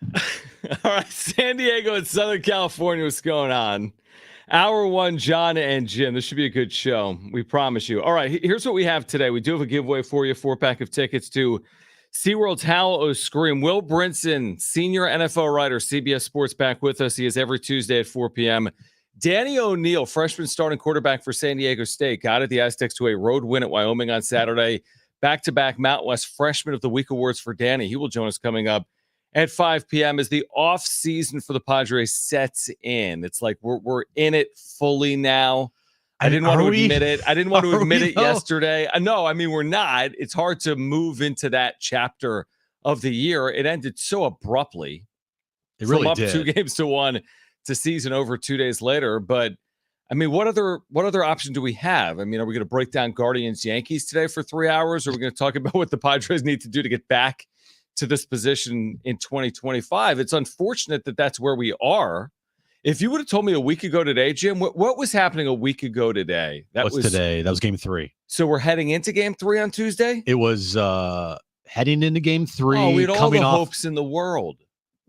All right, San Diego and Southern California, what's going on? Hour one, Jon and Jim. This should be a good show. We promise you. All right, here's what we have today. We do have a giveaway for you, 4-pack of tickets to SeaWorld's Howl O Scream. Will Brinson, senior NFL writer, CBS Sports, back with us. He is every Tuesday at 4 p.m. Danny O'Neil, freshman starting quarterback for San Diego State, guided the Aztecs to a road win at Wyoming on Saturday. Back-to-back Mountain West Freshman of the Week awards for Danny. He will join us coming up at 5 p.m. as the offseason for the Padres sets in. It's like we're in it fully now. I didn't want to admit it. I didn't want to admit it yesterday. No, I mean, we're not. It's hard to move into that chapter of the year. It ended so abruptly. It really did. 2-1 to season over 2 days later. But, I mean, what other option do we have? I mean, are we going to break down Guardians-Yankees today for 3 hours? Or are we going to talk about what the Padres need to do to get back to this position in 2025? It's unfortunate that that's where we are. If you would have told me a week ago today, Jim, what was happening a week ago today? What's today? That was game 3. So we're heading into game 3 on Tuesday? It was heading into game 3. Oh, we had all the hopes in the world.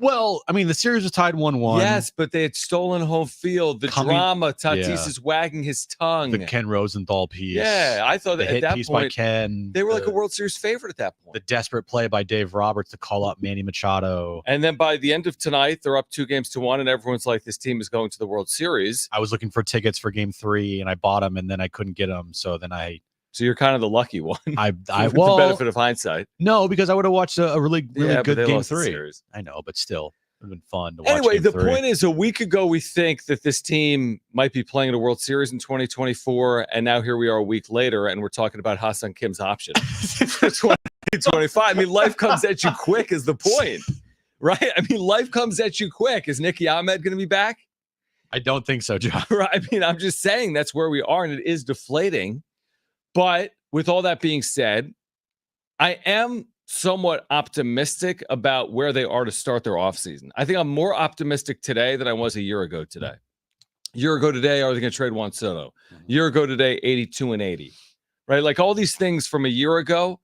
Well, I mean, the series was tied 1-1. Yes, but they had stolen home field. The drama, Tatis is wagging his tongue. The Ken Rosenthal piece. Yeah, I thought that at that piece point, by Ken, they were like a World Series favorite at that point. The desperate play by Dave Roberts to call up Manny Machado. And then by the end of tonight, they're up 2-1, and everyone's like, this team is going to the World Series. I was looking for tickets for game 3, and I bought them, and then I couldn't get them. So you're kind of the lucky one. I with the benefit of hindsight. No, because I would have watched a really good game 3. I know, but still. It would have been fun to watch. Anyway, the 3. point is, a week ago, we think that this team might be playing at a World Series in 2024, and now here we are a week later, and we're talking about Ha-Seong Kim's option for 2025. I mean, life comes at you quick is the point, right? I mean, life comes at you quick. Is Nicky Ahmed going to be back? I don't think so, John. Right? I mean, I'm just saying that's where we are, and it is deflating. But with all that being said, I am somewhat optimistic about where they are to start their offseason. I think I'm more optimistic today than I was a year ago today. A year ago today, are they going to trade Juan Soto? A year ago today, 82-80. Right? Like all these things from a year ago,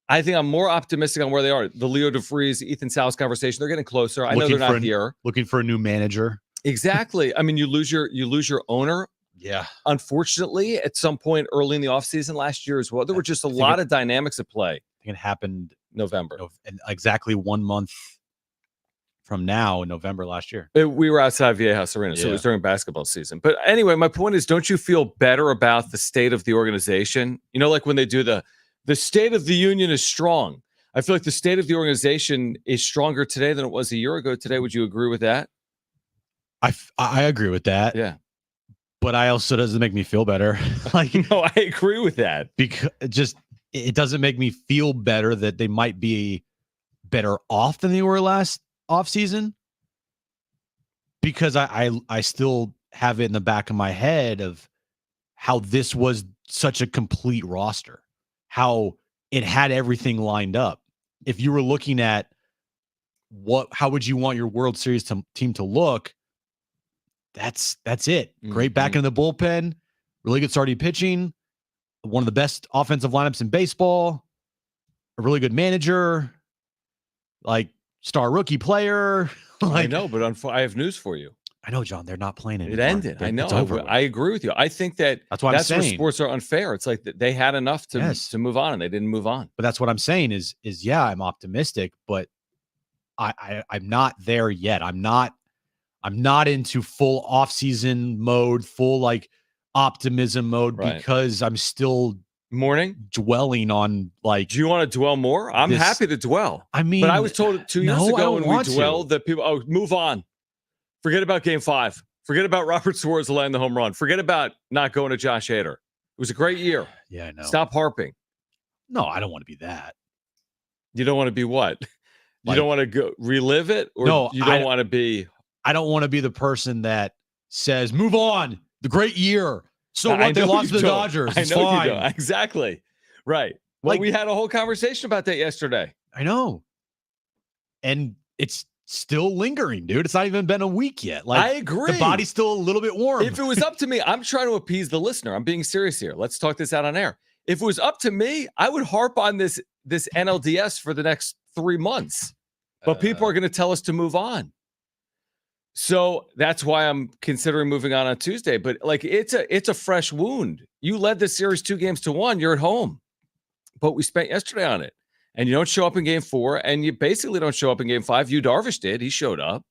I think I'm more optimistic on where they are. The Leo DeVries, Ethan Sal's conversation, they're getting closer. I know they're not here. Looking for a new manager. Exactly. I mean, you lose your owner. Yeah. Unfortunately, at some point early in the offseason last year as well, there were just a lot of dynamics at play. I think it happened November. And exactly 1 month from now in November last year. We were outside Viejas Arena, so it was during basketball season. But anyway, my point is, don't you feel better about the state of the organization? You know, like when they do the state of the union is strong. I feel like the state of the organization is stronger today than it was a year ago today. Would you agree with that? I agree with that. Yeah. But I also doesn't make me feel better. No, I agree with that. Because it doesn't make me feel better that they might be better off than they were last offseason. Because I still have it in the back of my head of how this was such a complete roster, how it had everything lined up. If you were looking at how would you want your World Series team to look? That's it. Great back in the bullpen, really good starting pitching, one of the best offensive lineups in baseball, a really good manager, like star rookie player. I know, but I have news for you. I know, John. They're not playing anymore. It ended. I know. I agree with you. I think that's why where sports are unfair. It's like they had enough to move on, and they didn't move on. But that's what I'm saying is yeah, I'm optimistic, but I'm not there yet. I'm not into full off-season mode, full like optimism mode, because I'm still dwelling on like. Do you want to dwell more? I'm happy to dwell. I mean, but I was told 2 years ago when we dwelled that people move on. Forget about game 5. Forget about Robert Suarez landing the home run. Forget about not going to Josh Hader. It was a great year. Yeah, I know. Stop harping. No, I don't want to be that. You don't want to be what? You don't want to go relive it, or no, you don't want to be. I don't want to be the person that says, "Move on, the great year." So what? They lost to the Dodgers. It's fine. You don't. Exactly. Right. Well, we had a whole conversation about that yesterday. I know, and it's still lingering, dude. It's not even been a week yet. Like, I agree. The body's still a little bit warm. If it was up to me, I'm trying to appease the listener. I'm being serious here. Let's talk this out on air. If it was up to me, I would harp on this NLDS for the next 3 months. But people are going to tell us to move on. So that's why I'm considering moving on Tuesday. But like, it's a fresh wound. You led the series 2-1. You're at home, but we spent yesterday on it, and you don't show up in game 4, and you basically don't show up in game 5. You Darvish did; he showed up,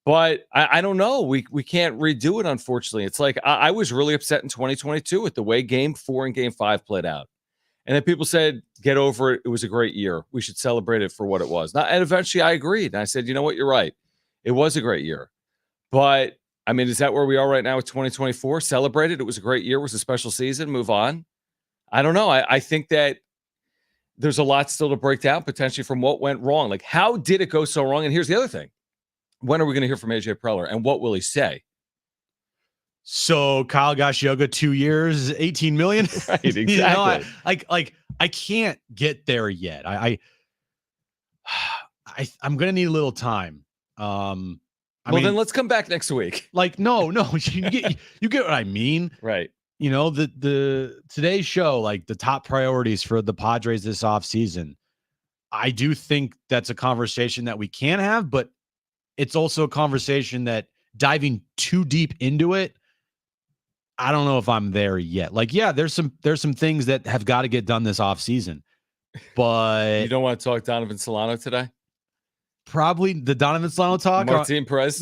but I don't know. We can't redo it, unfortunately. It's like I was really upset in 2022 with the way game 4 and game 5 played out, and then people said, "Get over it. It was a great year. We should celebrate it for what it was." And eventually, I agreed, and I said, "You know what? You're right. It was a great year." But, I mean, is that where we are right now with 2024? Celebrate it. It was a great year. It was a special season. Move on. I don't know. I think that there's a lot still to break down potentially from what went wrong. Like, how did it go so wrong? And here's the other thing. When are we going to hear from AJ Preller? And what will he say? So Kyle Yoga, 2 years, 18 million. Right, exactly. You know, I can't get there yet. I'm going to need a little time. I mean, then let's come back next week. Like, no, you get what I mean. Right. You know, the today's show, like the top priorities for the Padres this offseason. I do think that's a conversation that we can have, but it's also a conversation that diving too deep into it, I don't know if I'm there yet. Like, yeah, there's some things that have got to get done this offseason. But you don't want to talk Donovan Solano today? Probably the Donovan Solano talk. Martin Perez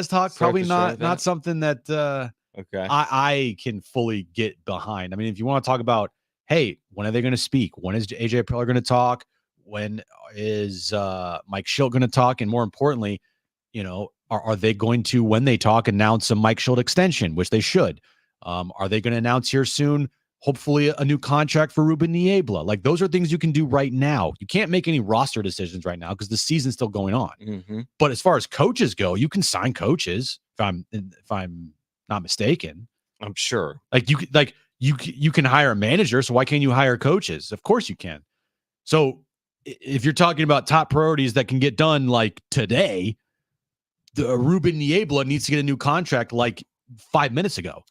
talk? Probably not something that okay. I can fully get behind. I mean, if you want to talk about, hey, when are they going to speak? When is AJ Preller going to talk? When is Mike Schilt going to talk? And more importantly, you know, are they going to, when they talk, announce a Mike Schilt extension, which they should? Are they going to announce here soon, hopefully, a new contract for Ruben Niebla? Like, those are things you can do right now. You can't make any roster decisions right now because the season's still going on. Mm-hmm. But as far as coaches go, you can sign coaches if I'm not mistaken. I'm sure. Like, you can hire a manager, so why can't you hire coaches? Of course you can. So if you're talking about top priorities that can get done like today, the Ruben Niebla needs to get a new contract like 5 minutes ago.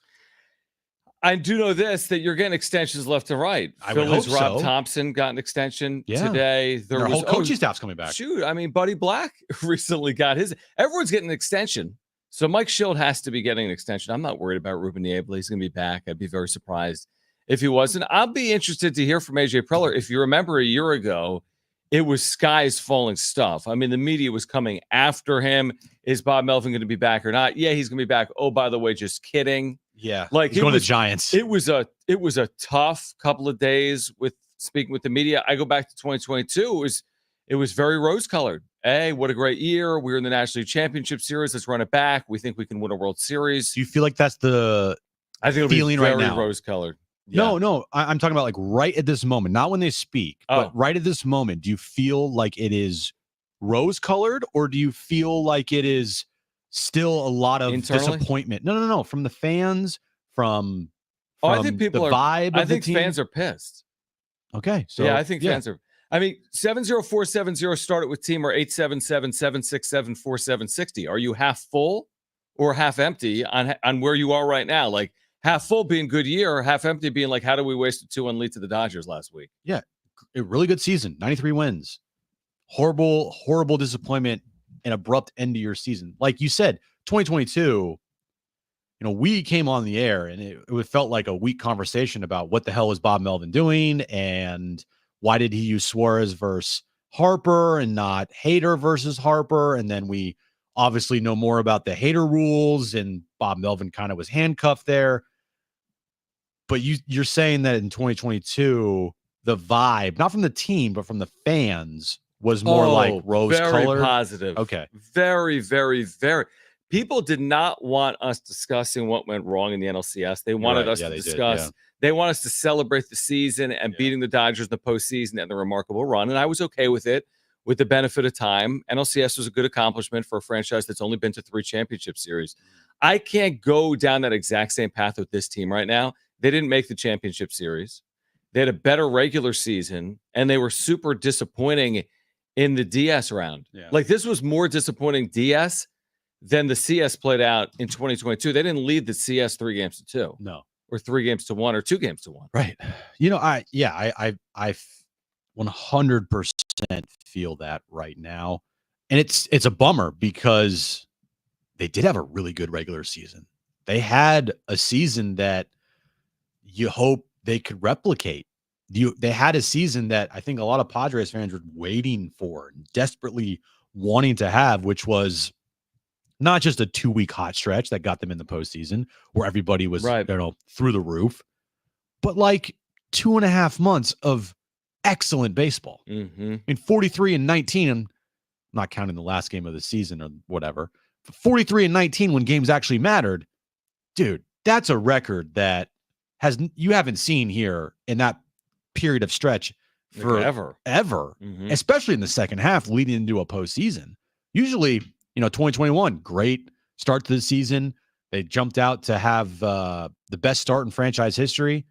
I do know this, that you're getting extensions left and right. Philly's Rob Thompson got an extension today. Their whole coaching staff's coming back. Shoot, I mean, Buddy Black recently got his. Everyone's getting an extension. So Mike Schilt has to be getting an extension. I'm not worried about Ruben Niebla. He's going to be back. I'd be very surprised if he wasn't. I'll be interested to hear from AJ Preller. If you remember a year ago, it was skies falling stuff. I mean, the media was coming after him. Is Bob Melvin going to be back or not? Yeah, he's going to be back. Oh, by the way, just kidding. Yeah, like he's going to the Giants. It was a tough couple of days with speaking with the media. I go back to 2022. It was very rose-colored. Hey, what a great year. We're in the National League Championship Series. Let's run it back. We think we can win a World Series. Do you feel like that's the feeling right now? Rose-colored. Yeah. No. I'm talking about like right at this moment, not when they speak, but right at this moment. Do you feel like it is rose-colored, or do you feel like it is still a lot of disappointment? No. From the fans, from I think people the vibe. I think fans are pissed. Okay, so yeah, I think fans are. I mean, 70470 started with team or 877-767-4760. Are you half full or half empty on where you are right now? Like, half full being good year, half empty being like, how do we waste a 2-1 lead to the Dodgers last week? Yeah, a really good season, 93 wins. Horrible disappointment, an abrupt end to your season. Like you said, 2022, you know, we came on the air and it felt like a weak conversation about what the hell is Bob Melvin doing and why did he use Suarez versus Harper and not Hader versus Harper? And then we obviously know more about the Hader rules, and Bob Melvin kind of was handcuffed there. But you're saying that in 2022, the vibe, not from the team, but from the fans, was more like rose-colored? Very positive. Okay. Very, very, very. People did not want us discussing what went wrong in the NLCS. They wanted us to discuss. They want us to celebrate the season and beating the Dodgers in the postseason and the remarkable run. And I was okay with it, with the benefit of time. NLCS was a good accomplishment for a franchise that's only been to 3 championship series. I can't go down that exact same path with this team right now. They didn't make the championship series. They had a better regular season, and they were super disappointing in the DS round. Yeah. Like, this was more disappointing DS than the CS played out in 2022. They didn't lead the CS 3-2. No. Or 3-1 or 2-1. Right. You know, I 100% feel that right now. And it's a bummer because they did have a really good regular season. They had a season that you hope they could replicate. They had a season that I think a lot of Padres fans were waiting for, desperately wanting to have, which was not just a 2-week hot stretch that got them in the postseason where everybody was through the roof, but like 2.5 months of excellent baseball. Mm-hmm. In 43-19, I'm not counting the last game of the season or whatever, 43-19 when games actually mattered. Dude, that's a record that you haven't seen here in that period of stretch ever, mm-hmm. Especially in the second half leading into a postseason. Usually, 2021, great start to the season. They jumped out to have the best start in franchise history,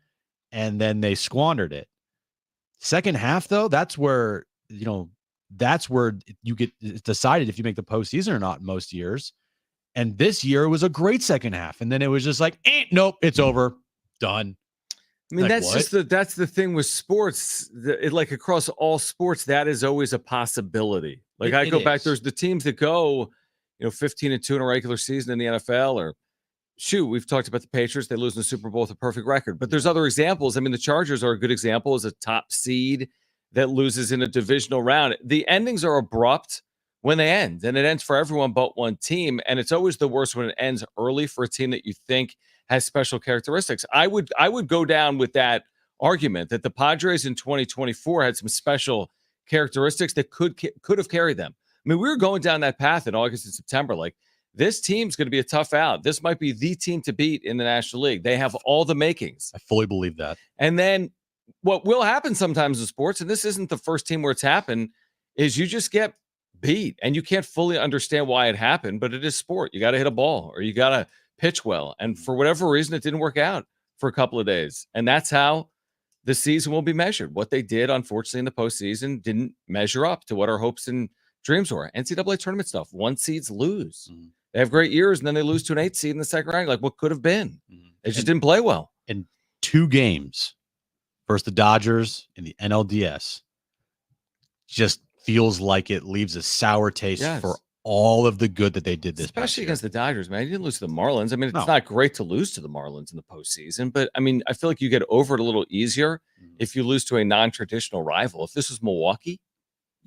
and then they squandered it. Second half, though, that's where you get decided if you make the postseason or not in most years. And this year was a great second half, and then it was just like, nope, it's over, done. I mean, that's the thing with sports. Like across all sports, that is always a possibility. Like I go back, there's the teams that go, 15-2 in a regular season in the NFL, or shoot, we've talked about the Patriots. They lose in the Super Bowl with a perfect record. But there's other examples. I mean, the Chargers are a good example as a top seed that loses in a divisional round. The endings are abrupt when they end, and it ends for everyone but one team. And it's always the worst when it ends early for a team that you think has special characteristics. I would go down with that argument that the Padres in 2024 had some special characteristics that could have carried them. I mean, we were going down that path in August and September. Like, this team's going to be a tough out. This might be the team to beat in the National League. They have all the makings. I fully believe that. And then what will happen sometimes in sports, and this isn't the first team where it's happened, is you just get beat, and you can't fully understand why it happened, but it is sport. You got to hit a ball, or you got to pitch well. And for whatever reason, it didn't work out for a couple of days. And that's how the season will be measured. What they did, unfortunately, in the postseason didn't measure up to what our hopes and dreams were. NCAA tournament stuff. 1 seeds lose. Mm-hmm. They have great years, and then they lose to an 8 seed in the second round. Like, what could have been? Mm-hmm. They just didn't play well. In 2 games versus the Dodgers in the NLDS, just feels like it leaves a sour taste for all of the good that they did this especially against the Dodgers, man. You didn't lose to the Marlins. I mean, it's not great to lose to the Marlins in the postseason, but I mean, I feel like you get over it a little easier if you lose to a non-traditional rival. If this was Milwaukee,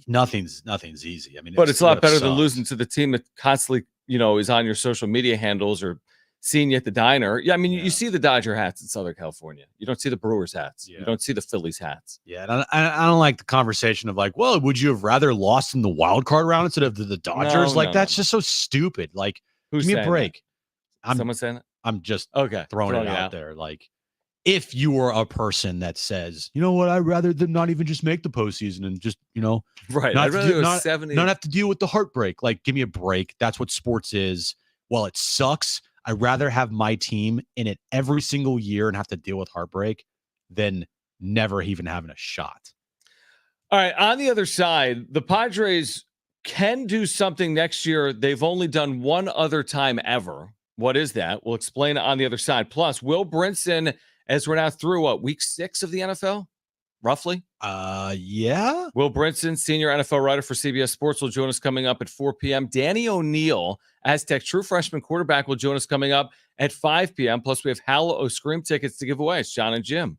nothing's easy. I mean, but it's a lot better than losing to the team that constantly, is on your social media handles or seeing you at the diner. Yeah, I mean, you see the Dodger hats in Southern California. You don't see the Brewers hats. Yeah. You don't see the Phillies hats. Yeah, and I don't like the conversation of like, well, would you have rather lost in the wild card round instead of the Dodgers? That's just so stupid. Like, give me a break. Someone saying that? I'm just throwing it out there. Like, if you were a person that says, you know what, I'd rather than not even just make the postseason and just, right, not have to deal with the heartbreak. Like, give me a break. That's what sports is. While it sucks, I'd rather have my team in it every single year and have to deal with heartbreak than never even having a shot. All right. On the other side, the Padres can do something next year they've only done one other time ever. What is that? We'll explain it on the other side. Plus, Will Brinson, as we're now through, week 6 of the NFL? Roughly? Yeah. Will Brinson, senior NFL writer for CBS Sports, will join us coming up at 4 p.m. Danny O'Neil, Aztecs true freshman quarterback, will join us coming up at 5 p.m. Plus, we have Hul Scream tickets to give away. It's Jon and Jim.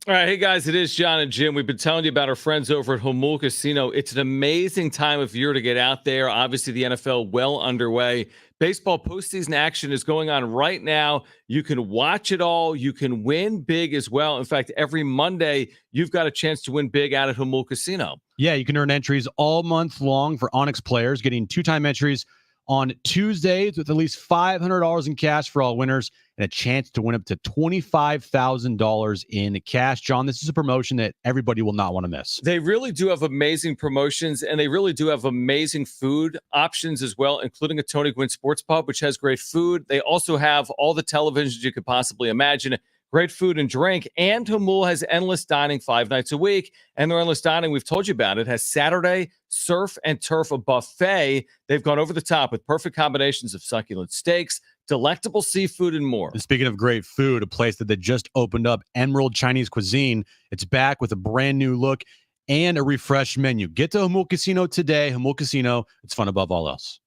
All right, hey guys, it is Jon and Jim. We've been telling you about our friends over at Hul Casino. It's an amazing time of year to get out there. Obviously, the NFL well underway. Baseball postseason action is going on right now. You can watch it all. You can win big as well. In fact, every Monday, you've got a chance to win big out at Hul Casino. Yeah, you can earn entries all month long for Onyx players, getting 2-time entries on Tuesdays with at least $500 in cash for all winners and a chance to win up to $25,000 in cash. John, this is a promotion that everybody will not want to miss. They really do have amazing promotions, and they really do have amazing food options as well, including a Tony Gwynn Sports Pub, which has great food. They also have all the televisions you could possibly imagine, great food and drink, and Hul has endless dining 5 nights a week. And their endless dining, we've told you about it, has Saturday surf and turf, a buffet. They've gone over the top with perfect combinations of succulent steaks, delectable seafood, and more. And speaking of great food, a place that they just opened up, Emerald Chinese Cuisine. It's back with a brand new look and a refreshed menu. Get to Hul Casino today. Hul Casino, it's fun above all else.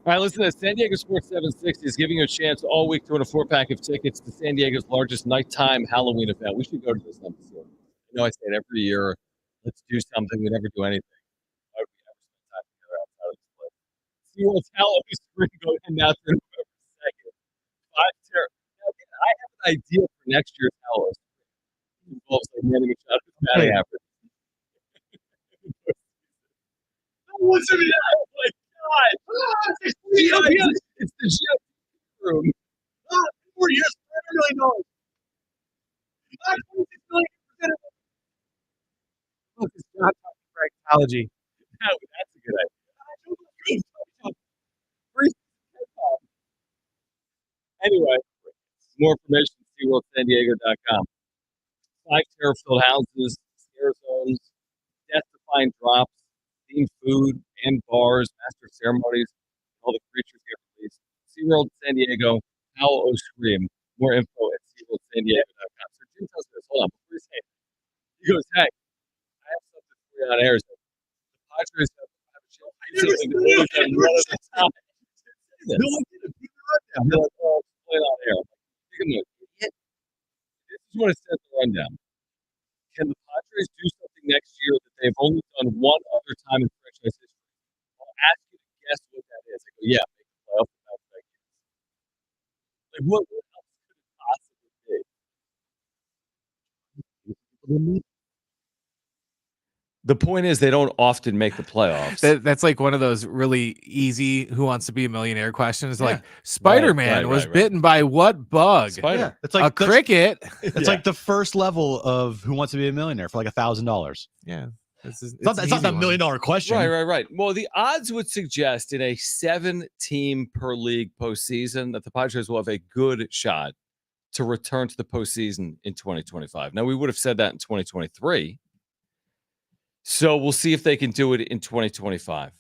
All right, listen to this. San Diego Sports 760 is giving you a chance all week to win a 4-pack of tickets to San Diego's largest nighttime Halloween event. We should go to this next year. You know, I say it every year. Let's do something. We never do anything. Why would we ever spend time together outside of this place? SeaWorld's Halloween spring goes in now through November 2nd. 5 Now, again, I have an idea for next year's Halloween. It involves like manning a shot at the batting average. What's in it? Oh my God! It's the Jeff room. 4 years, $500 million. $26 million. Look, it's not psychology. That's a good idea. Anyway, more information at SeaWorldSanDiego.com. 5 terror-filled houses, scare zones, death-defying drops, themed food and bars, master ceremonies, all the creatures get released. SeaWorld San Diego, Howl O Scream. More info at SeaWorldSanDiego.com. So Jim tells me this. Hold on, before you say it. He goes, hey, I have something for you on air. The Padres have a chance to do something that they've done one at a time. No one did it. Put the rundown. They're like, oh, play it on air. Take a look. This is what it says in the rundown. Can the Padres do something What else could it possibly be? The point is they don't often make the playoffs. That's like one of those really easy "Who wants to be a millionaire" questions. Yeah. Like Spider-Man was right. bitten by what bug? Spider. It's like A cricket. It's like the first level of Who Wants to Be a Millionaire for like $1,000. Yeah, It's not that $1 million question. Right. Well, the odds would suggest in a 7-team per league postseason that the Padres will have a good shot to return to the postseason in 2025. Now, we would have said that in 2023. So we'll see if they can do it in 2025.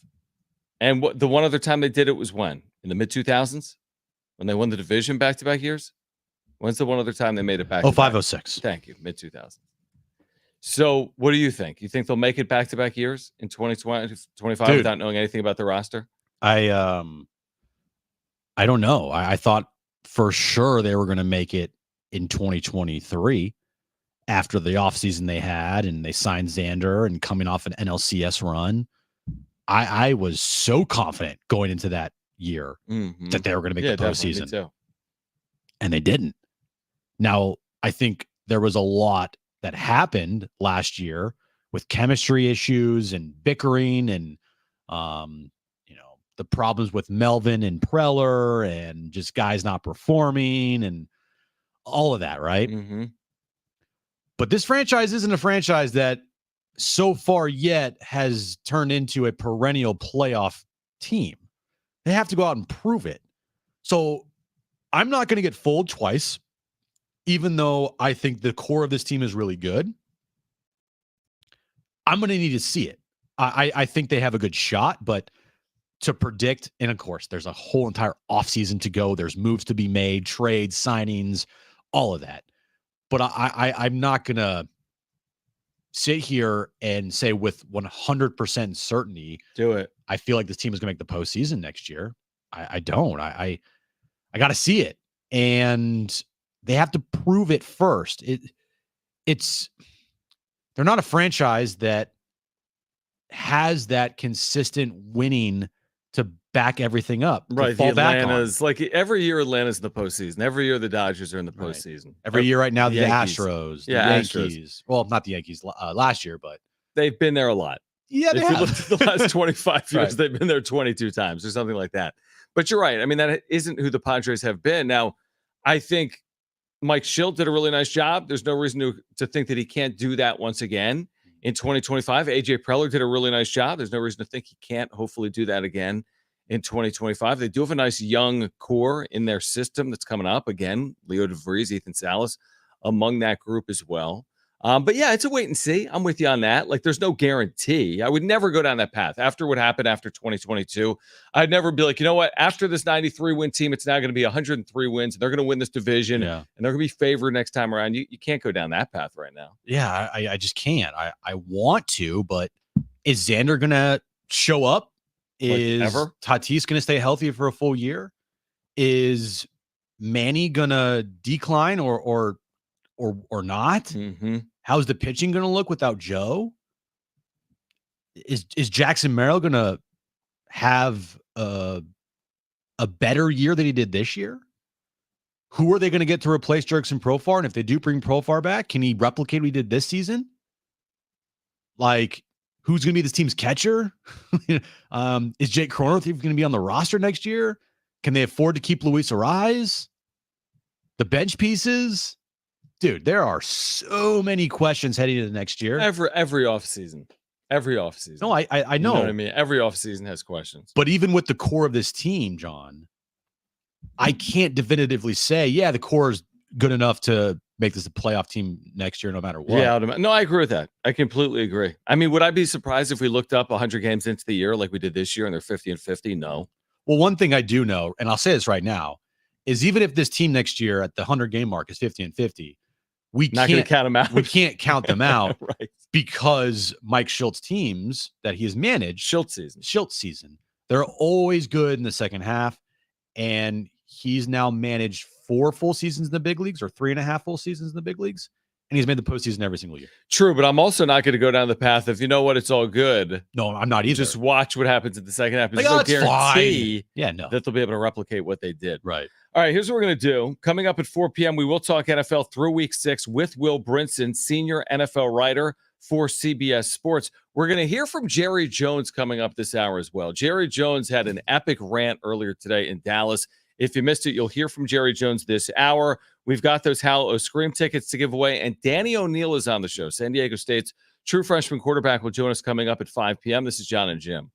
And the one other time they did it was when? In the mid-2000s? When they won the division back-to-back years? When's the one other time they made it back? 05-06. Thank you, mid-2000s. So what do you think? You think they'll make it back-to-back years in 2025 without knowing anything about the roster? I don't know. I thought for sure they were going to make it in 2023 after the offseason they had and they signed Xander and coming off an NLCS run. I was so confident going into that year that they were going to make the postseason. And they didn't. Now, I think there was a lot that happened last year with chemistry issues and bickering and, the problems with Melvin and Preller and just guys not performing and all of that, right? Mm-hmm. But this franchise isn't a franchise that so far yet has turned into a perennial playoff team. They have to go out and prove it. So I'm not going to get fooled twice, even though I think the core of this team is really good. I'm going to need to see it. I think they have a good shot, but to predict, and of course, there's a whole entire offseason to go. There's moves to be made, trades, signings, all of that. But I'm not going to sit here and say with 100% certainty, do it. I feel like this team is going to make the postseason next year. I don't. I got to see it. And they have to prove it first. They're not a franchise that has that consistent winning to back everything up. Right. The Atlanta's like every year Atlanta's in the postseason. Every year the Dodgers are in the postseason. Every year right now, the Yankees. Astros, the Yankees. Yankees. Well, not the Yankees last year, but they've been there a lot. Yeah, if you look at the last 25 years, they've been there 22 times or something like that. But you're right. I mean, that isn't who the Padres have been. Now, I think Mike Shildt did a really nice job. There's no reason to think that he can't do that once again in 2025. AJ Preller did a really nice job. There's no reason to think he can't hopefully do that again in 2025. They do have a nice young core in their system that's coming up. Again, Leo DeVries, Ethan Salas among that group as well. But yeah, it's a wait and see. I'm with you on that. Like, there's no guarantee. I would never go down that path. After what happened after 2022, I'd never be like, you know what? After this 93-win team, it's now going to be 103 wins. And they're going to win this division. And they're going to be favored next time around. You can't go down that path right now. Yeah, I just can't. I want to, but is Xander going to show up? Is Tatis going to stay healthy for a full year? Is Manny going to decline or not? Mm-hmm. How's the pitching going to look without Joe? Is Jackson Merrill going to have a better year than he did this year? Who are they going to get to replace Jurickson Profar? And if they do bring Profar back, can he replicate what he did this season? Like, who's going to be this team's catcher? Is Jake Cronenworth going to be on the roster next year? Can they afford to keep Luis Arraez? The bench pieces? Dude, there are so many questions heading into next year. Every offseason. Every offseason. No, I know. You know what I mean? Every offseason has questions. But even with the core of this team, John, I can't definitively say, yeah, the core is good enough to make this a playoff team next year no matter what. Yeah, no, I agree with that. I completely agree. I mean, would I be surprised if we looked up 100 games into the year like we did this year and they're 50-50? No. Well, one thing I do know, and I'll say this right now, is even if this team next year at the 100-game mark is 50-50, we not going to count them out. We can't count them out right? Because Mike Shilt's teams that he has managed, Shildt season, they're always good in the second half, and he's now managed 4 full seasons in the big leagues or 3.5 full seasons in the big leagues. and he's made the postseason every single year. True, but I'm also not going to go down the path of, you know what, it's all good. No, I'm not either. Just watch what happens in the second half. Like, There's no it's guarantee that they'll be able to replicate what they did. Right. All right, here's what we're going to do. Coming up at 4 p.m., we will talk NFL through Week 6 with Will Brinson, senior NFL writer for CBS Sports. We're going to hear from Jerry Jones coming up this hour as well. Jerry Jones had an epic rant earlier today in Dallas. If you missed it, you'll hear from Jerry Jones this hour. We've got those Hal Scream tickets to give away, and Danny O'Neil is on the show. San Diego State's true freshman quarterback will join us coming up at 5 p.m. This is Jon and Jim.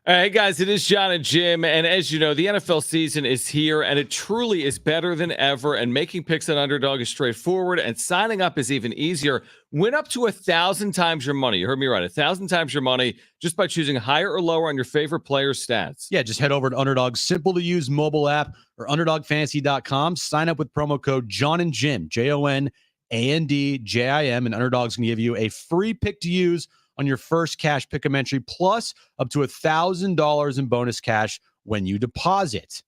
All right, guys, it is Jon and Jim, and as you know, the NFL season is here, and it truly is better than ever, and making picks on Underdog is straightforward, and signing up is even easier. Win up to 1,000 times your money. You heard me right, 1,000 times your money just by choosing higher or lower on your favorite player's stats. Yeah, just head over to Underdog's simple-to-use mobile app or UnderdogFantasy.com. Sign up with promo code Jon and Jim, JONANDJIM, and Underdog's going to give you a free pick to use on your first cash pick'em entry, plus up to $1,000 in bonus cash when you deposit.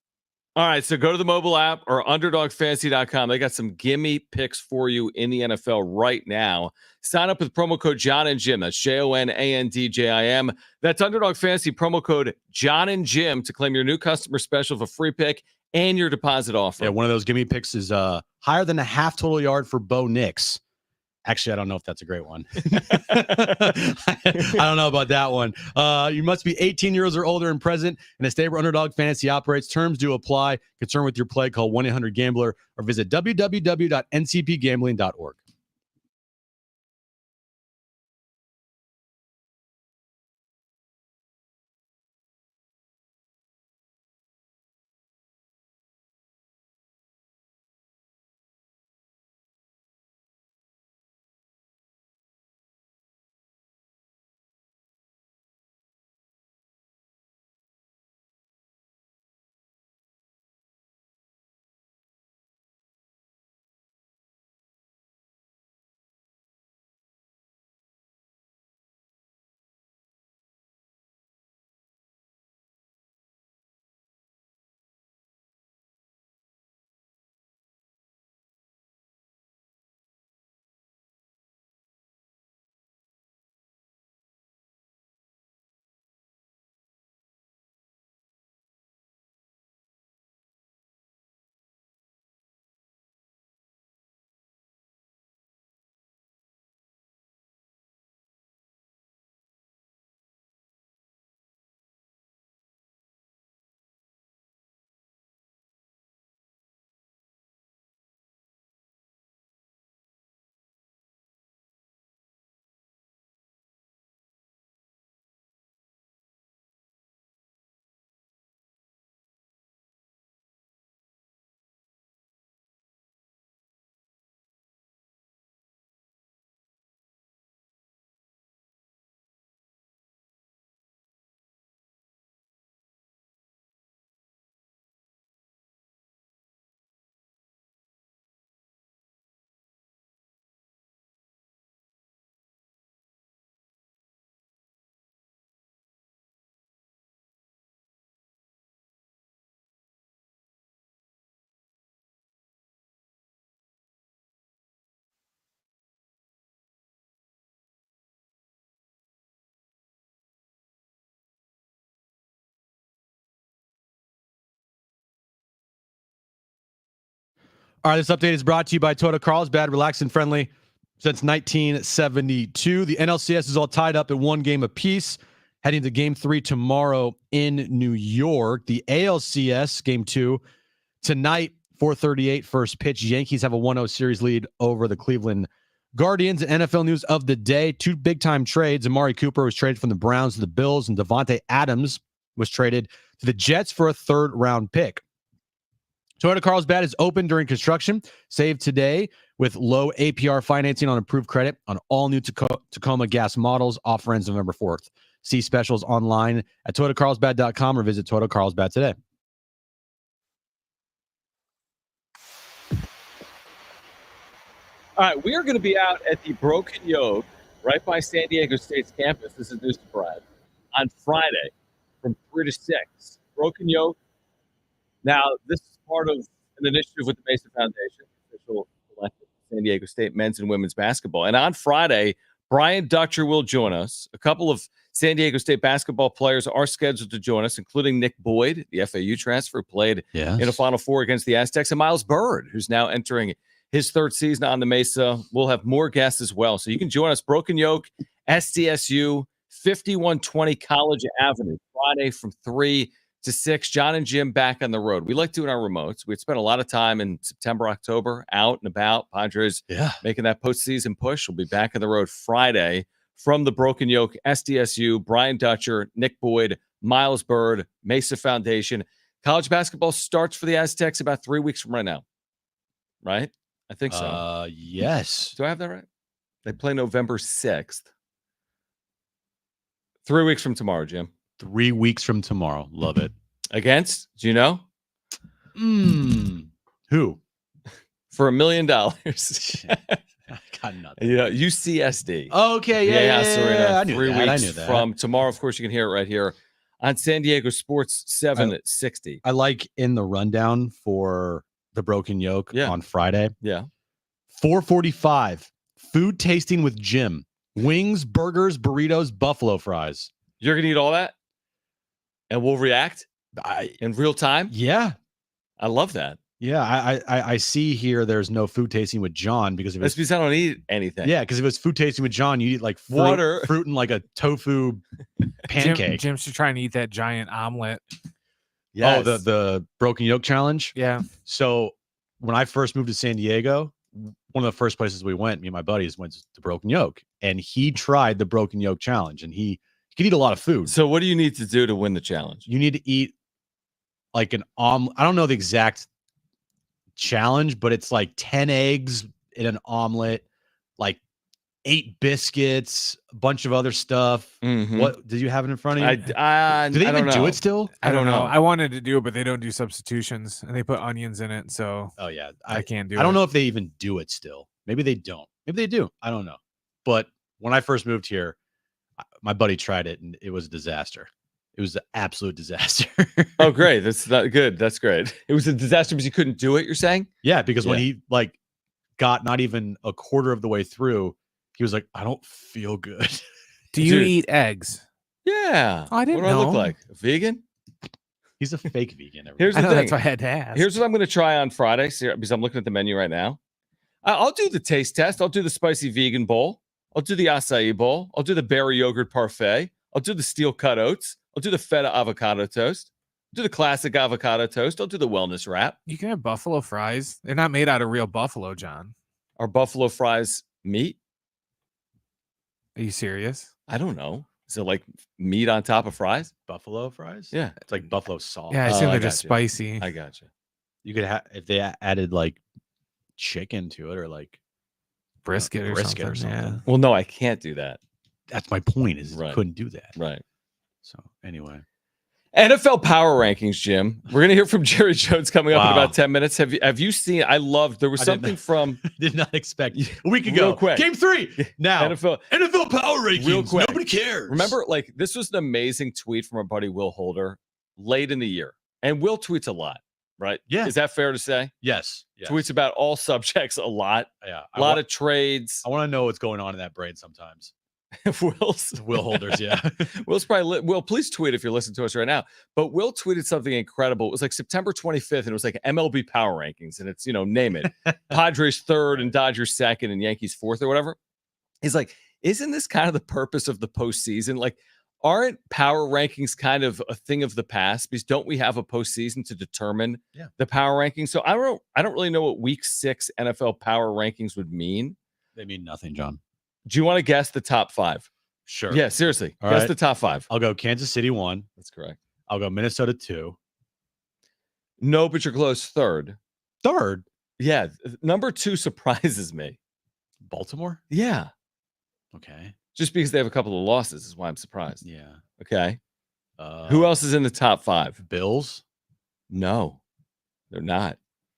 All right, so go to the mobile app or UnderdogFantasy.com. They got some gimme picks for you in the NFL right now. Sign up with promo code Jon and Jim. That's JONANDJIM. That's Underdog Fantasy promo code Jon and Jim to claim your new customer special for free pick and your deposit offer. Yeah, one of those gimme picks is higher than a half total yard for Bo Nix. Actually, I don't know if that's a great one. I don't know about that one. You must be 18 years or older and present in a state where Underdog Fantasy operates. Terms do apply. Concerned with your play, call 1-800-GAMBLER or visit www.ncpgambling.org. All right, this update is brought to you by Toyota Carlsbad, relaxed and friendly since 1972. The NLCS is all tied up at one game apiece, heading to Game 3 tomorrow in New York. The ALCS Game 2 tonight, 4:38 first pitch. Yankees have a 1-0 series lead over the Cleveland Guardians. NFL news of the day, two big-time trades. Amari Cooper was traded from the Browns to the Bills, and Devontae Adams was traded to the Jets for a third-round pick. Toyota Carlsbad is open during construction. Save today with low APR financing on approved credit on all new Tacoma gas models. Offer ends November 4th. See specials online at toyotacarlsbad.com or visit Toyota Carlsbad today. All right, we are going to be out at the Broken Yolk, right by San Diego State's campus. This is news to Brad. On Friday from 3 to 6. Broken Yolk. Now, this is part of an initiative with the Mesa Foundation, official collective San Diego State men's and women's basketball. And on Friday, Brian Dutcher will join us. A couple of San Diego State basketball players are scheduled to join us, including Nick Boyd, the FAU transfer, played in a Final Four against the Aztecs, and Miles Bird, who's now entering his third season on the Mesa. We'll have more guests as well. So you can join us, Broken Yolk, SDSU, 5120 College Avenue, Friday from 3 to 6. Jon and Jim back on the road. We like doing our remotes. We'd spent a lot of time in September, October, out and about. Padres making that postseason push. We'll be back on the road Friday from the Broken Yolk, SDSU, Brian Dutcher, Nick Boyd, Miles Bird, Mesa Foundation. College basketball starts for the Aztecs about 3 weeks from right now. Right? I think so. Yes. Do I have that right? They play November 6th. 3 weeks from tomorrow, Jim. 3 weeks from tomorrow. Love it. Against? Do you know? Who? For $1 million. I got nothing. UCSD. Okay, yeah. I knew 3 weeks from tomorrow. Of course, you can hear it right here on San Diego Sports 760. I like in the rundown for the Broken Yolk on Friday. Yeah. 4:45. Food tasting with Jim. Wings, burgers, burritos, buffalo fries. You're gonna eat all that, and we'll react in real time. Yeah, I love that. Yeah, I see here. There's no food tasting with Jon because that's because I don't eat anything. Yeah, because if it was food tasting with Jon, you eat like fruit and like a tofu pancake. Jim should try and eat that giant omelet. Yes. Oh, the Broken Yolk challenge. Yeah. So when I first moved to San Diego, one of the first places we went, me and my buddies went to Broken Yolk, and he tried the Broken Yolk challenge, and he could eat a lot of food. So what do you need to do to win the challenge? You need to eat like an omelet. I don't know the exact challenge, but it's like 10 eggs in an omelet, like 8 biscuits, a bunch of other stuff. Mm-hmm. What did you have it in front of you? Do they even do it still? I don't know. I wanted to do it, but they don't do substitutions, and they put onions in it. So I can't do it. I don't know if they even do it still. Maybe they don't. Maybe they do. I don't know. But when I first moved here, my buddy tried it, and it was a disaster. It was an absolute disaster. Oh, great. That's not good. That's great. It was a disaster because you couldn't do it, you're saying? Yeah, because when he got not even a quarter of the way through, he was like, I don't feel good. Do you eat eggs? Yeah. Oh, I didn't know. What do I know. look like? A vegan? He's a fake vegan. Here's the thing. That's why I had to ask. Here's what I'm going to try on Friday because I'm looking at the menu right now. I'll do the taste test. I'll do the spicy vegan bowl. I'll do the acai bowl. I'll do the berry yogurt parfait. I'll do the steel cut oats. I'll do the feta avocado toast. I'll do the classic avocado toast. I'll do the wellness wrap. You can have buffalo fries. They're not made out of real buffalo, Jon. Are buffalo fries meat? Are you serious? I don't know. Is it like meat on top of fries? Buffalo fries? Yeah. It's like buffalo sauce. Yeah, I assume they're just spicy. I got you. You could have if they added like chicken to it or like brisket or something. Yeah. Well, no, I can't do that. That's my point. Is you couldn't do that. Right. So anyway. NFL power rankings, Jim. We're gonna hear from Jerry Jones coming up in about 10 minutes. Have you seen? I loved. There was something from. Did not expect a week ago. Real quick. Game 3. Now NFL power rankings. Real quick. Nobody cares. Remember, like this was an amazing tweet from our buddy Will Holder late in the year, and Will tweets a lot, right? Yeah. Is that fair to say? Yes. Tweets about all subjects a lot. Yeah. A lot of trades. I want to know what's going on in that brain sometimes. Will Holders, yeah. Will's probably Will, please tweet if you're listening to us right now. But Will tweeted something incredible. It was like September 25th, and it was like MLB power rankings, and it's name it. Padres 3rd and Dodgers 2nd and Yankees 4th or whatever. He's like, isn't this kind of the purpose of the postseason? Like, aren't power rankings kind of a thing of the past? Because don't we have a postseason to determine the power rankings? So I don't really know what Week 6 NFL power rankings would mean. They mean nothing, Jon. Do you want to guess the top 5? Sure. Yeah, seriously. All guess right. the top 5. I'll go Kansas City 1. That's correct. I'll go Minnesota 2. No, but you're close. Third. Yeah. Number 2 surprises me. Baltimore? Yeah. Okay. Just because they have a couple of losses is why I'm surprised. Yeah. Okay. Who else is in the top 5? Bills? No, they're not.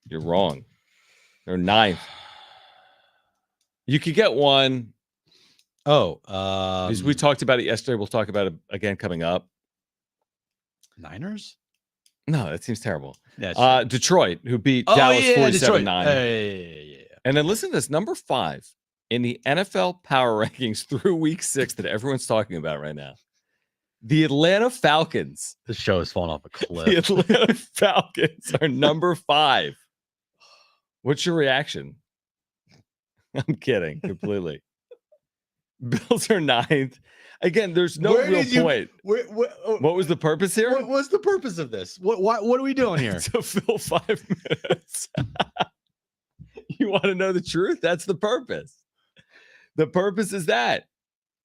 You're wrong. They're 9th. You could get one. Because we talked about it yesterday. We'll talk about it again coming up. Niners? No, that seems terrible. Yeah, Detroit, who beat Dallas 47-9. Yeah. And then listen to this. Number 5 in the NFL power rankings through week 6 that everyone's talking about right now. The Atlanta Falcons. This show has fallen off a cliff. The Atlanta Falcons are number 5. What's your reaction? I'm kidding completely. Bills are 9th. Again, there's no real point. What was the purpose here? What's the purpose of this? What are we doing here? To fill 5 minutes. You want to know the truth? That's the purpose. The purpose is that.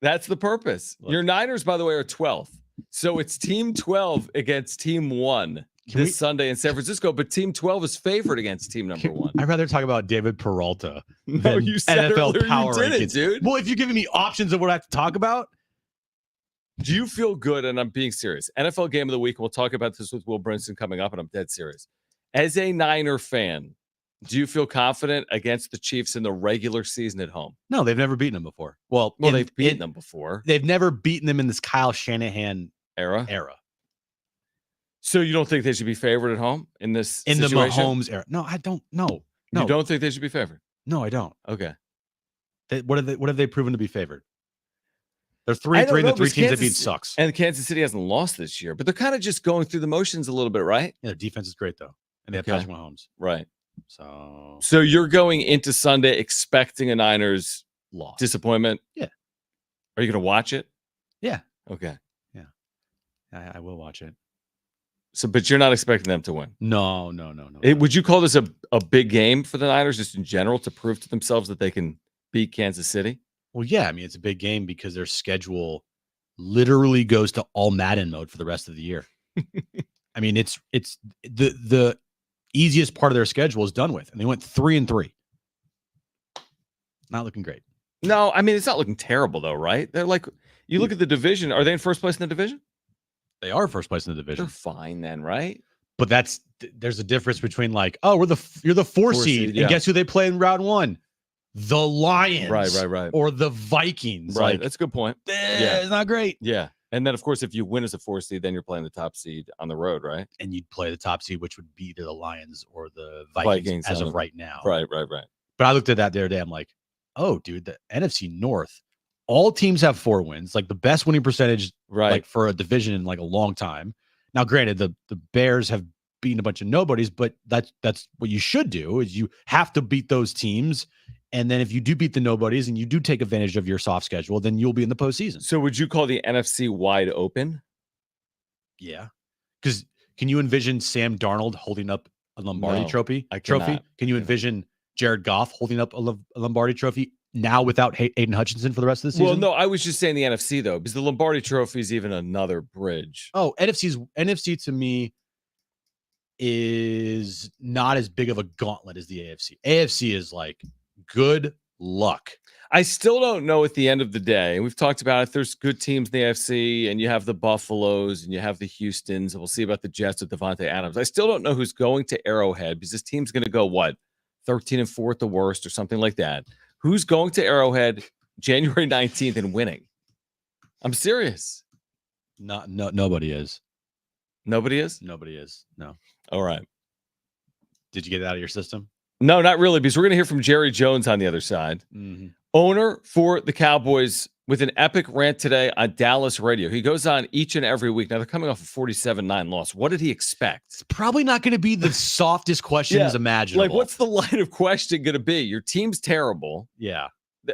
That's the purpose. Look. Your Niners, by the way, are 12th. So it's Team 12 against Team 1 Sunday in San Francisco, but Team 12 is favored against Team number 1. I'd rather talk about David Peralta No, than you said NFL power you didn't, rankings. dude. Well, if you're giving me options of what I have to talk about, do you feel good? And I'm being serious. NFL Game of the Week. We'll talk about this with Will Brinson coming up, and I'm dead serious. As a Niner fan, do you feel confident against the Chiefs in the regular season at home? no, they've never beaten them before. Well, They've beaten them before. They've never beaten them in this Kyle Shanahan Era. So you don't think they should be favored at home in this in situation? the Mahomes era? No, I don't. No, You don't think they should be favored? no, I don't. Okay. What have they proven to be favored? They're 3-3, and the 3 teams they beat sucks. And Kansas City hasn't lost this year, but they're kind of just going through the motions a little bit, right? Yeah, their defense is great though, and they have Okay. Patrick Mahomes. Right. So you're going into Sunday expecting a Niners lost. disappointment? Yeah. Are you going to watch it? Yeah. Okay. I will watch it. So, but you're not expecting them to win? No. Would you call this a big game for the Niners just in general to prove to themselves that they can beat Kansas City? Well, yeah. I mean, it's a big game because their schedule literally goes to all Madden mode for the rest of the year. I mean, it's the easiest part of their schedule is done with, and they went 3-3. Not looking great. No, I mean, it's not looking terrible though, right? They're like, you look at the division. Are they in first place in the division? They are first place in the division. They're fine then, right? But there's a difference between like, oh, you're the 4 seed, yeah. and guess who they play in round 1? The Lions. Right. Or the Vikings. Right. Like, That's a good point. it's not great. Yeah. And then, of course, if you win as a 4 seed, then you're playing the top seed on the road, right? And you'd play the top seed, which would be either the Lions or the Vikings as of right now. Right. But I looked at that the other day. I'm like, oh, dude, the NFC North, all teams have 4 wins, like the best winning percentage like for a division in like a long time. Now, granted, the Bears have beaten a bunch of nobodies, but that's what you should do is you have to beat those teams. And then if you do beat the nobodies and you do take advantage of your soft schedule, then you'll be in the postseason. So would you call the NFC wide open? Yeah. Because can you envision Sam Darnold holding up a Lombardi trophy? Can you envision Jared Goff holding up a Lombardi trophy now without Aiden Hutchinson for the rest of the season? Well, no, I was just saying the NFC though, because the Lombardi trophy is even another bridge. Oh, NFC to me is not as big of a gauntlet as the AFC. AFC is like good luck. I still don't know at the end of the day. We've talked about it. There's good teams in the AFC, and you have the Buffaloes, and you have the Houstons, and we'll see about the Jets with Devontae Adams. I still don't know who's going to Arrowhead because this team's going to go, 13-4 at the worst or something like that. Who's going to Arrowhead January 19th and winning? I'm serious. Nobody is. Nobody is? Nobody is. No. All right. Did you get it out of your system? No, not really, because we're going to hear from Jerry Jones on the other side. Mm-hmm. Owner for the Cowboys with an epic rant today on Dallas radio. He goes on each and every week. Now, they're coming off a 47-9 loss. What did he expect? It's probably not going to be the softest questions imaginable. Like, what's the line of question going to be? Your team's terrible. Yeah.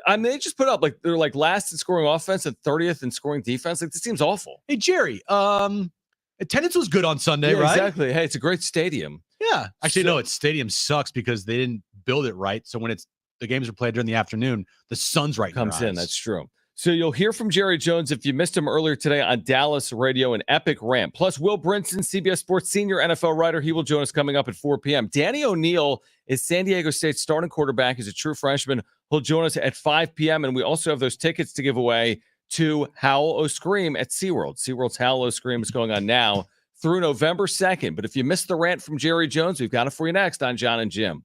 I mean, they just put up, they're last in scoring offense and 30th in scoring defense. This team's awful. Hey, Jerry, attendance was good on Sunday, right? Exactly. Hey, it's a great stadium. Yeah. Actually, no, its stadium sucks because they didn't build it right. So when the games are played during the afternoon, the sun's right comes in. That's true. So you'll hear from Jerry Jones if you missed him earlier today on Dallas Radio, an epic rant. Plus, Will Brinson, CBS Sports senior NFL writer, he will join us coming up at 4 p.m. Danny O'Neil is San Diego State's starting quarterback. He's a true freshman. He'll join us at 5 p.m. And we also have those tickets to give away to Howl O Scream at SeaWorld. SeaWorld's Howl O Scream is going on now through November 2nd. But if you missed the rant from Jerry Jones, we've got it for you next on Jon and Jim.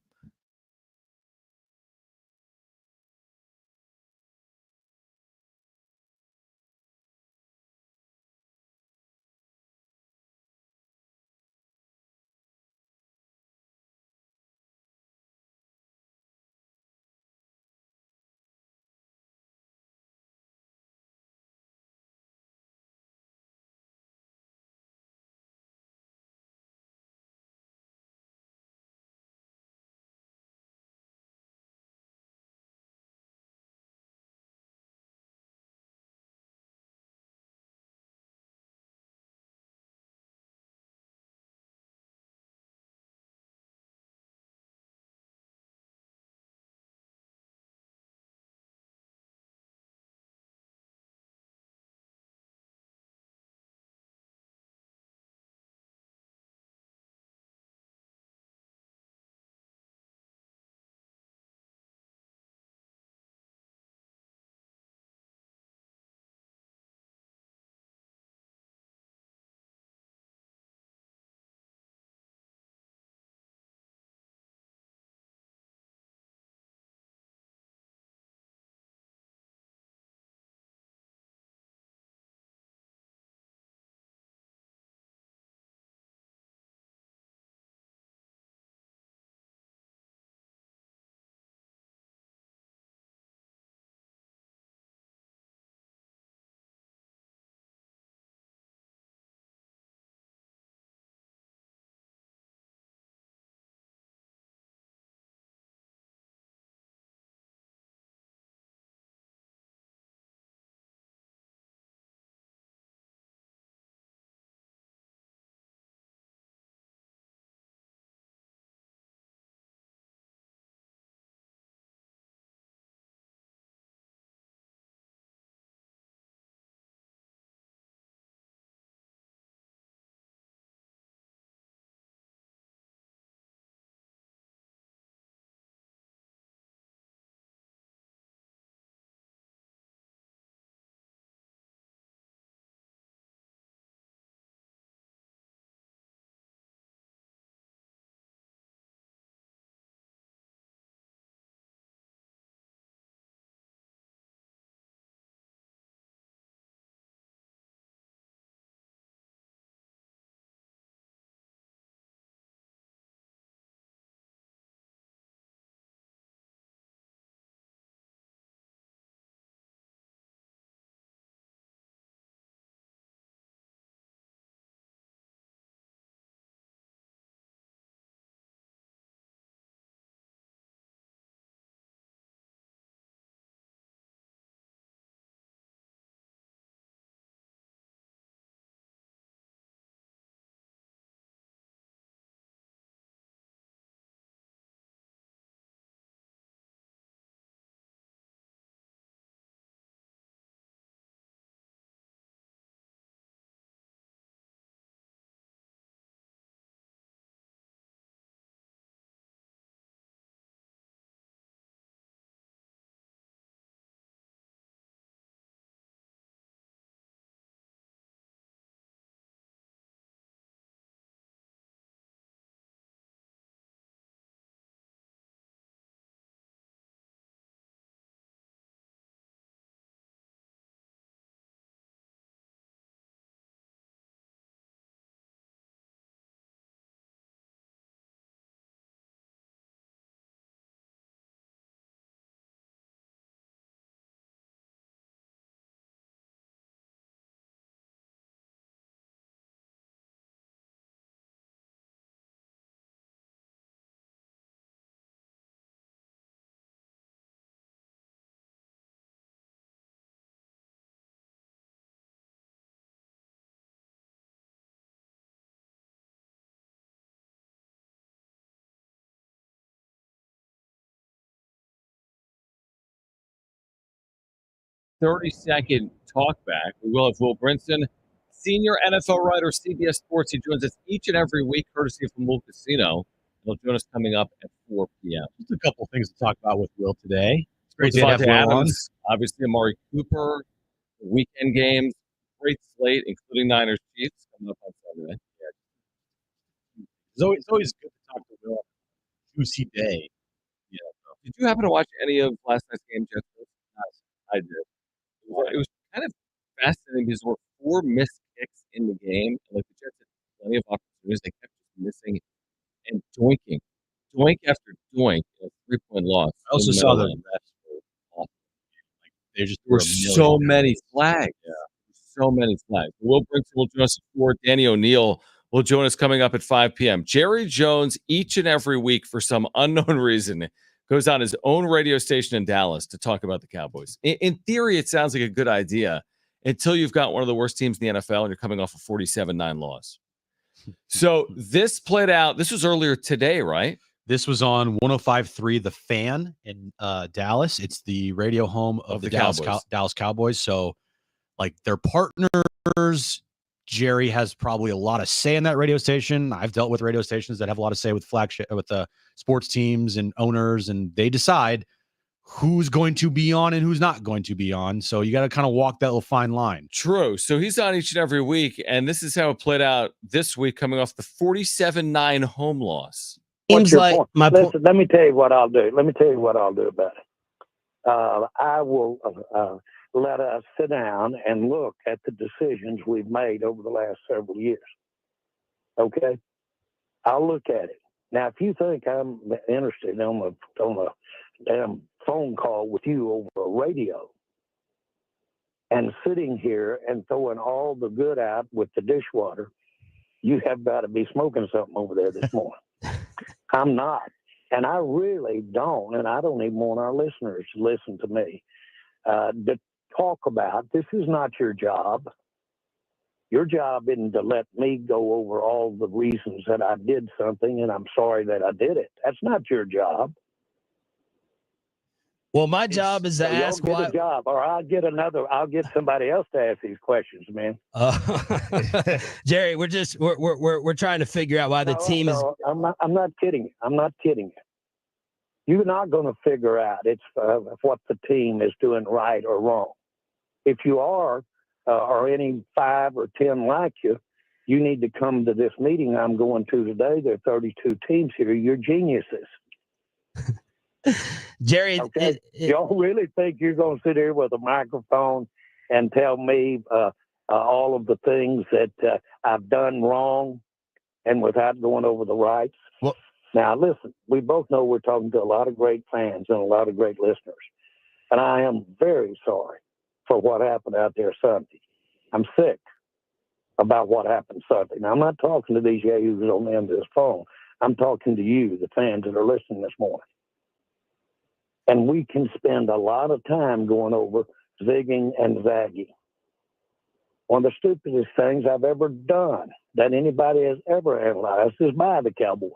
30-second talkback. We will have Will Brinson, senior NFL writer, CBS Sports. He joins us each and every week, courtesy from Hul Casino. He'll join us coming up at 4 p.m. Just a couple things to talk about with Will today. It's great Devontae to have Will Adams, obviously Amari Cooper, the weekend games, great slate, including Niners Chiefs coming up on Sunday. on. It's always good to talk to Will. Juicy day. Yeah. Did you happen to watch any of last night's game, Jeff? I did. It was kind of fascinating because there were 4 missed kicks in the game. Like the Jets had plenty of opportunities. They kept just missing and doinking. Doink after doink, a 3-point loss. I also saw the refs were awful. Like they just There were so many flags. Yeah. So many flags. Will Brinson will join us at 4. Danny O'Neil will join us coming up at 5 p.m. Jerry Jones, each and every week, for some unknown reason, goes on his own radio station in Dallas to talk about the Cowboys. In theory, it sounds like a good idea until you've got one of the worst teams in the NFL and you're coming off a 47-9 loss. So this played out. This was earlier today, right? This was on 105.3 The Fan in Dallas. It's the radio home of the Dallas Cowboys. So, like, their partners, Jerry has probably a lot of say in that radio station. I've dealt with radio stations that have a lot of say with flagship, with the sports teams and owners, and they decide who's going to be on and who's not going to be on. So you got to kind of walk that little fine line. True. So he's on each and every week, and this is how it played out this week, coming off the 47-9 home loss. Seems like Listen, let me tell you what I'll do. Let me tell you what I'll do about it. I will let us sit down and look at the decisions we've made over the last several years. Okay? I'll look at it. Now, if you think I'm interested on a damn phone call with you over a radio and sitting here and throwing all the good out with the dishwater, you have got to be smoking something over there this morning. I'm not. And I really don't, and I don't even want our listeners to listen to me, to talk about, this is not your job. Your job isn't to let me go over all the reasons that I did something and I'm sorry that I did it. That's not your job. Well, my job is to ask why. Job, or I'll get somebody else to ask these questions, man. Jerry, we're trying to figure out why the team is. I'm not kidding. I'm not kidding you. You're not going to figure out what the team is doing right or wrong. If you are, or any 5 or 10 like you, you need to come to this meeting I'm going to today. There are 32 teams here. You're geniuses. Jerry, okay? Y'all really think you're going to sit here with a microphone and tell me all of the things that I've done wrong and without going over the rights? Well, now, listen, we both know we're talking to a lot of great fans and a lot of great listeners. And I am very sorry for what happened out there Sunday. I'm sick about what happened Sunday. Now, I'm not talking to these yahoos on the end of this phone. I'm talking to you, the fans that are listening this morning. And we can spend a lot of time going over zigging and zagging. One of the stupidest things I've ever done that anybody has ever analyzed is by the Cowboys.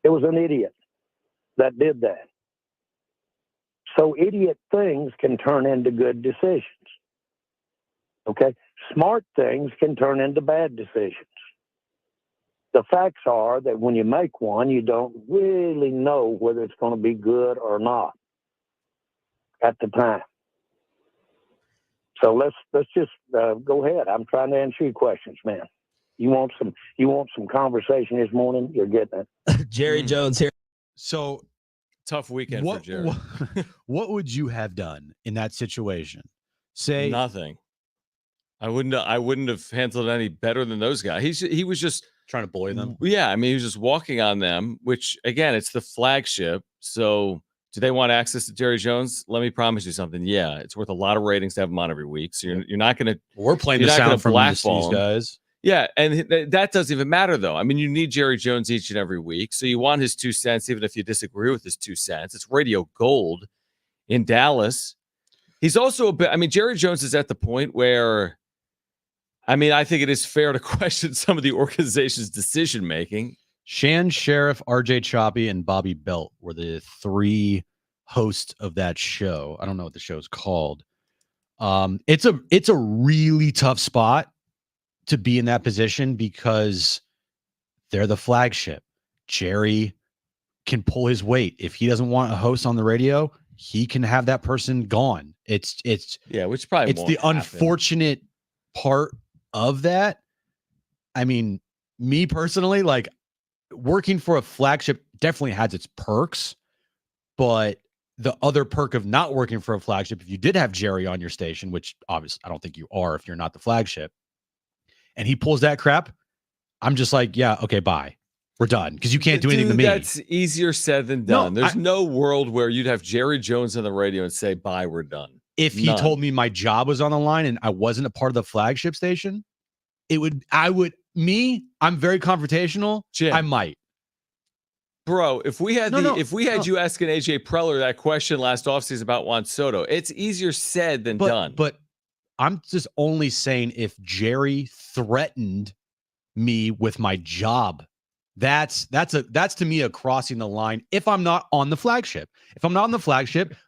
It was an idiot that did that. So idiot things can turn into good decisions. Okay? Smart things can turn into bad decisions. The facts are that when you make one, you don't really know whether it's going to be good or not at the time. So let's just go ahead. I'm trying to answer your questions, man. You want some conversation this morning? You're getting it. Jerry Jones here. So tough weekend for Jerry. What would you have done in that situation? Say nothing. I wouldn't have handled it any better than those guys. He was just trying to bully them. Yeah, I mean, he was just walking on them, which again, it's the flagship. So do they want access to Jerry Jones? Let me promise you something. Yeah, it's worth a lot of ratings to have him on every week. So you're not going to. We're playing the sound from these guys. Yeah, and that doesn't even matter though. I mean, you need Jerry Jones each and every week, so you want his 2 cents, even if you disagree with his 2 cents. It's radio gold in Dallas. He's also a bit. I mean, Jerry Jones is at the point where. I mean, I think it is fair to question some of the organization's decision making. Shan Sheriff, RJ Choppy, and Bobby Belt were the 3 hosts of that show. I don't know what the show's called. It's a really tough spot to be in that position because they're the flagship. Jerry can pull his weight. If he doesn't want a host on the radio, he can have that person gone. It's which probably it's the unfortunate part of that. I mean, me personally, like working for a flagship definitely has its perks, but the other perk of not working for a flagship, if you did have Jerry on your station, which obviously I don't think you are if you're not the flagship, and he pulls that crap, I'm just like, yeah, okay, bye. We're done because you can't do anything to me. That's easier said than done. There's no world where you'd have Jerry Jones on the radio and say, bye, we're done. If he told me my job was on the line and I wasn't a part of the flagship station, I'm very confrontational. Jim, I might. Bro, if we had you asking AJ Preller that question last offseason about Juan Soto, it's easier said than done. But I'm just only saying if Jerry threatened me with my job, that's to me a crossing the line. If I'm not on the flagship,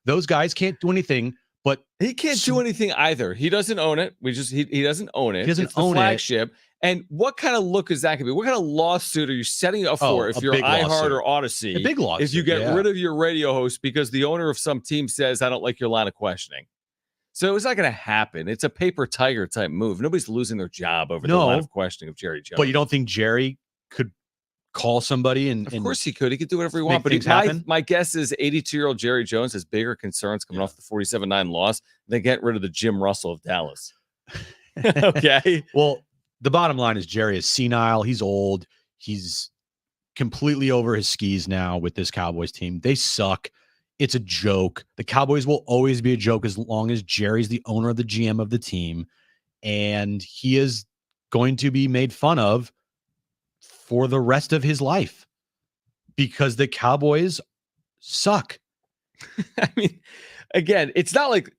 those guys can't do anything. But he can't do anything either. He doesn't own it. He doesn't own it. He doesn't own the flagship. And what kind of look is that going to be? What kind of lawsuit are you setting up for if you're iHeart or Odyssey? A big lawsuit. If you get rid of your radio host because the owner of some team says, I don't like your line of questioning. So it's not going to happen. It's a paper tiger type move. Nobody's losing their job over the line of questioning of Jerry Jones. But you don't think Jerry could call somebody and of course he could. He could do whatever he wants. But my guess is 82-year-old Jerry Jones has bigger concerns coming off the 47-9 loss than getting rid of the Jim Russell of Dallas. Okay. Well, the bottom line is Jerry is senile. He's old. He's completely over his skis now with this Cowboys team. They suck. It's a joke. The Cowboys will always be a joke as long as Jerry's the owner of the GM of the team. And he is going to be made fun of for the rest of his life because the Cowboys suck. I mean, again, it's not like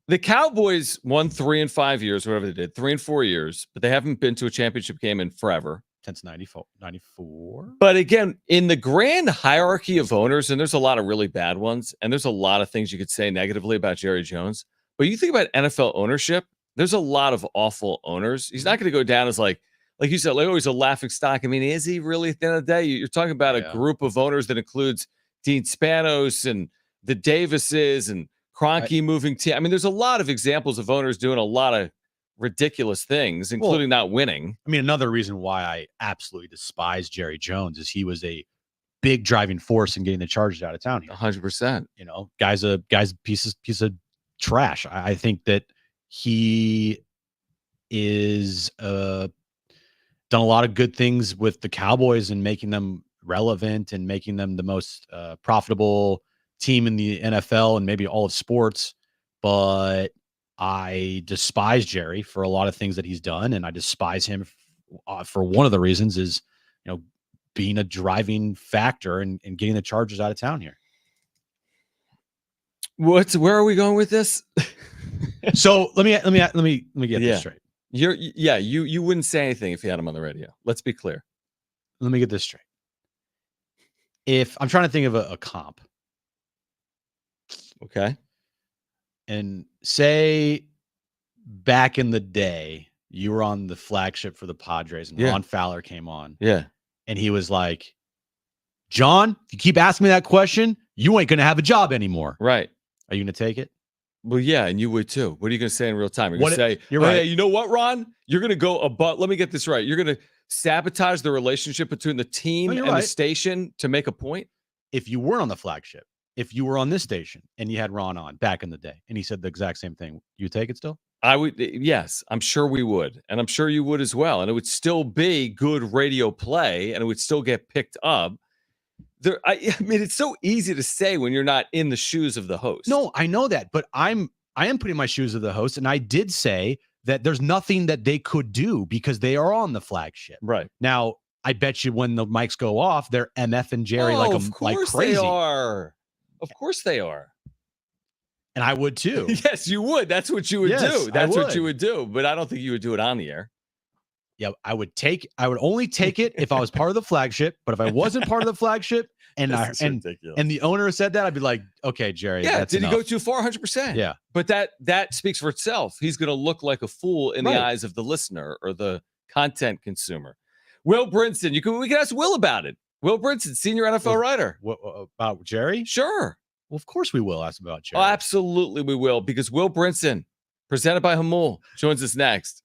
the Cowboys won 3 in 5 years, whatever they did, 3 in 4 years, but they haven't been to a championship game in forever. Since 94. But again, in the grand hierarchy of owners, and there's a lot of really bad ones, and there's a lot of things you could say negatively about Jerry Jones. But you think about NFL ownership, there's a lot of awful owners. He's not going to go down as like you said, like always a laughing stock. I mean, is he really at the end of the day? You're talking about a group of owners that includes Dean Spanos and the Davises and Kroenke moving team. I mean, there's a lot of examples of owners doing a lot of ridiculous things, including not winning. I mean, another reason why I absolutely despise Jerry Jones is he was a big driving force in getting the Chargers out of town here. 100%. You know, guy's a piece of trash. I think that he is done a lot of good things with the Cowboys and making them relevant and making them the most profitable team in the NFL and maybe all of sports. But I despise Jerry for a lot of things that he's done, and I despise him for one of the reasons is, you know, being a driving factor and getting the Chargers out of town here. Where are we going with this? So let me get this straight. You wouldn't say anything if you had him on the radio. Let's be clear. Let me get this straight. If I'm trying to think of a comp. Okay. And say back in the day, you were on the flagship for the Padres and Ron Fowler came on. Yeah. And he was like, John, if you keep asking me that question, you ain't going to have a job anymore. Right. Are you going to take it? Well, yeah, and you would too. What are you going to say in real time? You're going to say, you're right. Hey, you know what, Ron? You're going to go above. Let me get this right. You're going to sabotage the relationship between the team and the station to make a point? If you weren't on the flagship, if you were on this station and you had Ron on back in the day and he said the exact same thing, you take it still? I would. Yes, I'm sure we would. And I'm sure you would as well. And it would still be good radio play and it would still get picked up. I mean, it's so easy to say when you're not in the shoes of the host. No, I know that, but I am putting my shoes of the host, and I did say that there's nothing that they could do because they are on the flagship. Right. Now, I bet you when the mics go off, they're MF and Jerry like crazy. They are. Of course they are. And I would too. Yes, you would. That's what you would do. That's what you would do. But I don't think you would do it on the air. Yeah, I would only take it if I was part of the flagship. But if I wasn't part of the flagship and the owner said that, I'd be like, okay, Jerry. Yeah, that's did enough. he go too far? 100%. Yeah. But that speaks for itself. He's going to look like a fool in the eyes of the listener or the content consumer. Will Brinson, we can ask Will about it. Will Brinson, senior NFL writer. What about Jerry? Sure. Well, of course we will ask about Jerry. Oh, absolutely we will, because Will Brinson, presented by Hul, joins us next.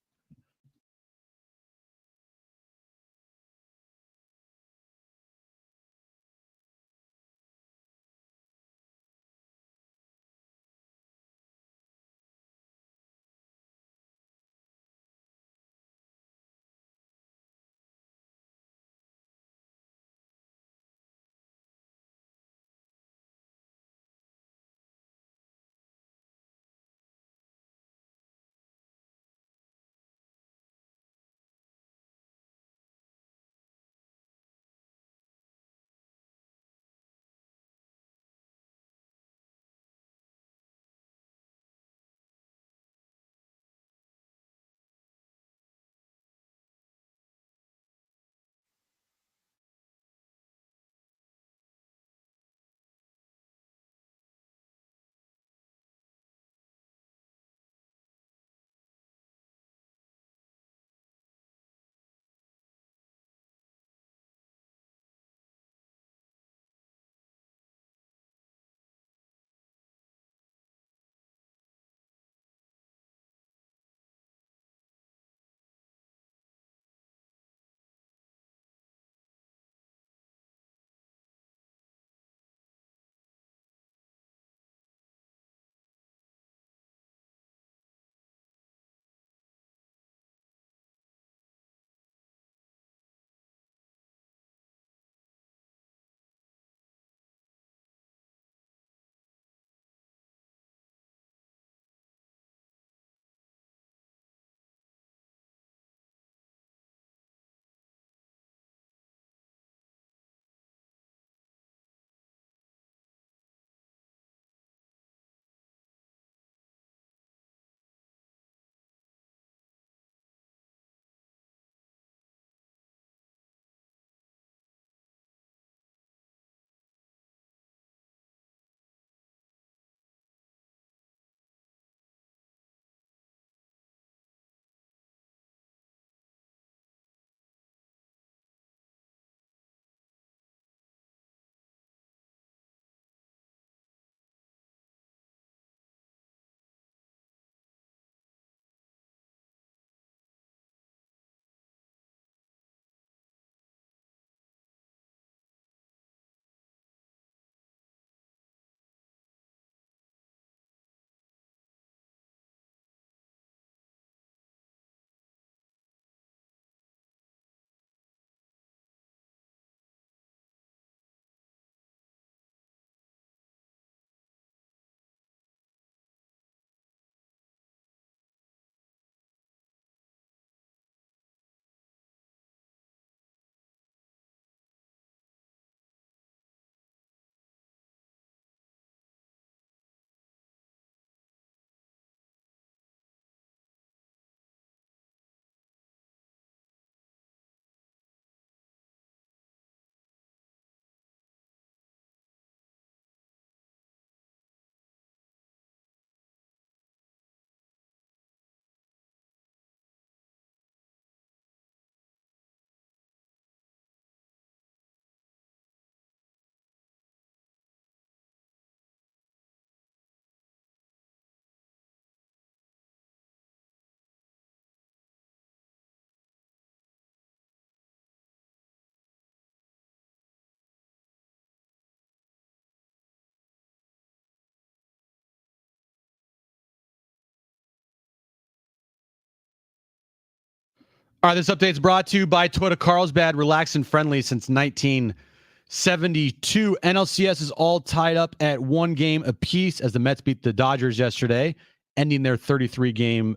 All right, this update is brought to you by Toyota Carlsbad. Relaxed and friendly since 1972. NLCS is all tied up at one game apiece as the Mets beat the Dodgers yesterday, ending their 33 inning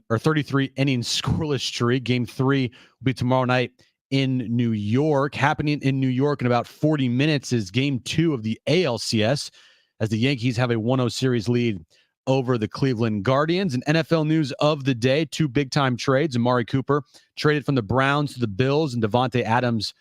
scoreless streak. Game 3 will be tomorrow night in New York. Happening in New York in about 40 minutes is Game 2 of the ALCS as the Yankees have a 1-0 series lead over the Cleveland Guardians. And NFL news of the day, 2 big-time trades. Amari Cooper traded from the Browns to the Bills, and Devontae Adams,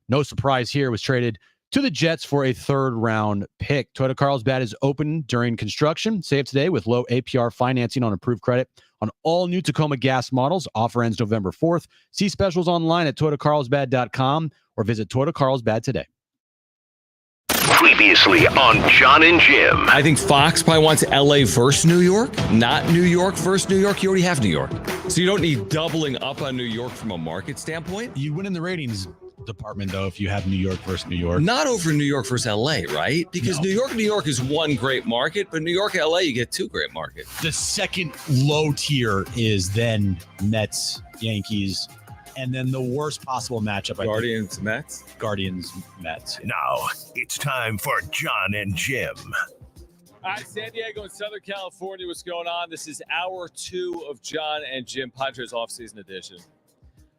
no surprise here, was traded to the Jets for a 3rd-round pick. Toyota Carlsbad is open during construction. Save today with low APR financing on approved credit on all new Tacoma gas models. Offer ends November 4th. See specials online at toyotacarlsbad.com or visit Toyota Carlsbad today. Previously on Jon and Jim. I think Fox probably wants LA versus New York, not New York versus New York. You already have New York. So you don't need doubling up on New York from a market standpoint. You win in the ratings department, though, if you have New York versus New York. Not over New York versus LA, right? Because New York is one great market, but New York, LA, you get 2 great markets. The second low tier is then Mets, Yankees, and then the worst possible matchup. Guardians, Mets? Guardians, Mets. Now, it's time for Jon and Jim. All right, San Diego and Southern California, what's going on? This is hour 2 of Jon and Jim, Padres offseason edition.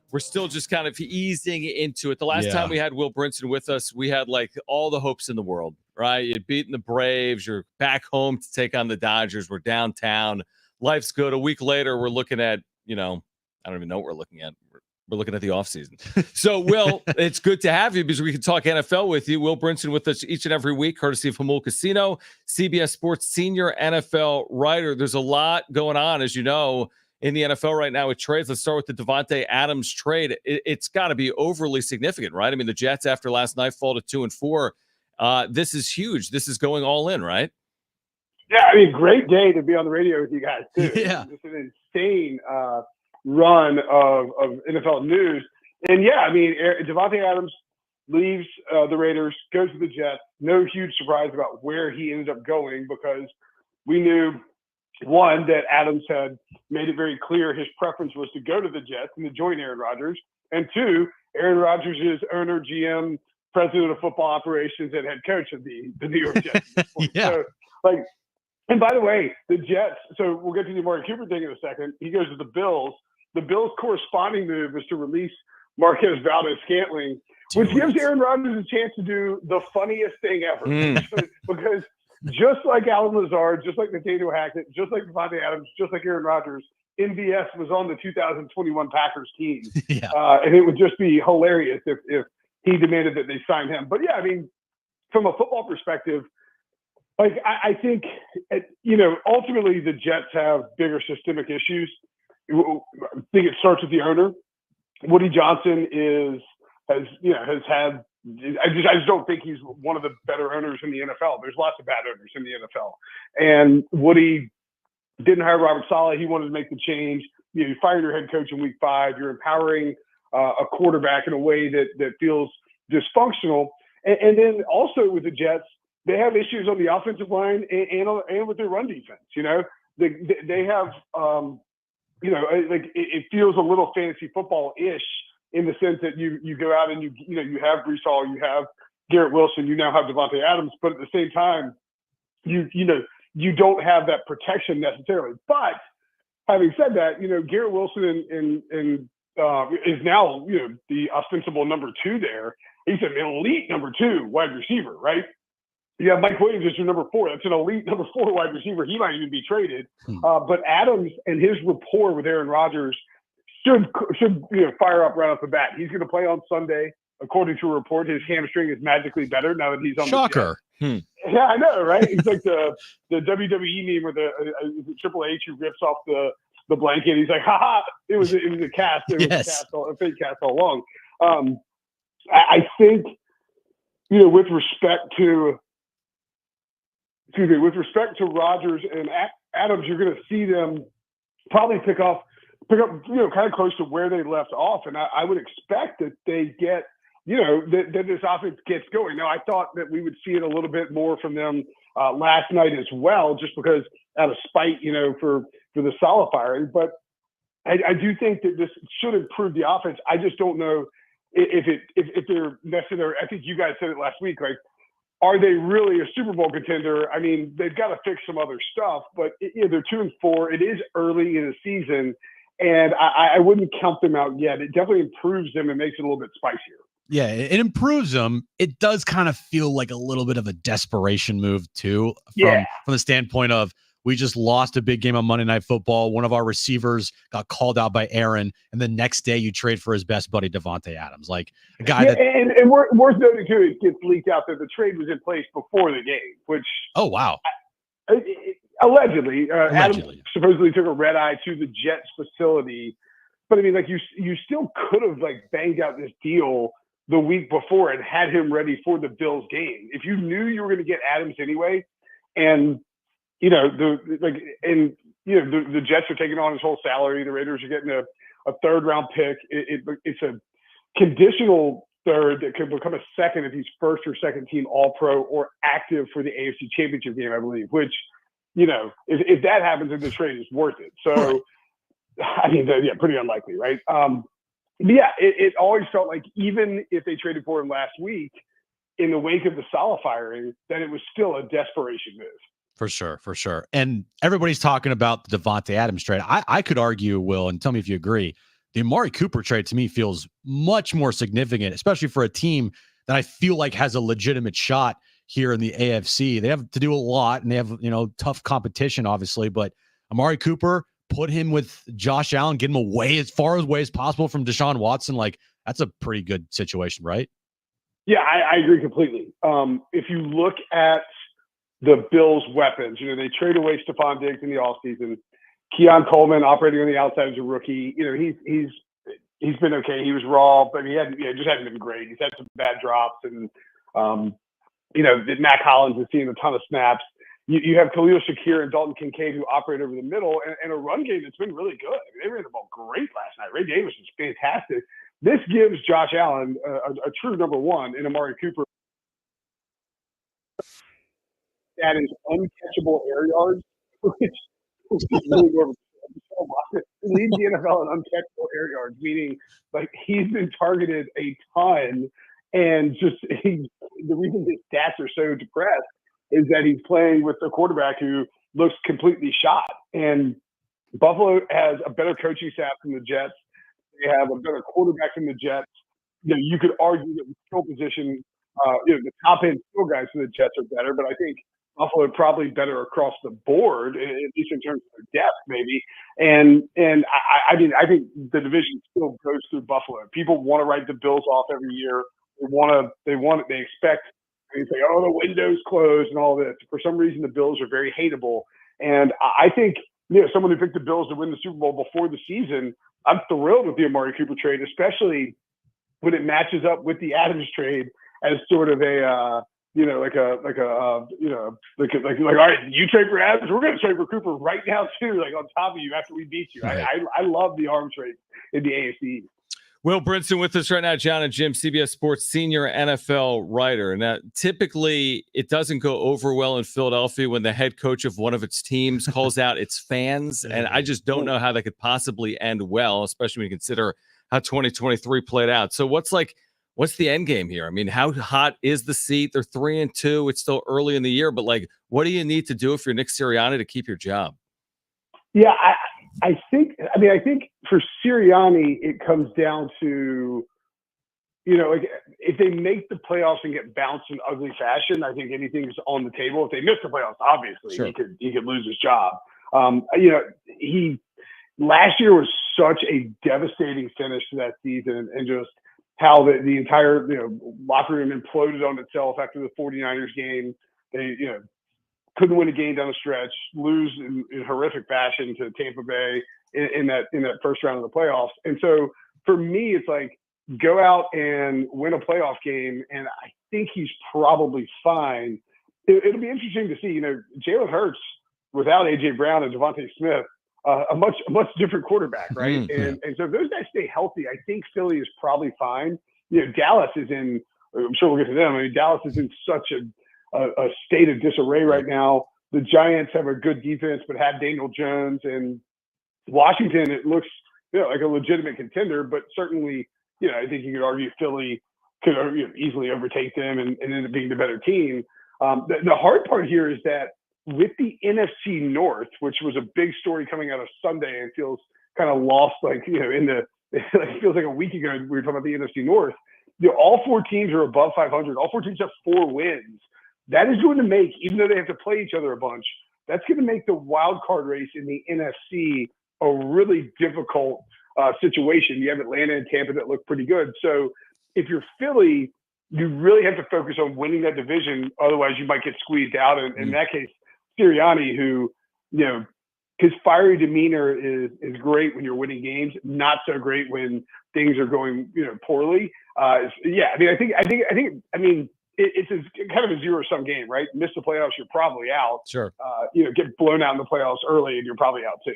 We're still just kind of easing into it. The last time we had Will Brinson with us, we had like all the hopes in the world, right? You'd beaten the Braves. You're back home to take on the Dodgers. We're downtown. Life's good. A week later, we're looking at, I don't even know what we're looking at. We're looking at the offseason. So, Will, it's good to have you because we can talk NFL with you. Will Brinson with us each and every week, courtesy of Hul Casino, CBS Sports senior NFL writer. There's a lot going on, as you know, in the NFL right now with trades. Let's start with the Devontae Adams trade. It's got to be overly significant, right? I mean, the Jets, after last night, fall to 2-4. This is huge. This is going all in, right? Yeah, I mean, great day to be on the radio with you guys, too. Yeah. It's an insane run of NFL news. And, yeah, I mean, Devontae Adams leaves the Raiders, goes to the Jets. No huge surprise about where he ended up going because we knew – one, that Adams had made it very clear his preference was to go to the Jets and to join Aaron Rodgers. And 2, Aaron Rodgers is owner, GM, president of football operations, and head coach of the New York Jets. Yeah. So, and by the way, the Jets, so we'll get to the Amari Cooper thing in a second. He goes to the Bills. The Bills' corresponding move is to release Marquez Valdez-Scantling, which gives Aaron Rodgers a chance to do the funniest thing ever. Because just like Alan Lazard, just like Nathaniel Hackett, just like Devontae Adams, just like Aaron Rodgers, MVS was on the 2021 Packers team. And it would just be hilarious if he demanded that they sign him. But, yeah, I mean, from a football perspective, I think, ultimately the Jets have bigger systemic issues. I think it starts with the owner. Woody Johnson has had – I just don't think he's one of the better owners in the NFL. There's lots of bad owners in the NFL. And Woody didn't hire Robert Saleh. He wanted to make the change. You fired your head coach in week 5. You're empowering a quarterback in a way that feels dysfunctional. And then also with the Jets, they have issues on the offensive line and with their run defense. They have, it feels a little fantasy football-ish in the sense that you go out and you have Breece Hall, you have Garrett Wilson, you now have Devontae Adams, but at the same time, you don't have that protection necessarily. But having said that, Garrett Wilson is now the ostensible number 2 there. He's an elite number 2 wide receiver, right? You have Mike Williams as your number 4. That's an elite number 4 wide receiver. He might even be traded. But Adams and his rapport with Aaron Rodgers should fire up right off the bat. He's going to play on Sunday. According to a report, his hamstring is magically better now that he's on Shocker. the Jets. Yeah, I know, right? He's like the WWE meme where the Triple H who rips off the blanket. He's like, ha, it was a cast. It was a fake cast all along. I think, with respect to Rodgers and Adams, you're going to see them probably pick up, kind of close to where they left off. And I would expect that they get, that this offense gets going. Now, I thought that we would see it a little bit more from them last night as well, just because out of spite, for the Saleh firing. But I do think that this should improve the offense. I just don't know if they're necessarily. I think you guys said it last week. Like, are they really a Super Bowl contender? I mean, they've got to fix some other stuff. But they're 2-4. It is early in the season. And I wouldn't count them out yet. It definitely improves them and makes it a little bit spicier. Yeah, it improves them. It does kind of feel like a little bit of a desperation move, too, from the standpoint of we just lost a big game on Monday Night Football. One of our receivers got called out by Aaron, and the next day you trade for his best buddy, Devontae Adams. Like a guy that. And worth noting, too, it gets leaked out that the trade was in place before the game, which. Oh, wow. Allegedly. Adams supposedly took a red eye to the Jets facility. But I mean, like you still could have like banged out this deal the week before and had him ready for the Bills game. If you knew you were going to get Adams anyway, and the Jets are taking on his whole salary, the Raiders are getting a third round pick. It's a conditional third that could become a second if he's first or second team All-Pro or active for the AFC Championship game, I believe. Which, if that happens in the trade, is worth it. So. I mean, pretty unlikely, right? It always felt like even if they traded for him last week, in the wake of the Saleh firing, that it was still a desperation move. For sure. And everybody's talking about the Devontae Adams trade. I could argue, Will, and tell me if you agree, the Amari Cooper trade to me feels much more significant, especially for a team that I feel like has a legitimate shot here in the AFC. They have to do a lot, and they have, tough competition, obviously, but Amari Cooper, put him with Josh Allen, get him as far away as possible from Deshaun Watson. Like, that's a pretty good situation, right? Yeah, I agree completely. If you look at the Bills' weapons, they trade away Stephon Diggs in the offseason. Keon Coleman operating on the outside as a rookie. He's been okay. He was raw, but he just hadn't been great. He's had some bad drops, and Matt Collins is seeing a ton of snaps. You have Khalil Shakir and Dalton Kincaid who operate over the middle, and a run game that's been really good. I mean, they ran the ball great last night. Ray Davis was fantastic. This gives Josh Allen a true number one in Amari Cooper. That is uncatchable air yards, which is really more of a leads the NFL in uncatchable air yards, meaning like he's been targeted a ton, and the reason his stats are so depressed is that he's playing with a quarterback who looks completely shot. And Buffalo has a better coaching staff than the Jets. They have a better quarterback than the Jets. You could argue that the skill position, the top end skill guys for the Jets are better, but I think Buffalo are probably better across the board, at least in terms of their depth, maybe. And I think the division still goes through Buffalo. People want to write the Bills off every year. They expect. They say, "Oh, the window's closed" and all this. For some reason, the Bills are very hateable. And I think, someone who picked the Bills to win the Super Bowl before the season, I'm thrilled with the Amari Cooper trade, especially when it matches up with the Adams trade as sort of all right, you trade for Adams, we're going to trade for Cooper right now too, like on top of you after we beat you. Right. I love the arms race in the AFC. Will Brinson with us right now, Jon and Jim, CBS Sports senior NFL writer. Now, typically, it doesn't go over well in Philadelphia when the head coach of one of its teams calls out its fans, and I just don't know how that could possibly end well, especially when you consider how 2023 played out. So what's the end game here? I mean, how hot is the seat? They're 3-2. It's still early in the year, but what do you need to do if you're Nick Sirianni to keep your job? Yeah, I think for Sirianni, it comes down to, if they make the playoffs and get bounced in ugly fashion, I think anything's on the table. If they miss the playoffs, obviously, sure, he could lose his job. Last year was such a devastating finish to that season, and just how the entire locker room imploded on itself after the 49ers game. They couldn't win a game down the stretch, lose in horrific fashion to Tampa Bay in that first round of the playoffs. And so for me, it's like, go out and win a playoff game, and I think he's probably fine. It'll be interesting to see, Jalen Hurts without A.J. Brown and Devontae Smith, a much different quarterback, right? Mm-hmm. And so if those guys stay healthy, I think Philly is probably fine. Dallas is in – I'm sure we'll get to them. I mean, Dallas is in such a state of disarray right now. The Giants have a good defense, but have Daniel Jones. And Washington, it looks like a legitimate contender, but certainly, I think you could argue Philly could easily overtake them and end up being the better team. The hard part here is that with the NFC North, which was a big story coming out of Sunday and feels kind of lost, it feels like a week ago we were talking about the NFC North. All four teams are above 500. All four teams have 4 wins. That is going to make, even though they have to play each other a bunch, that's going to make the wild card race in the NFC a really difficult situation. You have Atlanta and Tampa that look pretty good. So if you're Philly, you really have to focus on winning that division. Otherwise, you might get squeezed out. And in that case, Sirianni, who, his fiery demeanor is great when you're winning games, not so great when things are going, poorly. I mean, it's kind of a zero-sum game, right? Miss the playoffs, you're probably out. Sure. Get blown out in the playoffs early, and you're probably out too.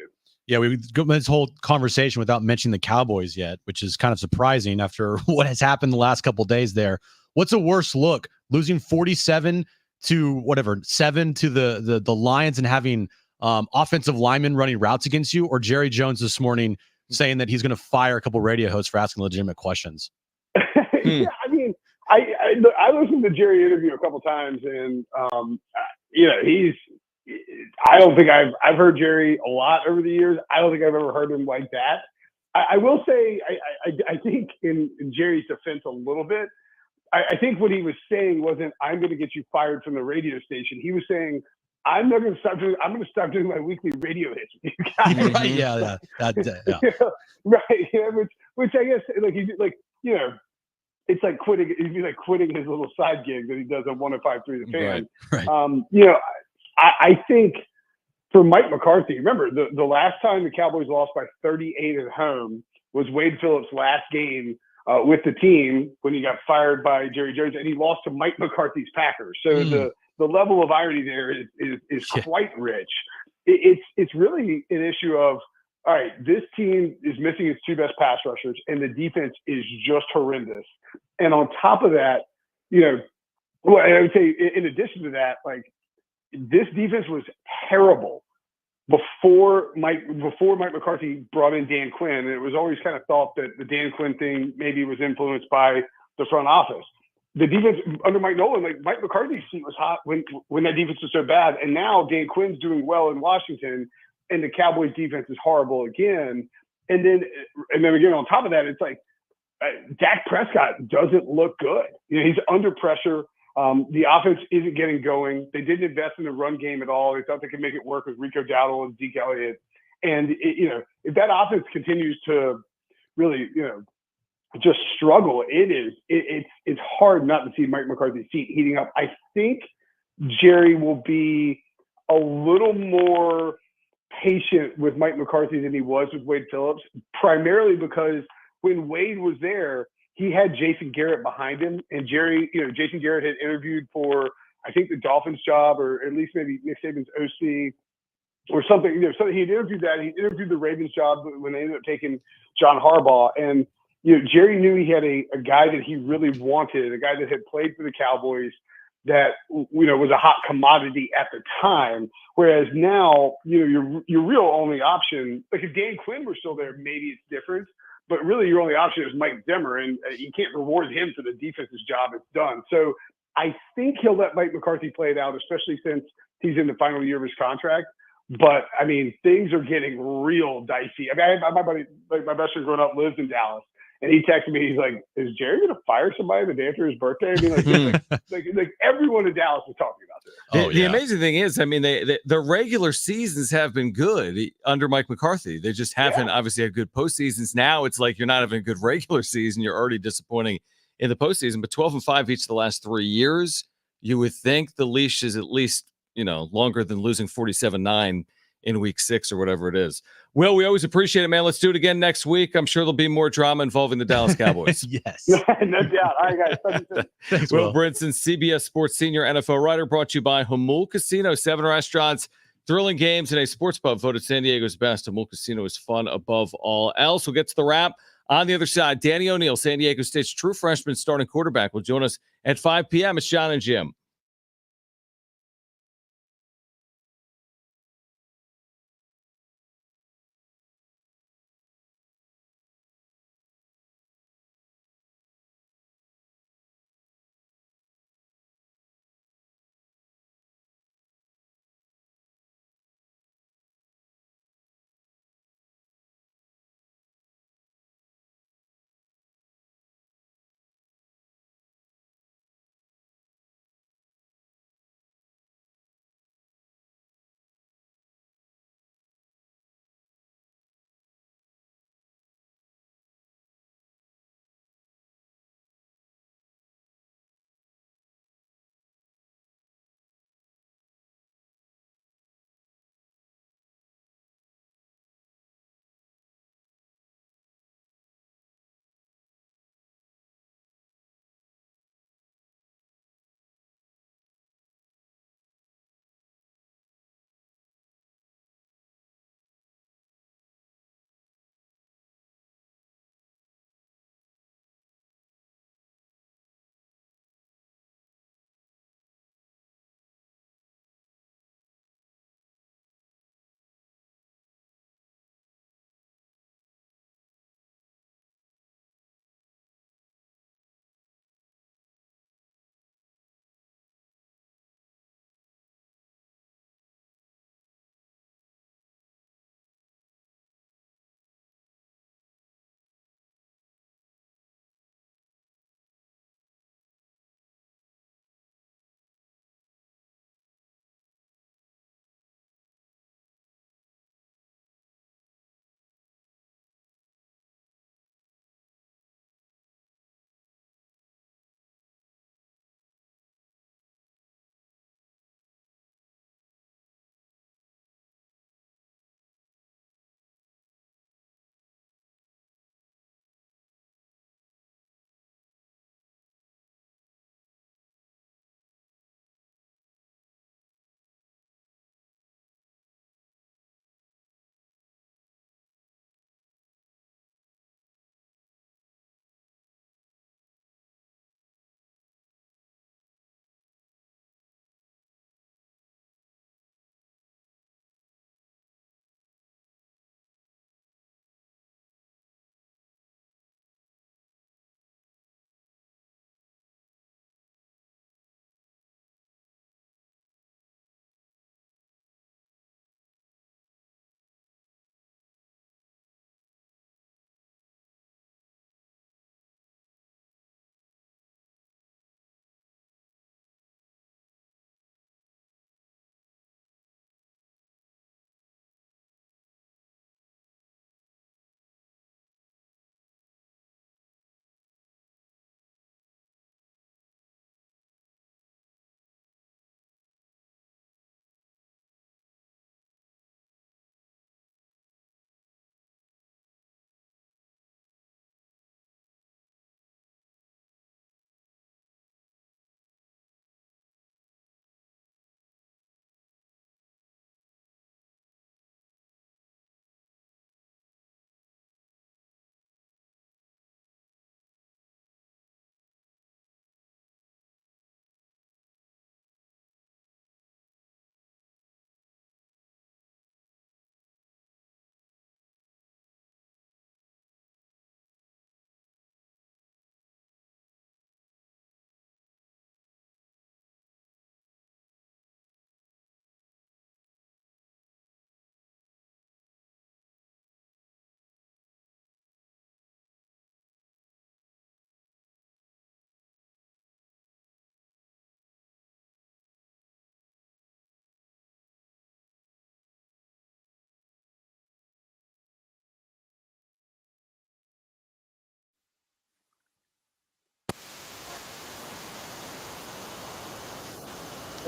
Yeah, we go this whole conversation without mentioning the Cowboys yet, which is kind of surprising after what has happened the last couple of days there. What's a worse look? Losing 47 to 7 to the Lions and having offensive linemen running routes against you, or Jerry Jones this morning saying that he's going to fire a couple radio hosts for asking legitimate questions? Yeah, I mean, I listened to Jerry interview a couple times, and I don't think I've heard Jerry a lot over the years. I don't think I've ever heard him like that. I will say, I think in Jerry's defense a little bit, I think what he was saying wasn't, I'm going to get you fired from the radio station. He was saying, I'm going to stop doing my weekly radio hits with you guys. Right, yeah. Right. Yeah, which I guess, it's like quitting. It'd be like quitting his little side gig that he does on 105.3 The Fan. Right. I think for Mike McCarthy, remember the last time the Cowboys lost by 38 at home was Wade Phillips' last game with the team when he got fired by Jerry Jones, and he lost to Mike McCarthy's Packers. So the level of irony there is quite rich. It's really an issue of, all right, this team is missing its two best pass rushers, and the defense is just horrendous. And on top of that, I would say in addition to that, like, this defense was terrible before Mike McCarthy brought in Dan Quinn. And it was always kind of thought that the Dan Quinn thing maybe was influenced by the front office. The defense under Mike Nolan, like Mike McCarthy's seat was hot when that defense was so bad. And now Dan Quinn's doing well in Washington, and the Cowboys defense is horrible again. And then again, on top of that, it's like Dak Prescott doesn't look good. He's under pressure. The offense isn't getting going. They didn't invest in the run game at all. They thought they could make it work with Rico Dowdle and Zeke Elliott. And if that offense continues to really, just struggle, it's hard not to see Mike McCarthy's seat heating up. I think Jerry will be a little more patient with Mike McCarthy than he was with Wade Phillips, primarily because when Wade was there, he had Jason Garrett behind him, and Jason Garrett had interviewed for, I think, the Dolphins job, or at least maybe Nick Saban's OC or something. So he interviewed that. He interviewed the Ravens job when they ended up taking John Harbaugh. And, Jerry knew he had a guy that he really wanted, a guy that had played for the Cowboys that, was a hot commodity at the time. Whereas now, your real only option, like if Dan Quinn were still there, maybe it's different. But really, your only option is Mike Zimmer, and you can't reward him for the defense's job. It's done. So I think he'll let Mike McCarthy play it out, especially since he's in the final year of his contract. But, I mean, things are getting real dicey. I mean, my buddy, like my best friend growing up, lives in Dallas. And he texted me, he's like, is Jerry going to fire somebody the day after his birthday? I mean, like everyone in Dallas is talking about this. The amazing thing is, I mean, the regular seasons have been good under Mike McCarthy. They just haven't obviously had good postseasons. Now it's like you're not having a good regular season. You're already disappointing in the postseason. But 12-5 each of the last 3 years, you would think the leash is at least, longer than losing 47-9 in week 6 or whatever it is. Will, we always appreciate it, man. Let's do it again next week. I'm sure there'll be more drama involving the Dallas Cowboys. Yes. No doubt. All right, guys. Thanks, Will Brinson, CBS Sports senior NFL writer, brought to you by Hul Casino. 7 restaurants, thrilling games, and a sports pub voted San Diego's best. Hul Casino is fun above all else. We'll get to the wrap. On the other side, Danny O'Neil, San Diego State's true freshman starting quarterback, will join us at 5 p.m. It's Jon and Jim.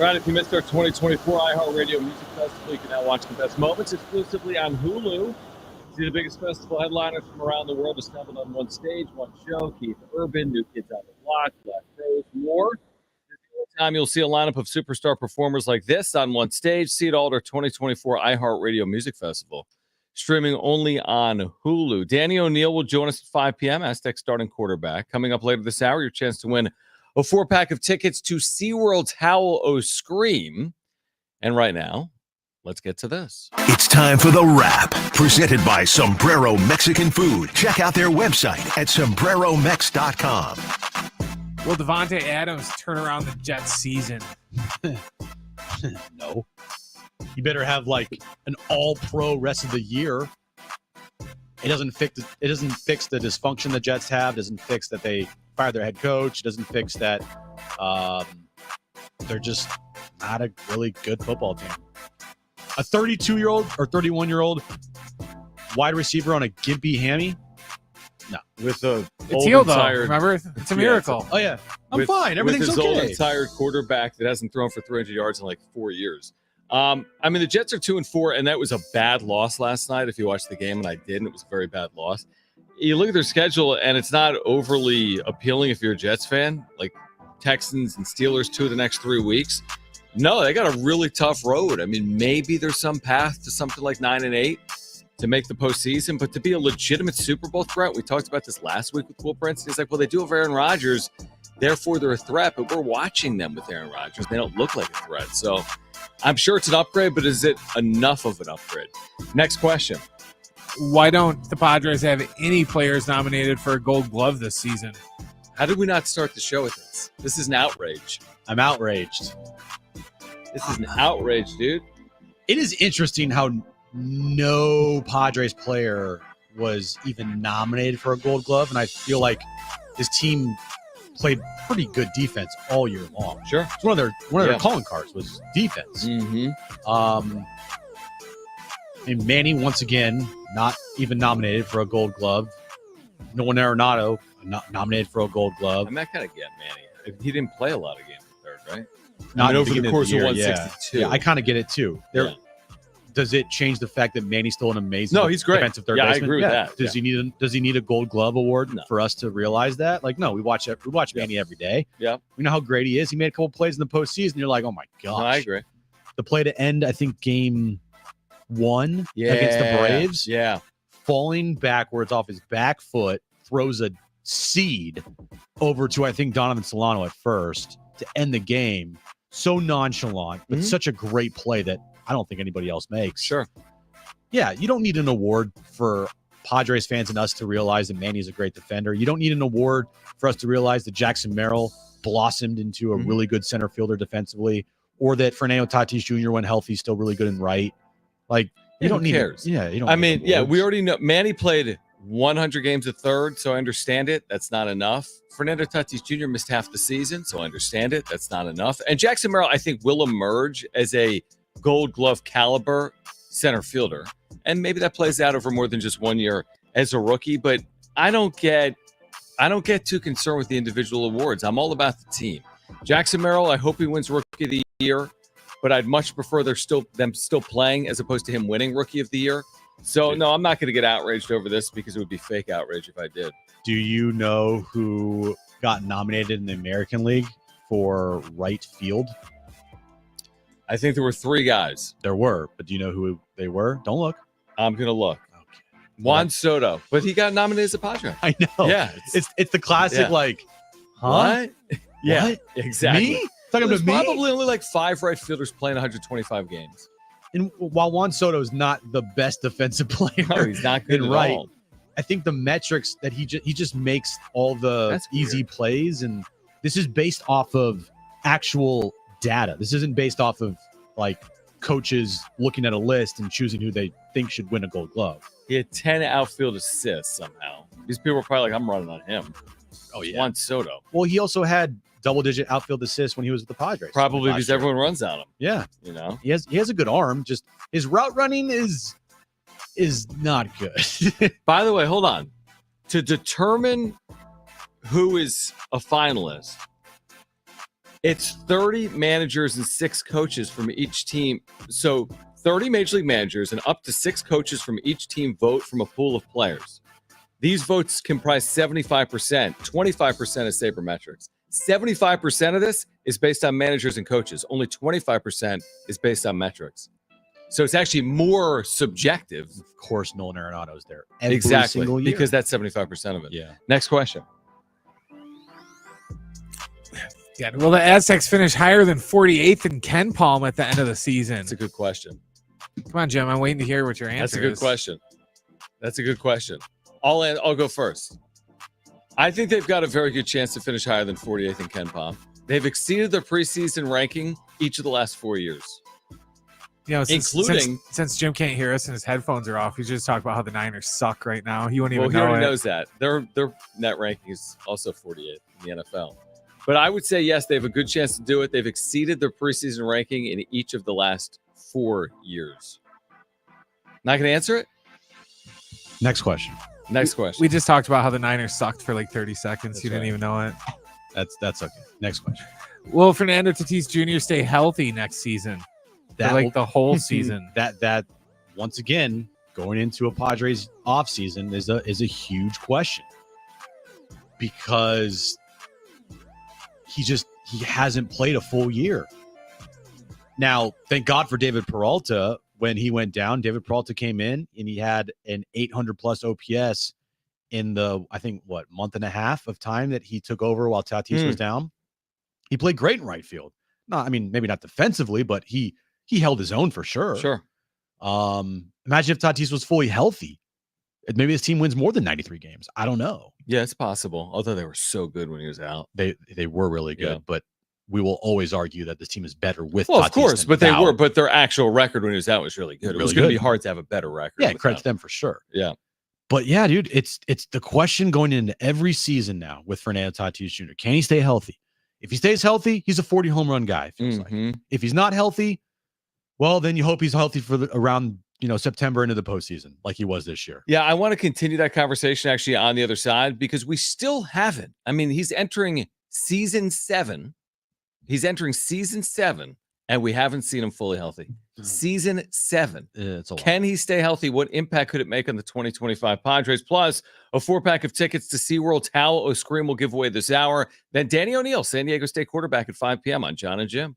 All right, if you missed our 2024 iHeartRadio Music Festival, you can now watch the best moments exclusively on Hulu. See the biggest festival headliners from around the world assembled on one stage, one show. Keith Urban, New Kids on the Block, Black Rose, more. Time you'll see a lineup of superstar performers like this on one stage. See it all at our 2024 iHeartRadio Music Festival, streaming only on Hulu. Danny O'Neil will join us at 5 p.m. Aztecs starting quarterback. Coming up later this hour, your chance to win a 4-pack of tickets to SeaWorld's Howl O Scream. And right now, let's get to this. It's time for The Wrap, presented by Sombrero Mexican Food. Check out their website at sombreromex.com. Will Devontae Adams turn around the Jets season? No. You better have like an all-pro rest of the year. It doesn't fix the dysfunction the Jets have. Doesn't fix that they fired their head coach. It doesn't fix that they're just not a really good football team. A 32-year-old or 31-year-old wide receiver on a gimpy hammy? No. With a It's healed, though. Remember? It's a miracle. Oh, yeah. I'm fine. Everything's with his okay. old and tired quarterback that hasn't thrown for 300 yards in like 4 years. I mean, the Jets are 2-4, and that was a bad loss last night. If you watched the game, and I didn't, it was a very bad loss. You look at their schedule, and it's not overly appealing if you're a Jets fan. Like Texans and Steelers 2 of the next 3 weeks. No, they got a really tough road. I mean, maybe there's some path to something like 9-8 to make the postseason, but to be a legitimate Super Bowl threat, we talked about this last week with Will Brinson. He's like, well, they do have Aaron Rodgers, therefore they're a threat, but we're watching them with Aaron Rodgers. They don't look like a threat. So I'm sure it's an upgrade, but is it enough of an upgrade? Next question. Why don't the Padres have any players nominated for a Gold Glove this season? How did we not start the show with this? This is an outrage. I'm outraged. This is an outrage, dude. It is interesting how no Padres player was even nominated for a Gold Glove, and I feel like his team played pretty good defense all year long. Sure, it's one of their calling cards was defense. Mm-hmm. And Manny once again not even nominated for a Gold Glove. Nolan Arenado not nominated for a Gold Glove. I'm not gonna get Manny. He didn't play a lot of games in third, right? Not over the course of year, 162. Yeah, I kind of get it too. Does it change the fact that Manny's still an amazing he's great. defensive third baseman? I agree with that. Does he need a Gold Glove award for us to realize that? Like, no, we watch Manny every day. Yeah. We know how great he is. He made a couple plays in the postseason. You're like, oh my gosh. No, I agree. The play to end, I think, game 1 against the Braves. Yeah. Falling backwards off his back foot, throws a seed over to, I think, Donovan Solano at first to end the game. So nonchalant, but such a great play that I don't think anybody else makes. Sure. Yeah, you don't need an award for Padres fans and us to realize that Manny's a great defender. You don't need an award for us to realize that Jackson Merrill blossomed into a really good center fielder defensively, or that Fernando Tatis Jr., when healthy, is still really good in right. Like, you don't need it. Yeah, you don't. I mean, we already know Manny played 100 games at third, so I understand it. That's not enough. Fernando Tatis Jr. missed half the season, so I understand it. That's not enough. And Jackson Merrill, I think, will emerge as a Gold Glove caliber center fielder, and maybe that plays out over more than just 1 year as a rookie. But I don't get too concerned with the individual awards. I'm all about the team. Jackson Merrill, I hope he wins Rookie of the Year, but I'd much prefer them still playing as opposed to him winning Rookie of the Year. So no, I'm not going to get outraged over this because it would be fake outrage if I did. Do you know who got nominated in the American League for right field? I think there were 3 guys. There were, but do you know who they were? Don't look. I'm going to look. Okay. Juan Soto, but he got nominated as a Padre. I know. Yeah. It's the classic, like, huh? What? Yeah, what? exactly. Me? Talking There's to me? probably only like 5 right fielders playing 125 games. And while Juan Soto is not the best defensive player, No, he's not good in at right. all. I think the metrics that he just makes all the That's easy weird. plays, and this is based off of actual data. This isn't based off of like coaches looking at a list and choosing who they think should win a Gold Glove. He had 10 outfield assists somehow. These people were probably like, I'm running on him. Oh yeah. Juan Soto. Well, he also had double-digit outfield assists when he was with the Padres. Probably last because year. everyone runs on him. Yeah, You know? he has a good arm. Just his route running is not good. By the way, hold on. To determine who is a finalist, It's 30 managers and 6 coaches from each team. So 30 major league managers and up to 6 coaches from each team vote from a pool of players. These votes comprise 75%, 25% is sabermetrics. 75% of this is based on managers and coaches. Only 25% is based on metrics. So it's actually more subjective. Of course, Nolan Arenado's there every Exactly, single year. because that's 75% of it. Yeah. Next question. Yeah. Will the Aztecs finish higher than 48th in Ken Palm at the end of the season? That's a good question. Come on, Jim. I'm waiting to hear what your answer is. That's a good question. That's a good question. I'll go first. I think they've got a very good chance to finish higher than 48th in Ken Palm. They've exceeded their preseason ranking each of the last 4 years. You know, including since Jim can't hear us and his headphones are off, he just talked about how the Niners suck right now. He won't even well, he know already it. knows that. Their net ranking is also 48th in the NFL. But I would say, yes, they have a good chance to do it. They've exceeded their preseason ranking in each of the last 4 years. Not going to answer it? Next question. Next question. We just talked about how the Niners sucked for like 30 seconds. That's You didn't right. even know it. That's okay. Next question. Will Fernando Tatis Jr. stay healthy next season? For like the whole season. That once again, going into a Padres offseason is a huge question. Because he hasn't played a full year. Now, thank God for David Peralta. When he went down, David Peralta came in and he had an 800 plus OPS in the, I think, month and a half of time that he took over while Tatis was down. He played great in right field. Maybe not defensively, but he held his own for sure. Sure. Imagine if Tatis was fully healthy. Maybe his team wins more than 93 games. I don't know. Yeah, it's possible. Although they were so good when he was out. They were really good, Yeah. but we will always argue that this team is better with Well, Tatis of course, than but they without. were. But their actual record when he was out was really good. It was Really going to be good. hard to have a better record. Yeah, without credit to him. them for sure. Yeah. But yeah, dude, it's the question going into every season now with Fernando Tatis Jr. Can he stay healthy? If he stays healthy, he's a 40 home run guy. It feels like. If he's not healthy, well, then you hope he's healthy for around September into the postseason, like he was this year. Yeah, I want to continue that conversation actually on the other side because we still haven't. I mean, he's entering season 7. He's entering season 7, and we haven't seen him fully healthy. Season 7. It's a lot. Can he stay healthy? What impact could it make on the 2025 Padres? Plus, a 4-pack of tickets to SeaWorld's Howl O'Scream will give away this hour. Then Danny O'Neil, San Diego State quarterback at 5 p.m. on Jon and Jim.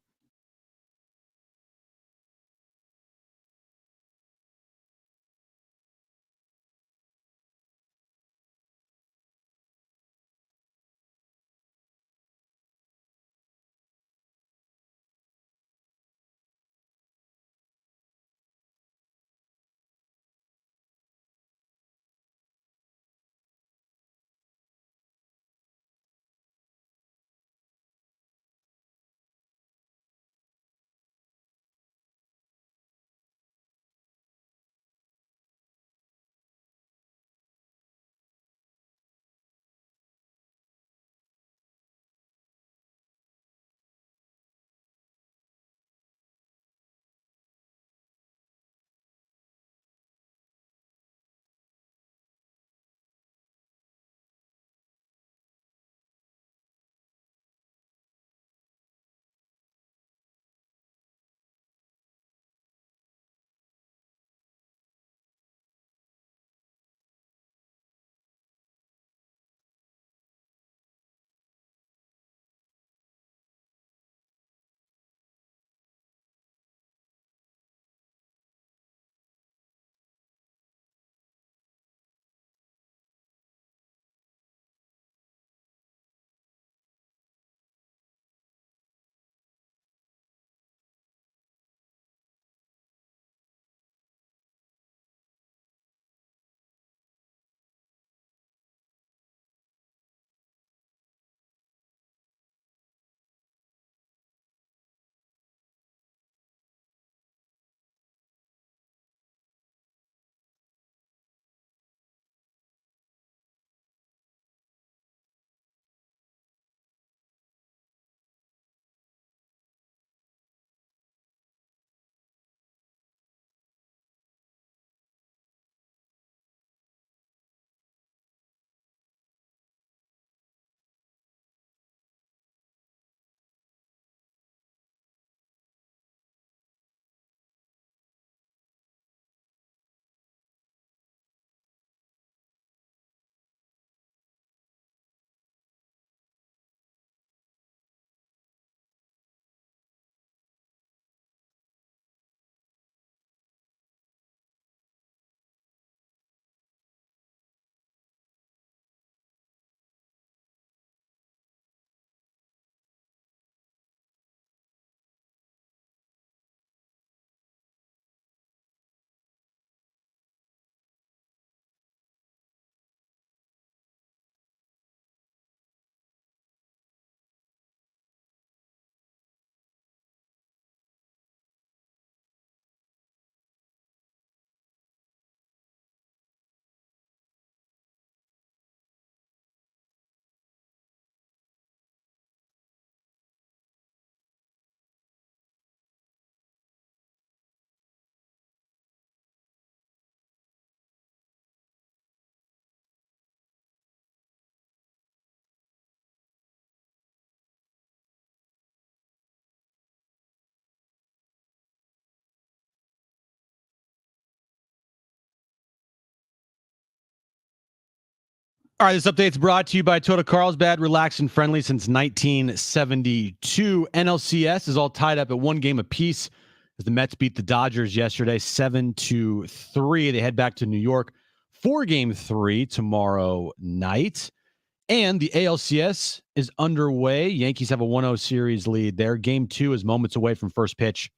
All right, this update's brought to you by Toyota Carlsbad. Relaxed and friendly since 1972. NLCS is all tied up at one game apiece as the Mets beat the Dodgers yesterday 7-3. They head back to New York for Game 3 tomorrow night. And the ALCS is underway. Yankees have a 1-0 series lead there. Game 2 is moments away from first pitch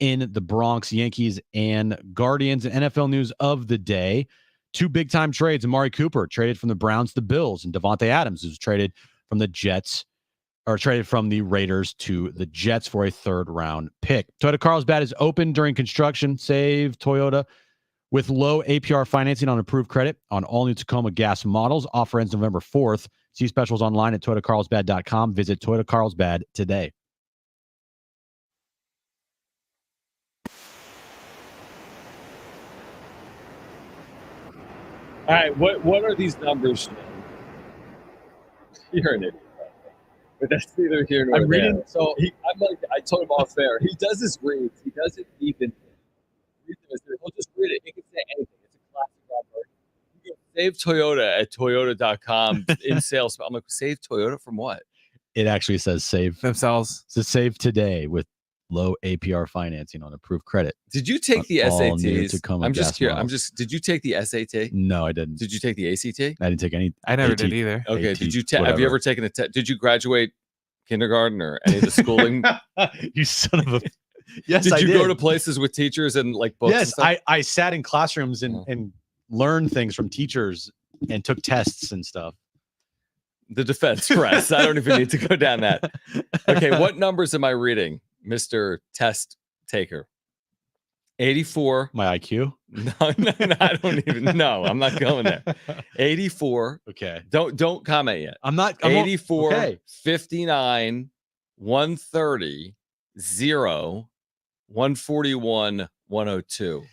in the Bronx. Yankees and Guardians. And NFL news of the day. 2 big-time trades. Amari Cooper traded from the Browns to the Bills, and Devontae Adams was traded from the Raiders to the Jets for a 3rd-round pick. Toyota Carlsbad is open during construction. Save Toyota with low APR financing on approved credit on all new Tacoma gas models. Offer ends November 4th. See specials online at toyotacarlsbad.com. Visit Toyota Carlsbad today. All right, what are these numbers? You're an idiot, but that's neither here nor there. reading. So I told him off fair. He does his reads. He doesn't even read them. He'll just read it. He can say anything. It's a classic Robert. You can save Toyota at toyota.com in sales. I'm like, save Toyota from what? It actually says save themselves. So save today with low APR financing on approved credit. Did you take the SATs? Tacoma I'm just gas curious. models. Did you take the SAT? No, I didn't. Did you take the ACT? I didn't take any. I never AT. did either. Okay. AT, Did you have you whatever. ever taken a test? Did you graduate kindergarten or any of the schooling? You son of a. Yes, did I you did. go to places with teachers and like books? Yes, and stuff? I sat in classrooms and learned things from teachers and took tests and stuff. The defense press. I don't even need to go down that. Okay, what numbers am I reading, Mr. Test Taker? 84. My IQ? No, I don't even know. I'm not going there. 84. Okay. Don't comment yet. I'm 84, okay. 59, 130, 0, 141, 102.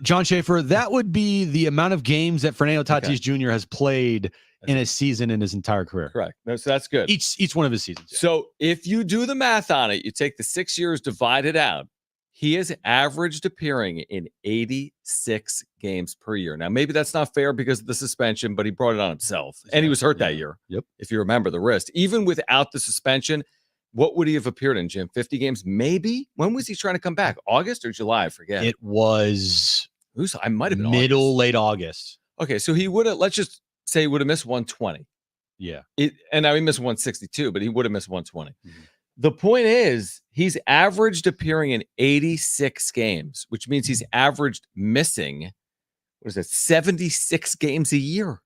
John Schaefer, that would be the amount of games that Fernando Tatis Jr. has played in a season in his entire career. Correct. No, so that's good. Each one of his seasons. Yeah. So if you do the math on it, you take the 6 years, divide it out. He has averaged appearing in 86 games per year. Now, maybe that's not fair because of the suspension, but he brought it on himself. And he was hurt that year. Yep. If you remember the wrist. Even without the suspension, what would he have appeared in, Jim? 50 games? Maybe? When was he trying to come back? August or July? I forget. It was I might have been late August. Okay, so he would have, let's just say he would have missed 120. Yeah. And now he missed 162, but he would have missed 120. Mm-hmm. The point is, he's averaged appearing in 86 games, which means he's averaged missing, 76 games a year.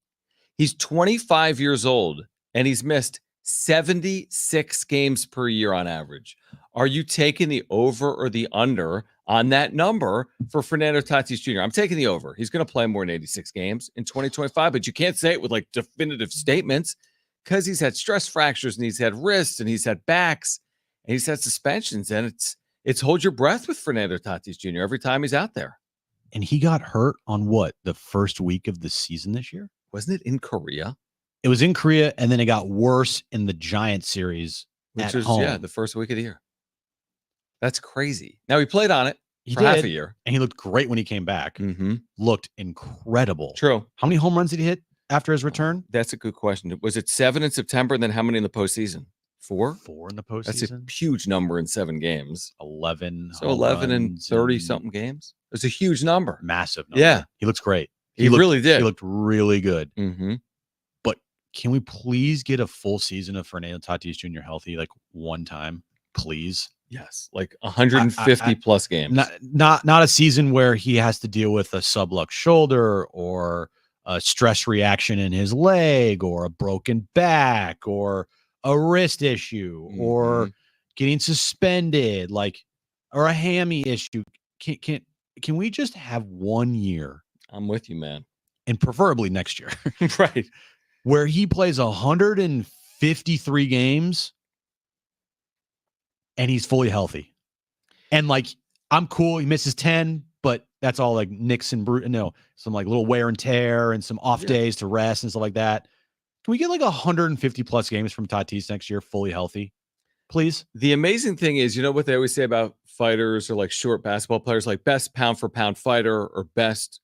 He's 25 years old, and he's missed 76 games per year on average. Are you taking the over or the under on that number for Fernando Tatis Jr.? I'm taking the over. He's going to play more than 86 games in 2025, but you can't say it with like definitive statements because he's had stress fractures and he's had wrists and he's had backs and he's had suspensions, and it's hold your breath with Fernando Tatis Jr. every time he's out there. And he got hurt on what? The first week of the season this year? Wasn't it in Korea? It was in Korea, and then it got worse in the Giants series, which at was home. The first week of the year. That's crazy. Now he played on it for did, half a year, and he looked great when he came back. Mm-hmm. Looked incredible. True. How many home runs did he hit after his return? That's a good question. Was it 7 in September, and then how many in the postseason? 4? 4 in the postseason. That's a huge number in 7 games. 11. So 11 and 30 something games. It's a huge number. Massive number. Yeah. He looks great. He really did. He looked really good. Mm-hmm. But can we please get a full season of Fernando Tatis Jr. healthy, like one time, please? Yes, like 150 plus games. Not a season where he has to deal with a sublux shoulder or a stress reaction in his leg or a broken back or a wrist issue or getting suspended, or a hammy issue. Can we just have 1 year? I'm with you, man. And preferably next year. Right. Where he plays 153 games and he's fully healthy. And I'm cool. He misses 10, but that's all like nicks and some little wear and tear and some off days to rest and stuff like that. Can we get 150 plus games from Tatis next year, fully healthy, please? The amazing thing is, you know what they always say about fighters or short basketball players, best pound for pound fighter or best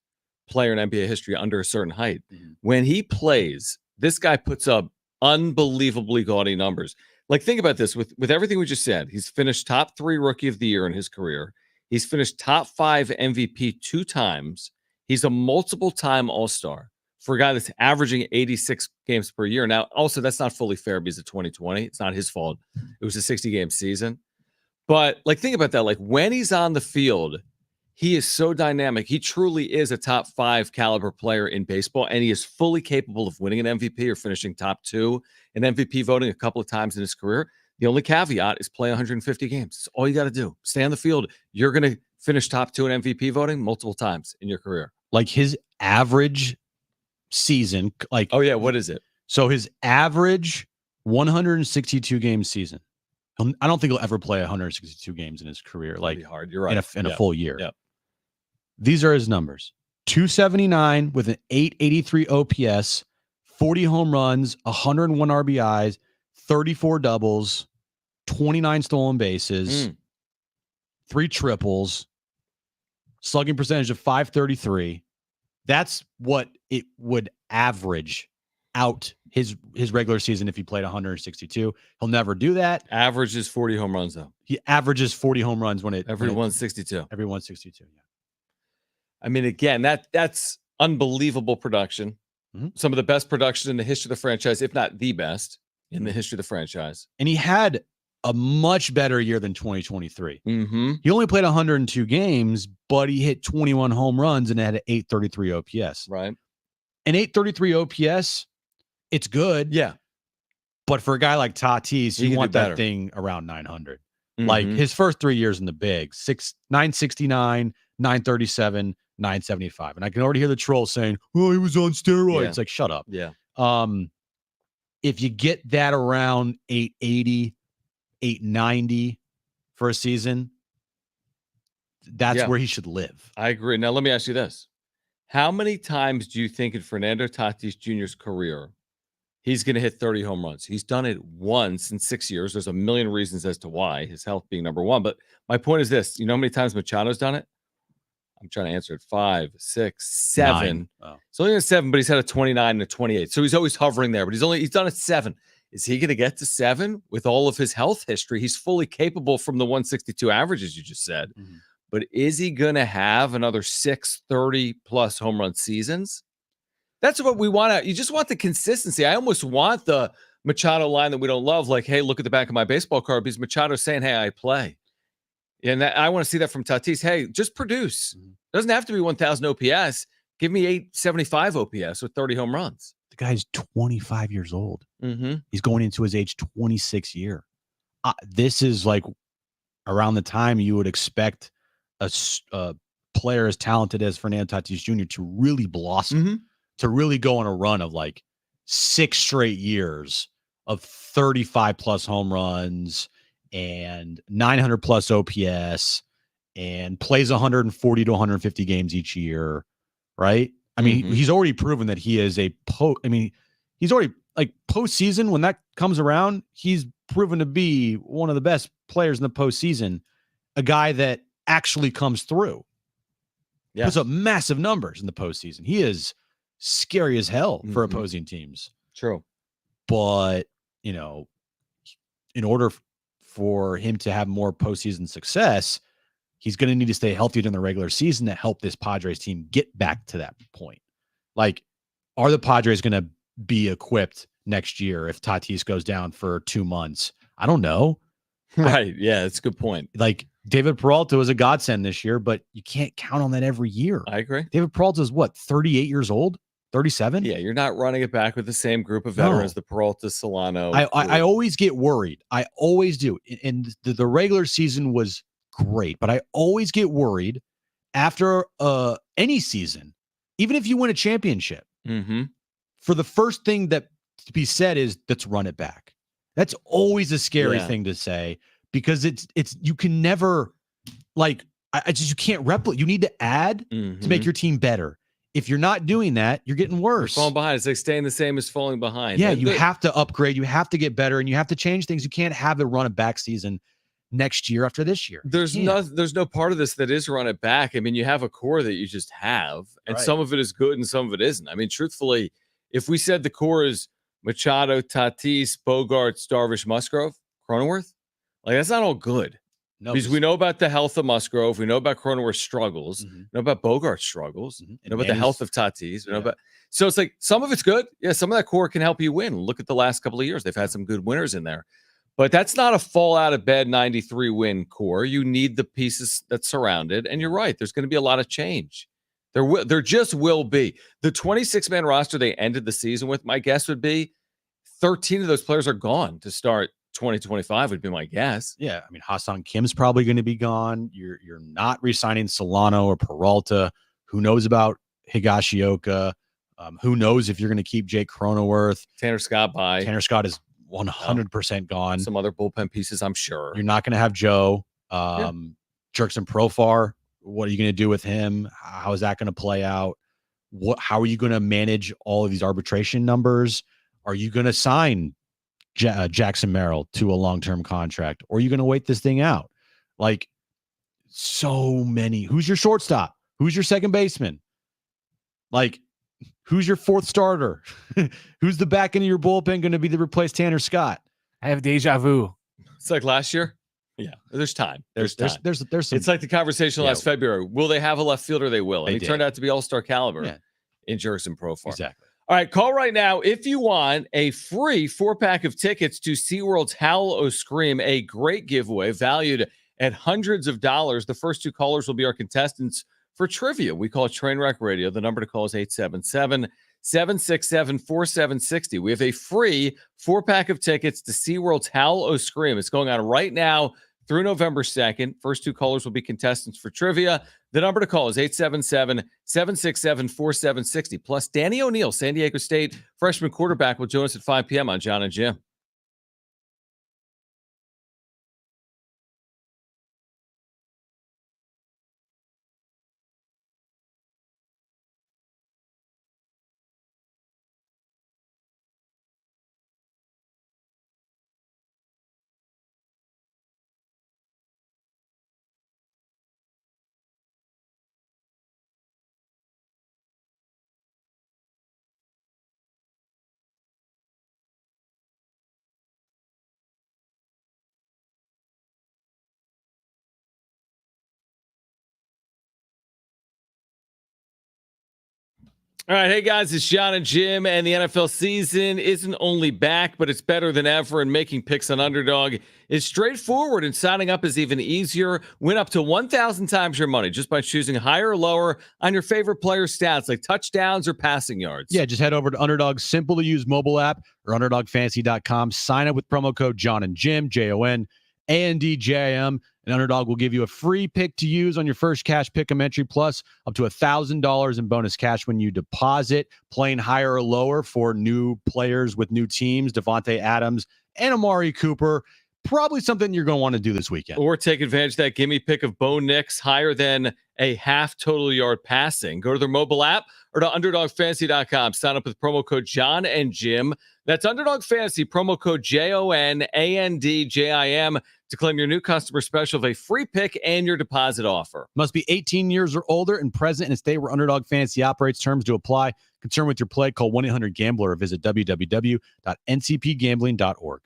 player in NBA history under a certain height. Mhm. When he plays, this guy puts up unbelievably gaudy numbers. Like, think about this with everything we just said. He's finished top 3 rookie of the year in his career. He's finished top 5 MVP 2 times. He's a multiple-time All-Star for a guy that's averaging 86 games per year. Now, also, that's not fully fair because of 2020. It's not his fault. It was a 60-game season. But, like, think about that. Like, when he's on the field, he is so dynamic. He truly is a top 5 caliber player in baseball, and he is fully capable of winning an MVP or finishing top 2 in MVP voting a couple of times in his career. The only caveat is play 150 games. That's all you got to do. Stay on the field. You're going to finish top 2 in MVP voting multiple times in your career. Like his average season, like, oh yeah, what is it? So his average 162 game season. I don't think he'll ever play 162 games in his career. Like, that'd be hard. You're right. In a full year. Yep. These are his numbers: 279 with an 883 OPS, 40 home runs, 101 RBIs, 34 doubles, 29 stolen bases, 3 triples, slugging percentage of .533. That's what it would average out his regular season if he played 162. He'll never do that. Average is 40 home runs, though. He averages 40 home runs every 162. Every 162, yeah. I mean, again, that's unbelievable production. Mm-hmm. Some of the best production in the history of the franchise, if not the best in the history of the franchise. And he had a much better year than 2023. Mm-hmm. He only played 102 games, but he hit 21 home runs and had an 833 OPS. Right. An 833 OPS, it's good. Yeah. But for a guy like Tatis, you want that thing around 900. Mm-hmm. Like his first 3 years in the big, 969, 937, 975. And I can already hear the troll saying, oh, he was on steroids. Yeah. It's like, shut up. Yeah. If you get that around 880, 890 for a season, that's where he should live. I agree. Now, let me ask you this. How many times do you think in Fernando Tatis Jr.'s career he's going to hit 30 home runs? He's done it once in 6 years. There's a million reasons as to why, his health being number one. But my point is this. You know how many times Machado's done it? I'm trying to answer it. 5, 6, 7. Oh. It's only a 7, but he's had a 29 and a 28. So he's always hovering there, but he's done it 7. Is he going to get to 7 with all of his health history? He's fully capable from the 162 averages you just said. Mm-hmm. But is he going to have another 6 30-plus home run seasons? That's what we want. You just want the consistency. I almost want the Machado line that we don't love, like, hey, look at the back of my baseball card, because Machado's saying, hey, I play. And I want to see that from Tatis. Hey, just produce. Mm-hmm. It doesn't have to be 1,000 OPS. Give me 875 OPS with 30 home runs. The guy's 25 years old. Mm-hmm. He's going into his age 26 year. This is like around the time you would expect a player as talented as Fernando Tatis Jr. to really blossom, to really go on a run of like 6 straight years of 35 plus home runs and 900 plus OPS and plays 140 to 150 games each year. Right. I mean, he's already proven that he is he's already like postseason. When that comes around, he's proven to be one of the best players in the postseason, a guy that actually comes through. Yeah. Puts up massive numbers in the postseason. He is scary as hell for opposing teams. True. But, you know, in order for him to have more postseason success, he's going to need to stay healthy during the regular season to help this Padres team get back to that point. Like, are the Padres going to be equipped next year if Tatis goes down for 2 months? I don't know. Right. Yeah, that's a good point. Like, David Peralta was a godsend this year, but you can't count on that every year. I agree. David Peralta is what, 38 years old? 37? Yeah, you're not running it back with the same group of veterans, the Peralta, Solano. I always get worried. I always do. And the regular season was great, but I always get worried after any season, even if you win a championship, for the first thing that to be said is, let's run it back. That's always a scary thing to say, because it's you can never, like, you can't replicate. You need to add to make your team better. If you're not doing that, you're getting worse. Falling behind. It's like staying the same as falling behind. Yeah, you have to upgrade. You have to get better, and you have to change things. You can't have the run a back season. next year after this year. There's no part of this that is run it back. I mean, you have a core that you just have, and Right. some of it is good and some of it isn't. I mean, truthfully, if we said the core is Machado, Tatis, Bogarts, Darvish, Musgrove, Cronenworth, like that's not all good. No, Because we know about the health of Musgrove, we know about Cronenworth's struggles, Mhm. we know about Bogart's struggles, Mhm. we And know about the Manny's- health of Tatis, we know Yeah. about. So it's like some of it's good. Yeah, some of that core can help you win. Look at the last couple of years; they've had some good winners in there. But that's not a fall out of bed 93 win core. You need the pieces that surround it. And you're right. There's going to be a lot of change. There just will be. The 26-man roster they ended the season with, my guess would be 13 of those players are gone to start 2025 would be my guess. Yeah, I mean Hassan Kim's probably going to be gone. You're not re-signing Solano or Peralta. Who knows about Higashioka? Who knows if you're going to keep Jake Cronenworth? Tanner Scott by. Tanner Scott is 100% gone. Some other bullpen pieces, I'm sure. You're not going to have Joe. Jerkson Profar. What are you going to do with him? How is that going to play out? How are you going to manage all of these arbitration numbers? Are you going to sign Jackson Merrill to a long-term contract, or are you going to wait this thing out? Like, so many. Who's your shortstop? Who's your second baseman? Like, who's your fourth starter? Who's the back end of your bullpen going to be to replace Tanner Scott? I have deja vu. It's like last year. Yeah, there's time. There's some. It's like the conversation last February. Will they have a left fielder? They will. And he turned out to be all-star caliber in Jerkson Profar. Exactly. All right, call right now if you want a free 4-pack of tickets to SeaWorld's Howl O Scream, a great giveaway valued at hundreds of dollars. The first 2 callers will be our contestants for trivia. We call it Trainwreck Radio. The number to call is 877-767-4760. We have a free 4-pack of tickets to SeaWorld's Howl O Scream. It's going on right now through November 2nd. First 2 callers will be contestants for trivia. The number to call is 877-767-4760. Plus, Danny O'Neil, San Diego State freshman quarterback, will join us at 5 p.m. on Jon and Jim. All right, hey guys, it's Jon and Jim, and the NFL season isn't only back, but it's better than ever, and making picks on Underdog is straightforward, and signing up is even easier. Win up to 1,000 times your money just by choosing higher or lower on your favorite player stats, like touchdowns or passing yards. Yeah, just head over to Underdog's simple-to-use mobile app or UnderdogFantasy.com. Sign up with promo code Jon and Jim, JONANDJIM, and Underdog will give you a free pick to use on your first cash pick'em entry, plus up to $1,000 in bonus cash when you deposit. Playing higher or lower for new players with new teams, Devontae Adams and Amari Cooper. Probably something you're going to want to do this weekend. Or take advantage of that gimme pick of Bo Nix higher than a half total yard passing. Go to their mobile app or to UnderdogFantasy.com. Sign up with promo code Jon and Jim. That's Underdog Fantasy, promo code JONANDJIM to claim your new customer special of a free pick and your deposit offer. Must be 18 years or older and present in a state where Underdog Fantasy operates. Terms to apply. Concerned with your play, call 1-800-GAMBLER or visit www.ncpgambling.org.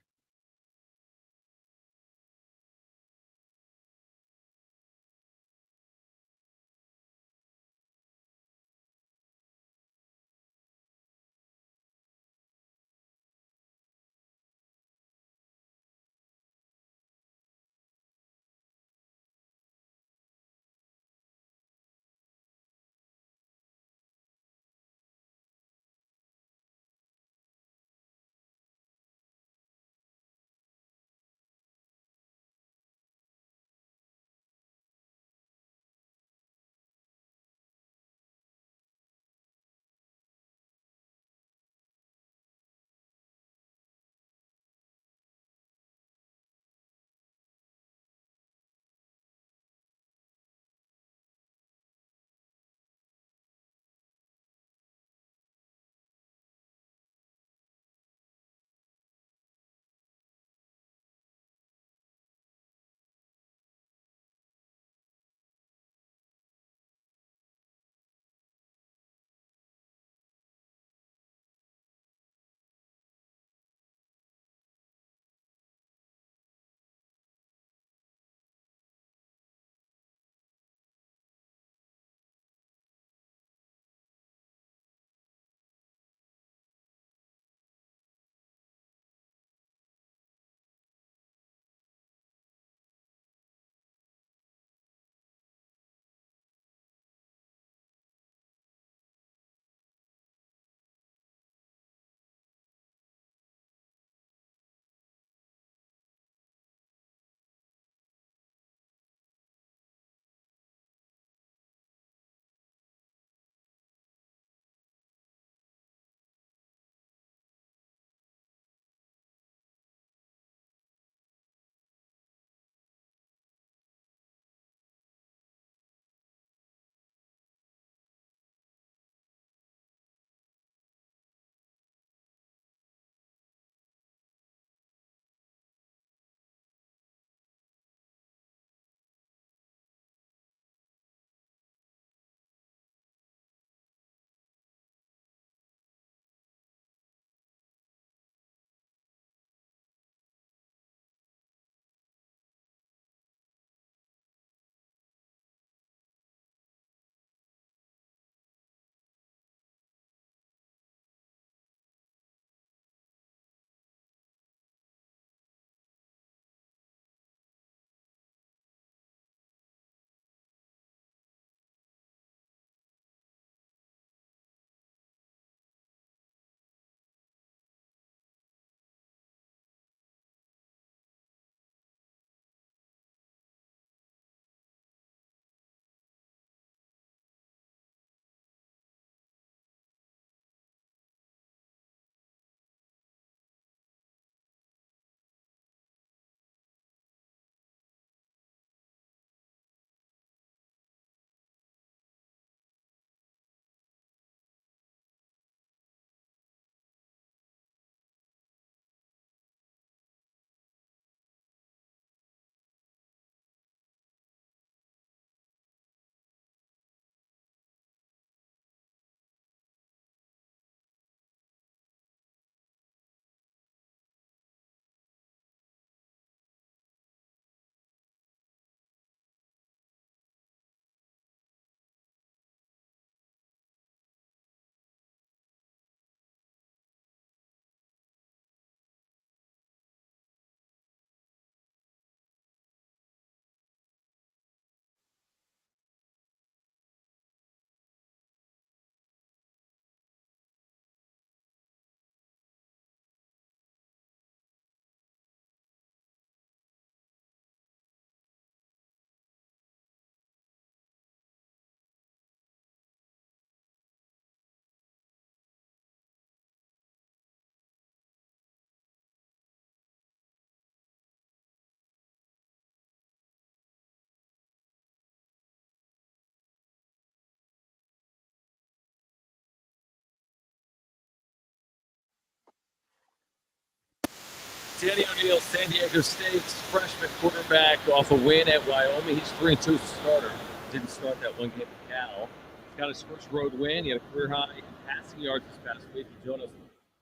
Danny O'Neil, San Diego State's freshman quarterback, off a win at Wyoming. He's 3-2 as a starter. Didn't start that one game with Cal. He's got his first road win. He had a career high in passing yards this past week. He joined us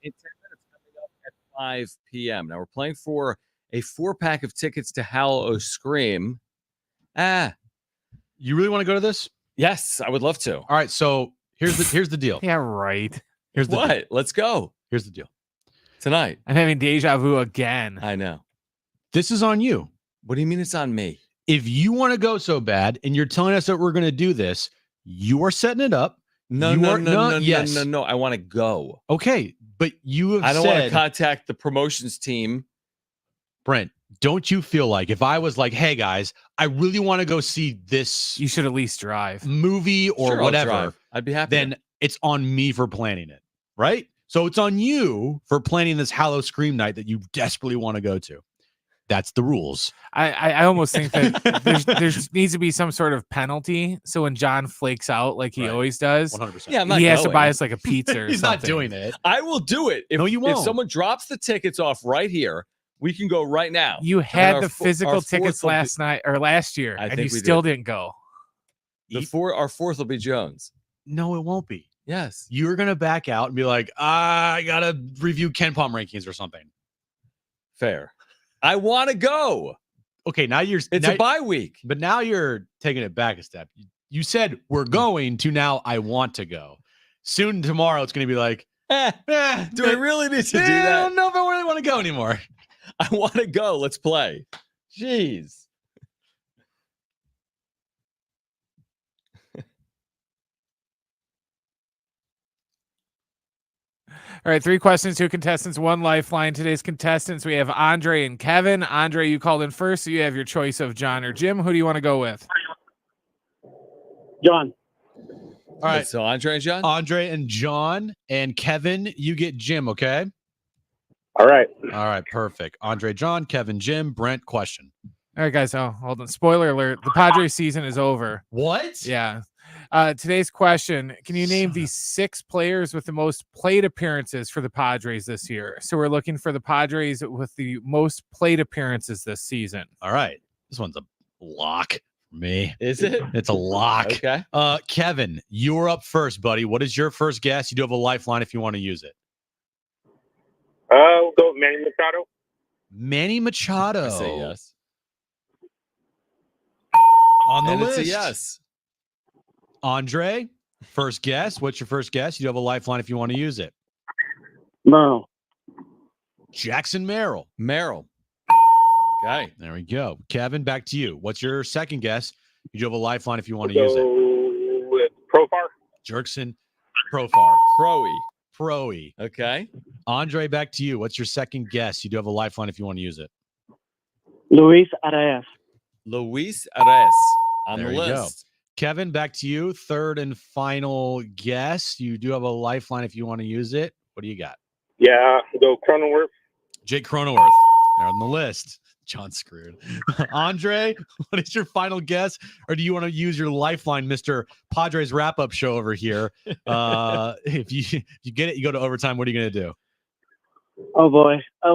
in 10 minutes coming up at 5 p.m. Now we're playing for a 4-pack of tickets to Hul Scream. You really want to go to this? Yes, I would love to. All right, so here's the deal. Yeah, right. Here's the What? deal. Let's go Here's the deal. tonight. I'm having deja vu again. I know. This is on you. What do you mean it's on me? If you want to go so bad and you're telling us that we're going to do this, you are setting it up. No. I want to go. Okay, but you have I don't want to said, contact the promotions team. Brent, don't you feel like if I was like, hey guys, I really want to go see this You should at least drive. movie or Sure, I'll whatever, drive. I'd be happy. then it's on me for planning it, right? So it's on you for planning this Halloween Scream night that you desperately want to go to. That's the rules. I almost think that there's needs to be some sort of penalty. So when John flakes out like he Right. always does, 100%. Yeah, I'm not he has to going. buy us like a pizza or He's something. not doing it. I will do it. If, No, you won't. If someone drops the tickets off right here, we can go right now. You And had our the fo- physical our fourth tickets will be- last night or last year, I and think you we still did. didn't go. Our fourth will be Jones. No, it won't be. Yes. You're going to back out and be like, I got to review Ken Palm rankings or something. Fair. I want to go. Okay, now you're It's now, a bye week. but now you're taking it back a step. You said we're going to now I want to go. Soon tomorrow it's going to be like, Do we really need to do I that? don't know if I really want to go anymore. I want to go. Let's play. Jeez. All right, 3 questions, 2 contestants, 1 lifeline. Today's contestants, we have Andre and Kevin. Andre, you called in first, so you have your choice of John or Jim. Who do you want to go with? John. All right. So Andre and John? Andre and John and Kevin, you get Jim, okay? All right. All right, perfect. Andre, John, Kevin, Jim, Brent, question. All right, guys. Oh, hold on. Spoiler alert. The Padres season is over. What? Yeah. Today's question, can you name the 6 players with the most plate appearances for the Padres this year? So we're looking for the Padres with the most plate appearances this season. All right. This one's a lock for me. Is it? It's a lock. Okay. Kevin, you're up first, buddy. What is your first guess? You do have a lifeline if you want to use it. We'll go with Manny Machado. Manny Machado. I say yes. On the And list. it's a yes. Andre, first guess. What's your first guess? You do have a lifeline if you want to use it. No. Jackson Merrill. Merrill. Okay. There we go. Kevin, back to you. What's your second guess? You do have a lifeline if you want to We'll use it. go with Profar. Jerkson Profar. Proey. Proey. Okay. Andre, back to you. What's your second guess? You do have a lifeline if you want to use it. Luis Arias. Luis Ares on There the you go. list. Kevin, back to you. Third and final guess. You do have a lifeline if you want to use it. What do you got? Yeah, we'll go Cronenworth. Jake Cronenworth. They're on the list. John screwed. Andre, what is your final guess? Or do you want to use your lifeline, Mr. Padres wrap-up show over here? If you get it, you go to overtime. What are you going to do? Oh boy. I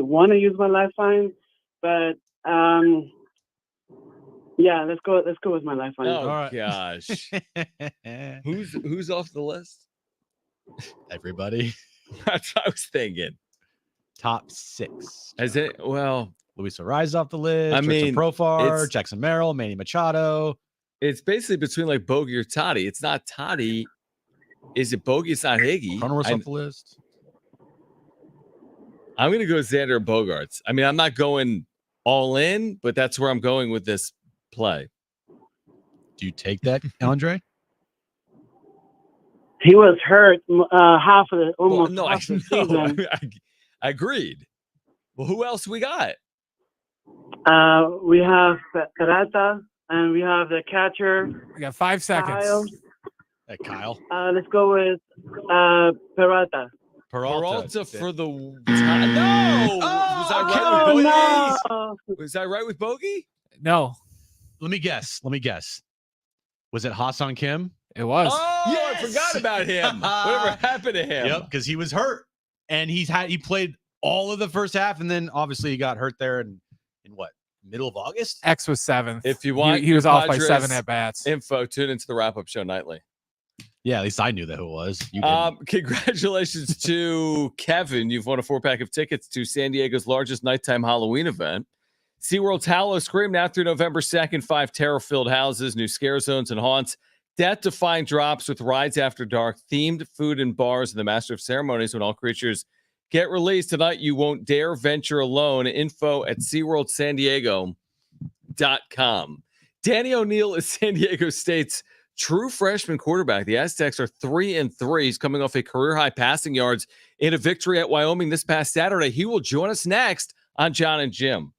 want to use my lifeline, but yeah, let's go with my lifeline. Oh All right. gosh. Who's off the list? Everybody. That's what I was thinking. Top 6. Is it? Well, Luis Ariz off the list. I Jerkson mean, Profar, it's- Jackson Merrill, Manny Machado. it's basically between like Bogey or Toddy. It's not Toddy. Is it Bogey? It's not Higgy. Cronenworth's off the list. I'm going to go Xander Bogarts. I mean, I'm not going all in, but that's where I'm going with this play. Do you take that, Andre? He was hurt half of the almost Well, no, half the I know. season. I agreed. Well, who else we got? We have Peralta and we have the catcher We got 5 seconds. Kyle. Hey, Kyle. Let's go with Peralta. Peralta for the no. Was I right Oh with no! Bogey? Was I right with Bogey? No, Let me guess. Was it Hassan Kim? it was. Oh, Yes! I forgot about him. Whatever happened to him? Yep, because he was hurt. and he played all of the first half, and then obviously he got hurt there in what, middle of August. X was 7th. If you want, he was off by Padres 7 at bats. Info. Tune into the wrap-up show nightly. Yeah, at least I knew that who it was. You didn't. Congratulations to Kevin. You've won a 4-pack of tickets to San Diego's largest nighttime Halloween event. SeaWorld's Hallow Scream now through November 2nd. 5 terror-filled houses, new scare zones and haunts, death-defying drops with rides after dark, themed food and bars, and the master of ceremonies when all creatures get released tonight. You won't dare venture alone. Info at SeaWorldSanDiego.com. Danny O'Neil is San Diego State's true freshman quarterback. The Aztecs are 3-3. He's coming off a career-high passing yards in a victory at Wyoming this past Saturday. He will join us next on Jon and Jim.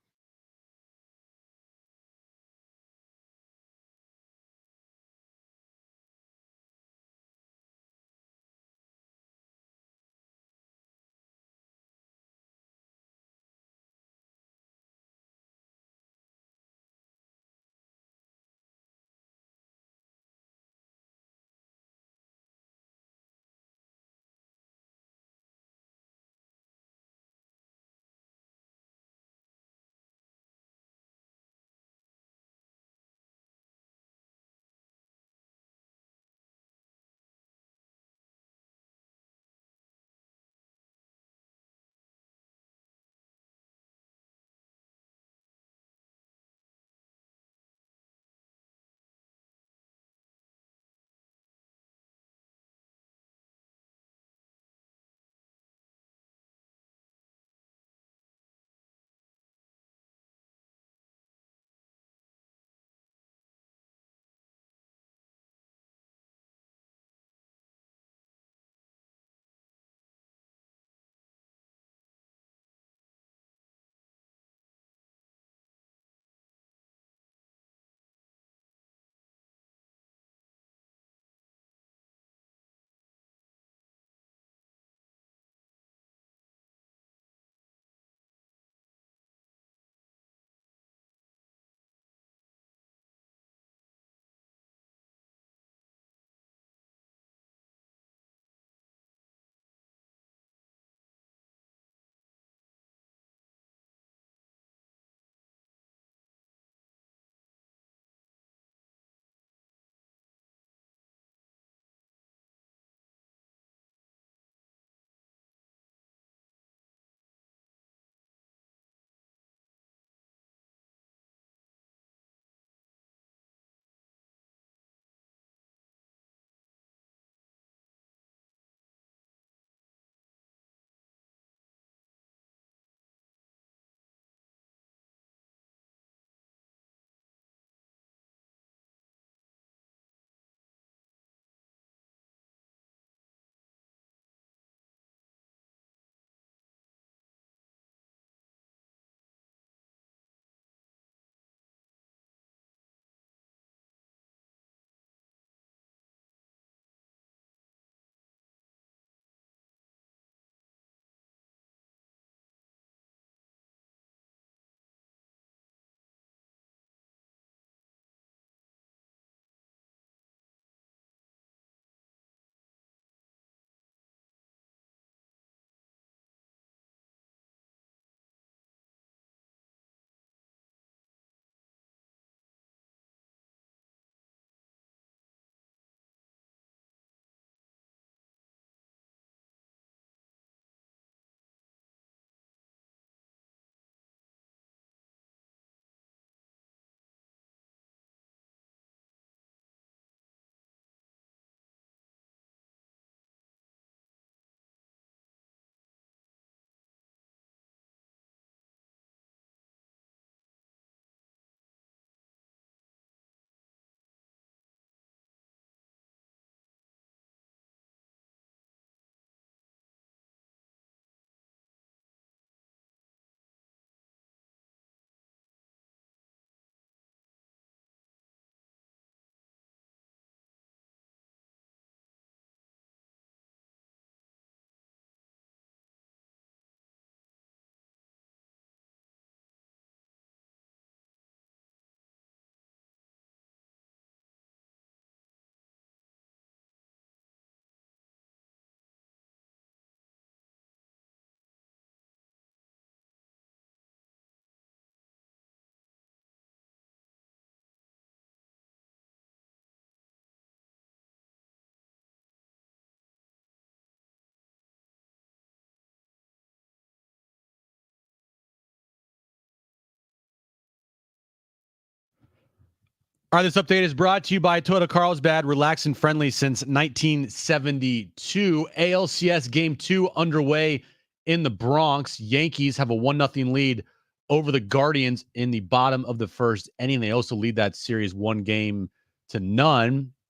All right, this update is brought to you by Toyota Carlsbad. Relaxed and friendly since 1972. ALCS Game 2 underway in the Bronx. Yankees have a 1-0 lead over the Guardians in the bottom of the first inning. They also lead that series 1-0.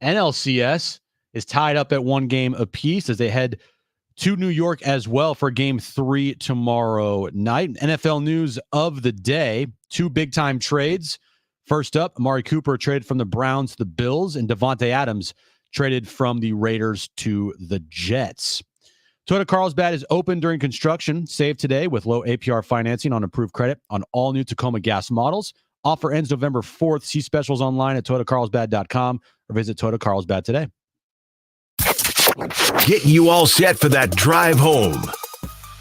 NLCS is tied up at 1 game apiece as they head to New York as well for Game 3 tomorrow night. NFL news of the day, 2 big-time trades. First up, Amari Cooper traded from the Browns to the Bills, and Devontae Adams traded from the Raiders to the Jets. Toyota Carlsbad is open during construction. Save today with low APR financing on approved credit on all new Tacoma gas models. Offer ends November 4th. See specials online at toyotacarlsbad.com or visit Toyota Carlsbad today. Getting you all set for that drive home.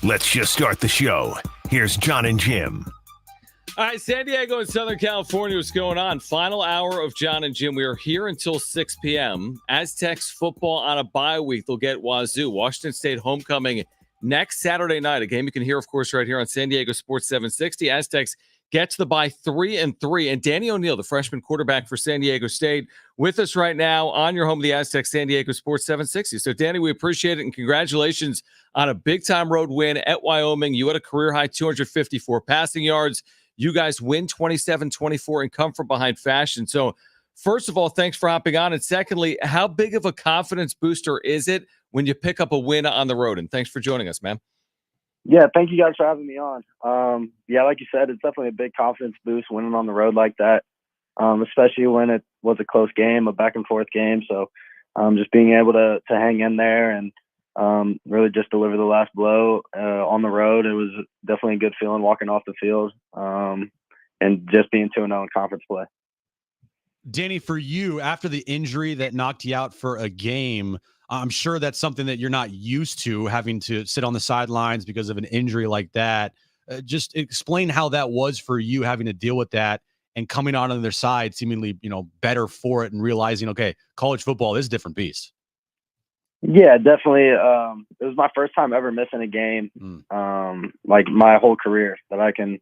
Let's just start the show. Here's Jon and Jim. All right, San Diego and Southern California, what's going on? Final hour of Jon and Jim. We are here until 6 p.m. Aztecs football on a bye week. They'll get Wazoo. Washington State homecoming next Saturday night. A game you can hear, of course, right here on San Diego Sports 760. Aztecs gets the bye 3-3. And Danny O'Neil, the freshman quarterback for San Diego State, with us right now on your home of the Aztecs, San Diego Sports 760. So, Danny, we appreciate it, and congratulations on a big-time road win at Wyoming. You had a career-high 254 passing yards. You guys win 27-24 and come from behind fashion. So, first of all, thanks for hopping on. And secondly, how big of a confidence booster is it when you pick up a win on the road? And thanks for joining us, man. Yeah, thank you guys for having me on. Yeah, like you said, it's definitely a big confidence boost winning on the road like that, especially when it was a close game, a back-and-forth game. So, just being able to hang in there and really just deliver the last blow on the road. It was definitely a good feeling walking off the field and just being 2-0 in conference play. Danny, for you, after the injury that knocked you out for a game, I'm sure that's something that you're not used to, having to sit on the sidelines because of an injury like that. Just explain how that was for you, having to deal with that and coming out on the other side seemingly, better for it and realizing, okay, college football is a different beast. Yeah, definitely. It was my first time ever missing a game, like my whole career that I can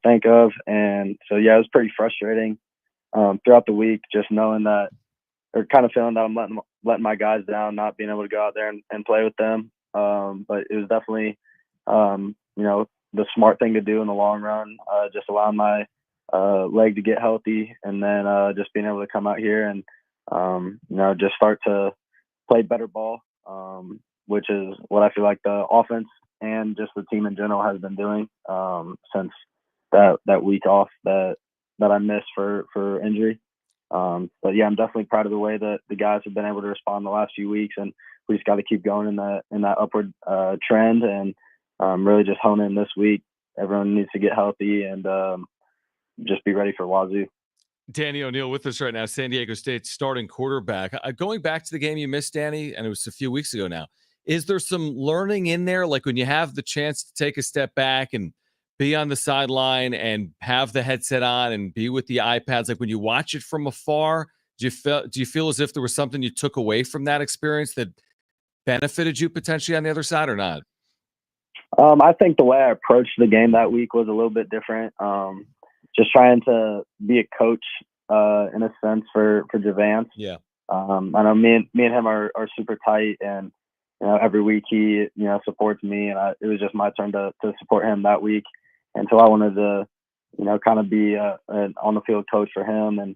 think of. And so, yeah, it was pretty frustrating throughout the week, just knowing that, or kind of feeling that I'm letting my guys down, not being able to go out there and play with them. But it was definitely, the smart thing to do in the long run, just allowing my leg to get healthy, and then just being able to come out here and, just start to play better ball, which is what I feel like the offense and just the team in general has been doing since that week off that I missed for injury. But yeah, I'm definitely proud of the way that the guys have been able to respond the last few weeks, and we just got to keep going in that upward trend and really just hone in this week. Everyone needs to get healthy and just be ready for Wazoo. Danny O'Neil with us right now, San Diego State starting quarterback. Going back to the game you missed, Danny, and it was a few weeks ago now, is there some learning in there? Like when you have the chance to take a step back and be on the sideline and have the headset on and be with the iPads, like when you watch it from afar, do you feel as if there was something you took away from that experience that benefited you potentially on the other side or not? I think the way I approached the game that week was a little bit different. Just trying to be a coach in a sense for Javance. Yeah. I know me and him are super tight, and every week he supports me, and it was just my turn to support him that week. And so I wanted to kind of be an on the field coach for him and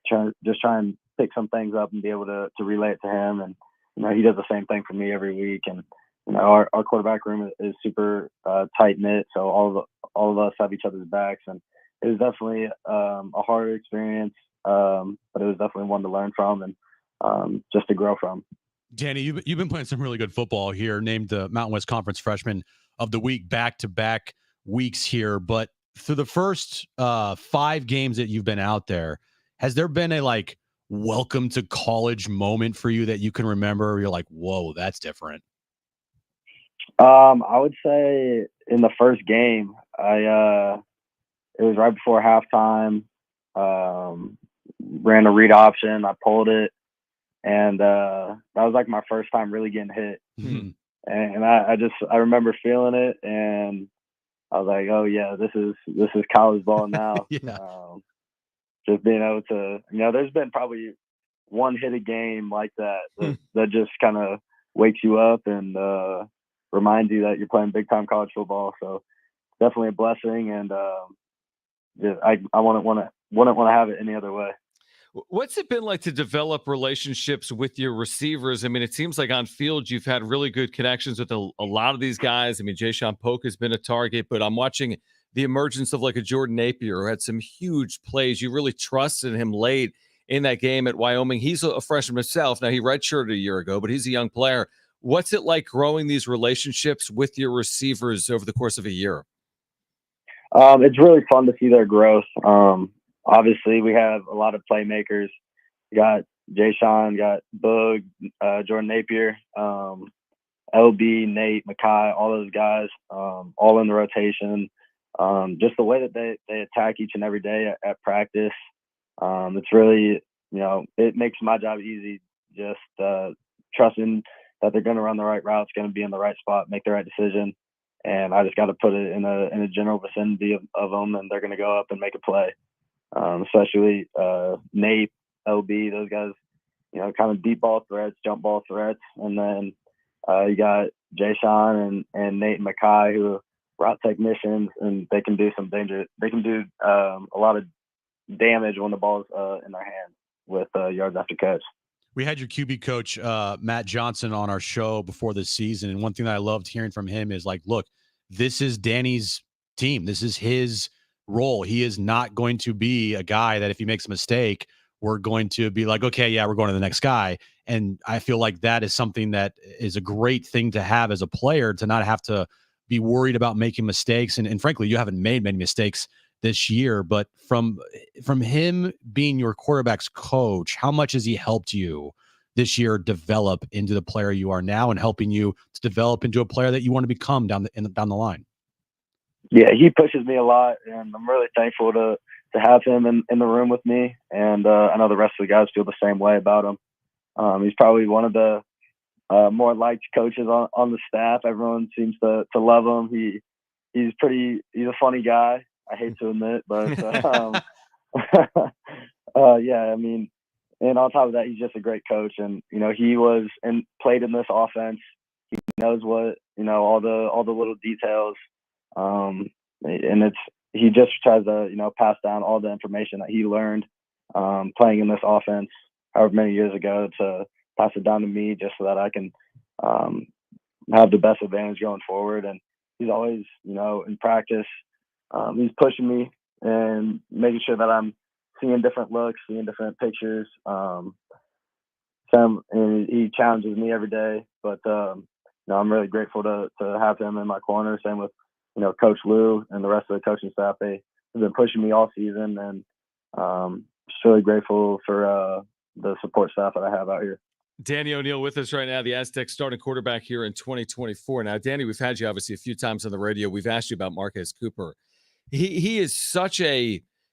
try and pick some things up and be able to relay it to him. And he does the same thing for me every week. And our quarterback room is super tight knit, so all of us have each other's backs. And it was definitely a hard experience, but it was definitely one to learn from and just to grow from. Danny, you've been playing some really good football here, named the Mountain West Conference Freshman of the Week back-to-back weeks here. But through the first 5 games that you've been out there, has there been a welcome to college moment for you that you can remember? Where you're like, whoa, that's different. I would say in the first game, it was right before halftime. Ran a read option. I pulled it, and that was like my first time really getting hit. Mm-hmm. And I remember feeling it, and I was like, oh yeah, this is college ball now. Yeah. just being able to, there's been probably one hit a game like that just kind of wakes you up and reminds you that you're playing big time college football. So definitely a blessing, and I wouldn't want to have it any other way. What's it been like to develop relationships with your receivers? I mean, it seems like on field you've had really good connections with a lot of these guys. I mean, Jayshon Polk has been a target, but I'm watching the emergence of like a Jordan Napier who had some huge plays. You really trusted him late in that game at Wyoming. He's a freshman himself. Now, he redshirted a year ago, but he's a young player. What's it like growing these relationships with your receivers over the course of a year? It's really fun to see their growth. Obviously, we have a lot of playmakers. We got Jayshon, got Boog, Jordan Napier, LB, Nate, Makai, all those guys, all in the rotation. Just the way that they attack each and every day at practice. It's really, it makes my job easy, just trusting that they're going to run the right routes, going to be in the right spot, make the right decision. And I just got to put it in a general vicinity of them, and they're going to go up and make a play. Especially Nate, LB, those guys, kind of deep ball threats, jump ball threats. And then you got Jayshon and Nate and Makai, who are route technicians, and they can do some danger. They can do a lot of damage when the ball's in their hands with yards after catch. We had your QB coach, Matt Johnson, on our show before this season. And one thing that I loved hearing from him is like, look, this is Danny's team. This is his role. He is not going to be a guy that if he makes a mistake, we're going to be like, okay, yeah, we're going to the next guy. And I feel like that is something that is a great thing to have as a player, to not have to be worried about making mistakes. And frankly, you haven't made many mistakes this year, but from him being your quarterback's coach, how much has he helped you this year develop into the player you are now, and helping you to develop into a player that you want to become down the line? Yeah, he pushes me a lot, and I'm really thankful to have him in the room with me. And I know the rest of the guys feel the same way about him. He's probably one of the more liked coaches on the staff. Everyone seems to love him. He's a funny guy. I hate to admit, but yeah, I mean, and on top of that, he's just a great coach. And he was and played in this offense. He knows what all the little details. And he just tries to pass down all the information that he learned playing in this offense however many years ago, to pass it down to me, just so that I can have the best advantage going forward. And he's always in practice, he's pushing me and making sure that I'm seeing different looks, seeing different pictures. And he challenges me every day, but I'm really grateful to have him in my corner. Same with Coach Lou and the rest of the coaching staff. They have been pushing me all season, and just really grateful for the support staff that I have out here. Danny O'Neil with us right now, the Aztecs starting quarterback here in 2024. Now, Danny, we've had you obviously a few times on the radio. We've asked you about Marquez Cooper. He's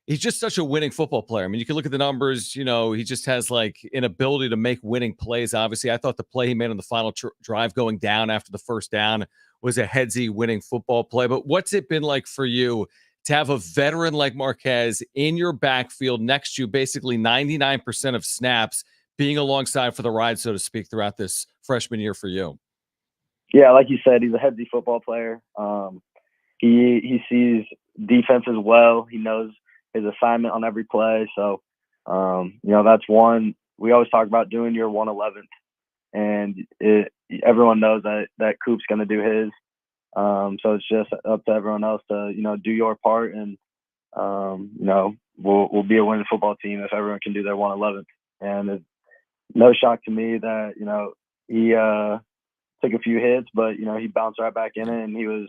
just such a winning football player. I mean, you can look at the numbers. He just has like an ability to make winning plays. Obviously, I thought the play he made on the final drive going down after the first down was a headsy winning football play. But what's it been like for you to have a veteran like Marquez in your backfield next to you, basically 99% of snaps, being alongside for the ride, so to speak, throughout this freshman year for you? Yeah, like you said, he's a headsy football player. He sees defenses well. He knows his assignment on every play. So, that's one. We always talk about doing your 111th, and everyone knows that Coop's going to do his. So it's just up to everyone else to, do your part, and, we'll be a winning football team if everyone can do their 111th. And it's no shock to me that, he took a few hits, but, he bounced right back in it, and he was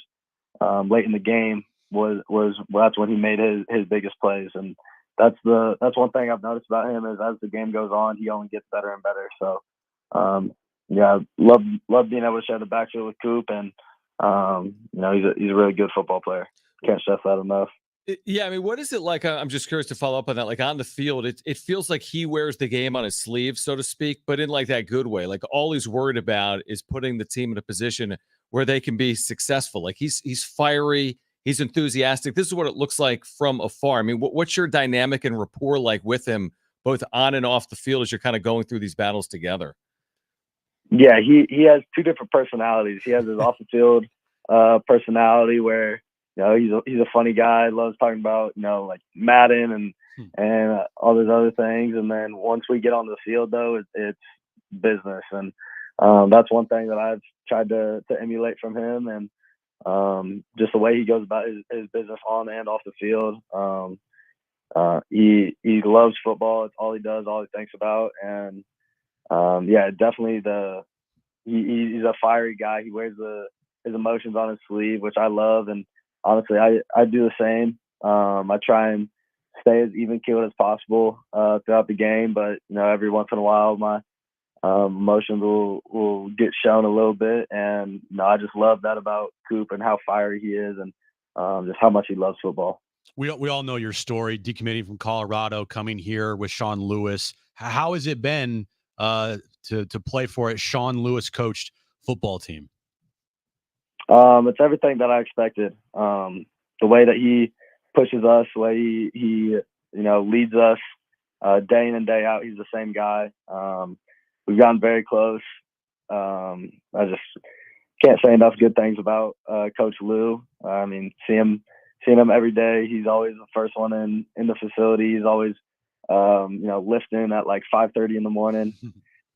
late in the game that's when he made his biggest plays. And that's one thing I've noticed about him, is as the game goes on, he only gets better and better. So, love being able to share the backfield with Coop, and he's a really good football player. Can't stress that enough. Yeah, I mean, what is it like? I'm just curious to follow up on that. Like on the field, it feels like he wears the game on his sleeve, so to speak, but in like that good way. Like all he's worried about is putting the team in a position where they can be successful. Like he's fiery, He's enthusiastic. This is what it looks like from afar. I mean, what's your dynamic and rapport like with him, both on and off the field, as you're kind of going through these battles together? Yeah, he has two different personalities. He has his off the field personality where, he's a funny guy, loves talking about, like Madden and all those other things. And then once we get on the field, though, it's business. And that's one thing that I've tried to emulate from him, and just the way he goes about his business on and off the field. He loves football. It's all he does, all he thinks about. And definitely he's a fiery guy. He wears his emotions on his sleeve, which I love. And honestly, I do the same. I try and stay as even keeled as possible throughout the game, but every once in a while my emotions will get shown a little bit. And I just love that about Coop and how fiery he is, and just how much he loves football. We all know your story, decommitting from Colorado, coming here with Sean Lewis. How has it been to play for a Sean Lewis coached football team? It's everything that I expected. The way that he pushes us, the way he leads us day in and day out. He's the same guy. We've gotten very close. I just can't say enough good things about Coach Lou. I mean, seeing him every day. He's always the first one in the facility. He's always lifting at like 5:30 in the morning.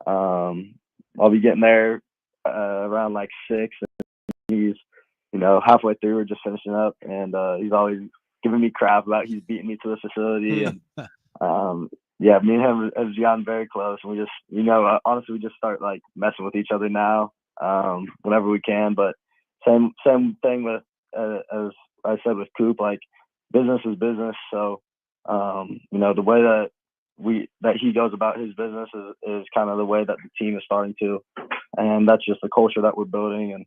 I'll be getting there around like 6. He's, halfway through, we're just finishing up, and he's always giving me crap about he's beating me to the facility. And me and him have gotten very close, and we just, honestly, we just start like messing with each other now, whenever we can. But same thing with, as I said with Coop, like business is business. So, the way that he goes about his business is kind of the way that the team is starting to, and that's just the culture that we're building. And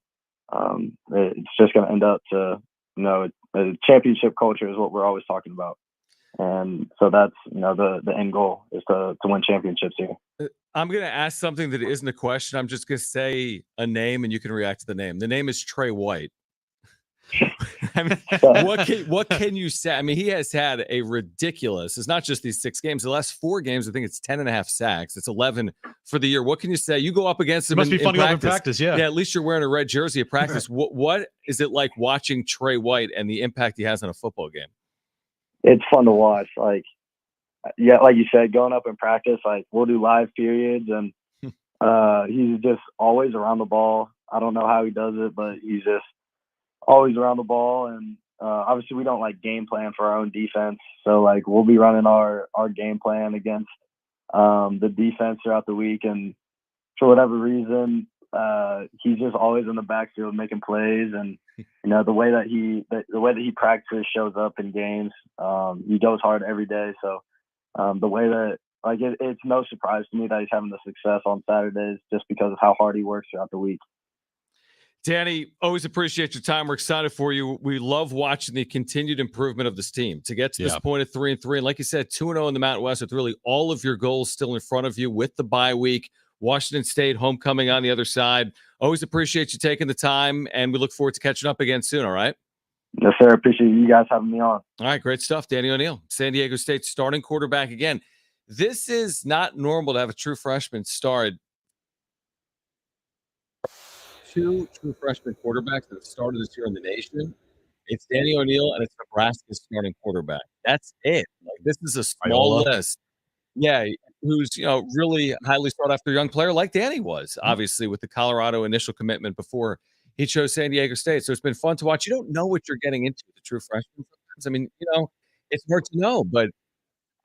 it's just going to end up to, a championship culture is what we're always talking about. And so that's, the end goal is to win championships here. I'm going to ask something that isn't a question. I'm just going to say a name and you can react to the name. The name is Trey White. I mean, what can you say? I mean, he has had a ridiculous, it's not just these 6 games, the last 4 games, I think it's 10.5 sacks. It's 11 for the year. What can you say? You go up against him. It must be fun to go up in practice. Yeah, at least you're wearing a red jersey at practice. What is it like watching Trey White and the impact he has on a football game? It's fun to watch. Like you said, going up in practice, like we'll do live periods, and he's just always around the ball. I don't know how he does it, but he's just always around the ball. And obviously we don't like game plan for our own defense, so like we'll be running our game plan against the defense throughout the week, and for whatever reason he's just always in the backfield making plays. And the way that he practices shows up in games. He goes hard every day, so the way that it's no surprise to me that he's having the success on Saturdays just because of how hard he works throughout the week. Danny, always appreciate your time. We're excited for you. We love watching the continued improvement of this team to get to this point at 3-3. And like you said, 2-0 in the Mountain West with really all of your goals still in front of you with the bye week. Washington State homecoming on the other side. Always appreciate you taking the time, and we look forward to catching up again soon, all right? Yes, sir. Appreciate you guys having me on. All right, great stuff. Danny O'Neil, San Diego State starting quarterback again. This is not normal to have a true freshman start. 2 true freshman quarterbacks that have started this year in the nation. It's Danny O'Neil and it's Nebraska's starting quarterback. That's it. Like, this is a small list. Yeah, who's really highly sought after young player like Danny was, obviously, with the Colorado initial commitment before he chose San Diego State. So it's been fun to watch. You don't know what you're getting into, the true freshman. I mean, it's hard to know, but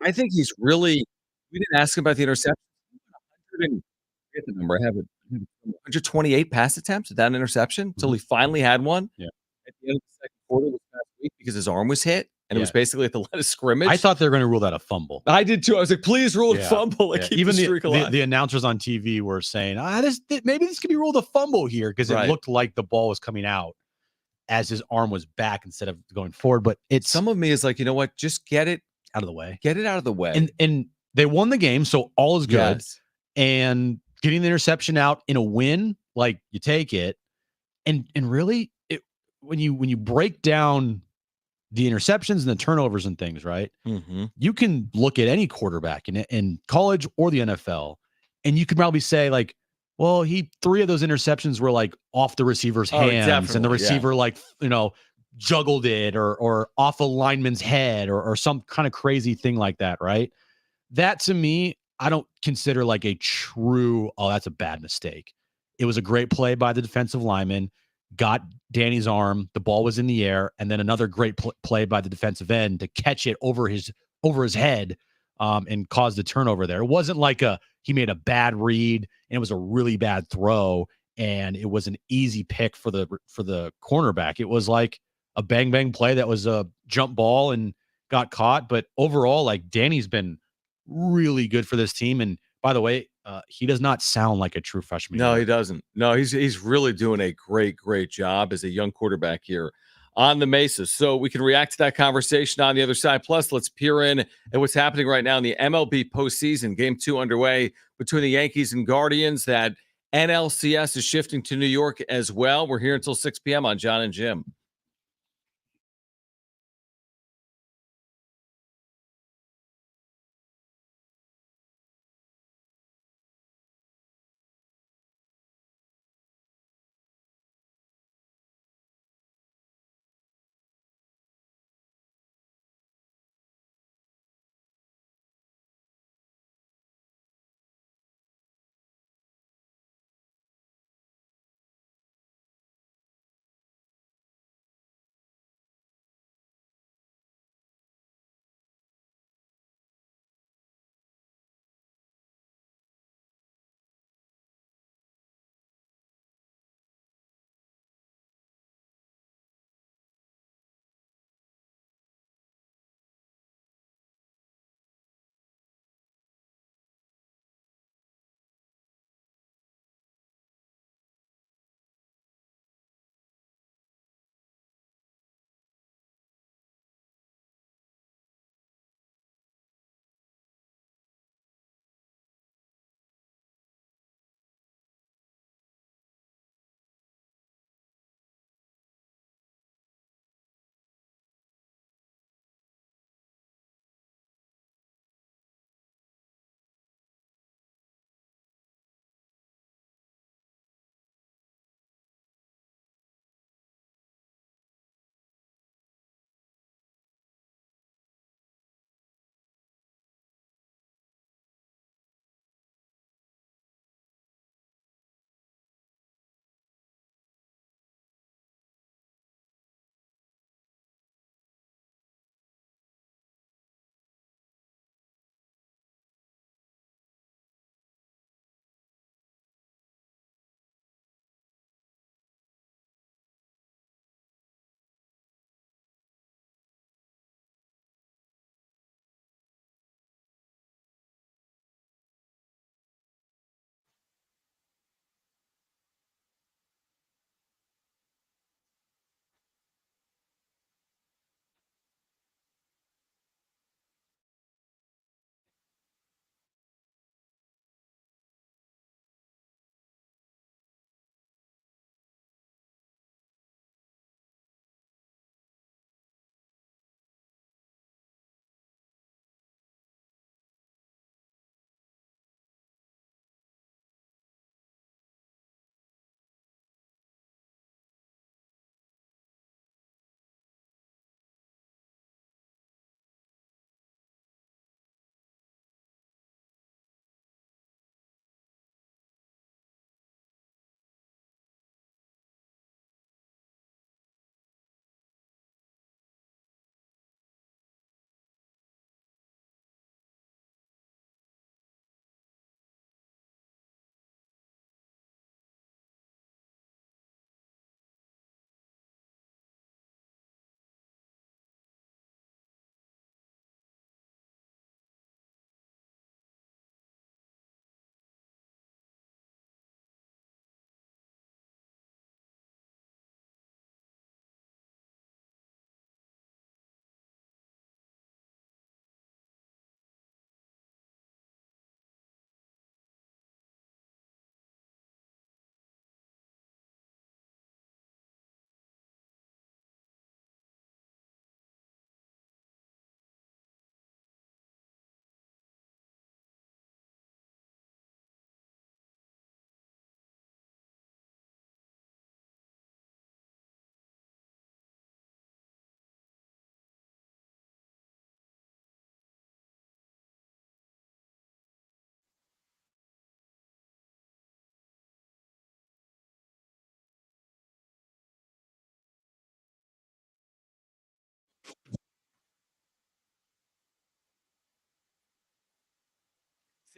I think he's really. We didn't ask him about the interception. Get the number. I have it. 128 pass attempts without an interception until he finally had one. Yeah. At the end of the second quarter this past week because his arm was hit, and it was basically at the line of scrimmage. I thought they were going to rule that a fumble. I did too. I was like, please rule it a fumble. Like, keep even the streak alive. the announcers on TV were saying, maybe this could be ruled a fumble here because it looked like the ball was coming out as his arm was back instead of going forward. But some of me is like, you know what? Just get it out of the way. Get it out of the way. And they won the game, so all is good. Yes. And getting the interception out in a win, like you take it. And really, when you break down the interceptions and the turnovers and things, right? Mm-hmm. You can look at any quarterback in college or the NFL, and you could probably say like, well, 3 of those interceptions were like off the receiver's hands, and the receiver juggled it or off a lineman's head or some kind of crazy thing like that, right? That to me, I don't consider like a true, oh, that's a bad mistake. It was a great play by the defensive lineman, got Danny's arm, the ball was in the air, and then another great play by the defensive end to catch it over his head and cause the turnover there. It wasn't like he made a bad read and it was a really bad throw and it was an easy pick for the cornerback. It was like a bang bang play that was a jump ball and got caught. But overall, like Danny's been really good for this team. And by the way, he does not sound like a true freshman. No, either. he doesn't. No, he's really doing a great job as a young quarterback here on the Mesa. So we can react to that conversation on the other side. Plus, let's peer in at what's happening right now in the MLB postseason. Game 2 underway between the Yankees and Guardians. That NLCS is shifting to New York as well. We're here until 6 p.m. on Jon and Jim.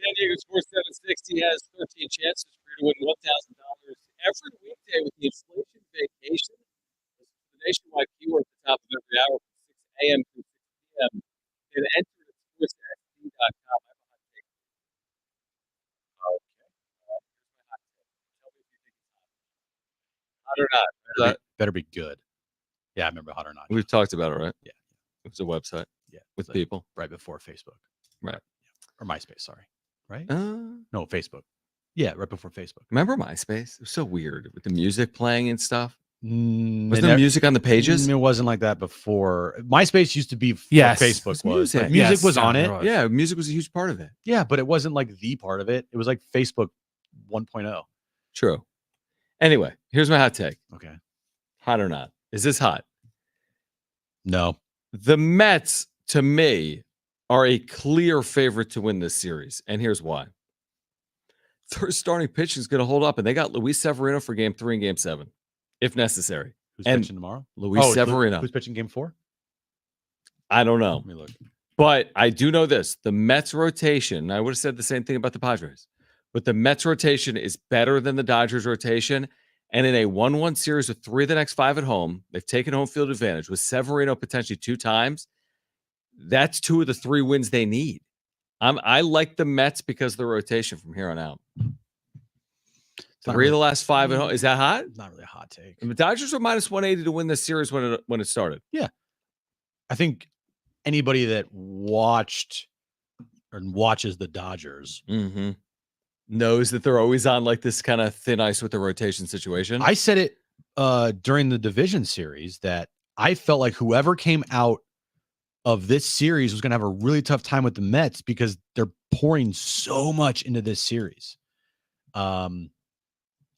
San Diego Sports 760 has 13 chances for you to win $1,000 every weekday with the inflation vacation. The nationwide keyword at the top of every hour from 6 a.m. to 6 p.m. And enter at sportsxd.com. Hot or not? Better be good. Yeah, I remember Hot or Not. We've talked about it, right? Yeah. It was a website. Yeah. With like people. right before Facebook. Right. Or MySpace, sorry. Right? No, Facebook. Yeah, right before Facebook. Remember MySpace? It was so weird with the music playing and stuff. Was there music on the pages? It wasn't like that before. MySpace used to be Yes. what Facebook was. Music. But music Yes, was on there it. was. Yeah, music was a huge part of it. Yeah, but it wasn't like the part of it. It was like Facebook 1.0. True. Anyway, here's my hot take. Okay. Hot or not? Is this hot? No. The Mets, to me, are a clear favorite to win this series. And here's why. Their starting pitching is going to hold up, and they got Luis Severino for game 3 and game 7, if necessary. Who's And pitching tomorrow? Luis Severino. Who's pitching game 4? I don't know. Let me look. But I do know this. The Mets rotation, I would have said the same thing about the Padres, but the Mets rotation is better than the Dodgers rotation. And in a 1-1 series with 3 of the next 5 at home, they've taken home field advantage with Severino potentially 2 times. That's 2 of the 3 wins they need. I like the Mets because of the rotation from here on out. 3 of the last 5 at home. Is that hot? Not really a hot take. And the Dodgers were minus 180 to win this series when it started. Yeah. I think anybody that watched or watches the Dodgers knows that they're always on like this kind of thin ice with the rotation situation. I said it during the division series that I felt like whoever came out of this series was going to have a really tough time with the Mets because they're pouring so much into this series. And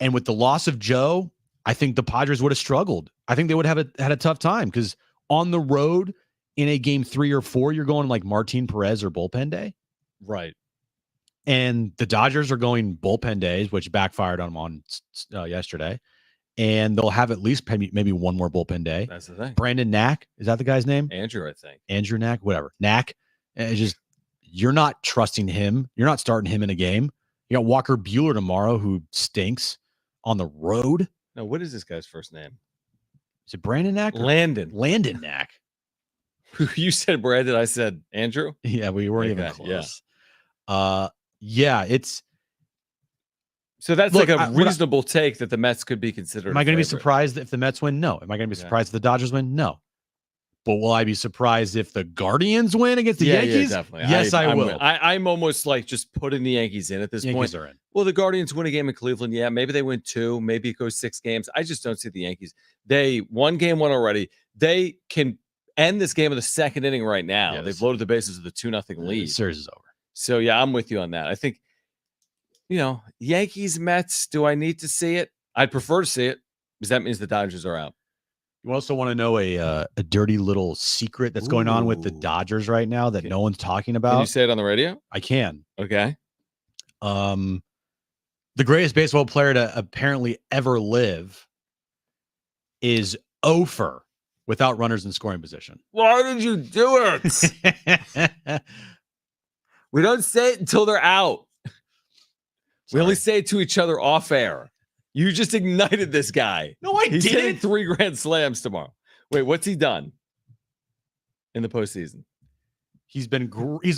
with the loss of Joe, I think the Padres would have struggled. I think they would have had a tough time because on the road in a game 3 or 4, you're going like Martin Perez or bullpen day. Right. And the Dodgers are going bullpen days, which backfired on them on yesterday. And they'll have at least maybe one more bullpen day. That's the thing. Brandon Knack, is that the guy's name? Andrew, I think. Andrew Knack, whatever. Knack. It's just, you're not trusting him. You're not starting him in a game. You got Walker Buehler tomorrow, who stinks on the road. No, what is this guy's first name? Is it Brandon Knack? Landon Knack. You said Brandon. I said Andrew. Yeah, we weren't even Okay, close. Yeah, it's. So that's Look, like a reasonable take that the Mets could be considered. Am I going to be surprised if the Mets win? No. Am I going to be surprised if the Dodgers win? No. But will I be surprised if the Guardians win against the Yankees? Yeah, definitely. Yes, I will. I'm almost like just putting the Yankees in at this Yankees point. are in. Well, the Guardians win a game in Cleveland. Yeah, maybe they win 2. Maybe it goes 6 games. I just don't see the Yankees. They won game 1 already. They can end this game in the 2nd inning right now. Yes. They've loaded the bases with a 2-0 lead. The series is over. So, yeah, I'm with you on that. I think, Yankees, Mets, do I need to see it? I'd prefer to see it because that means the Dodgers are out. You also want to know a dirty little secret that's going on with the Dodgers right now that no one's talking about? Can you say it on the radio? I can. Okay. The greatest baseball player to apparently ever live is Ofer without runners in scoring position. Why did you do it? We don't say it until they're out. We only say it to each other off air. You just ignited this guy. No, I He's didn't. hitting 3 grand slams tomorrow. Wait, what's he done in the postseason? He's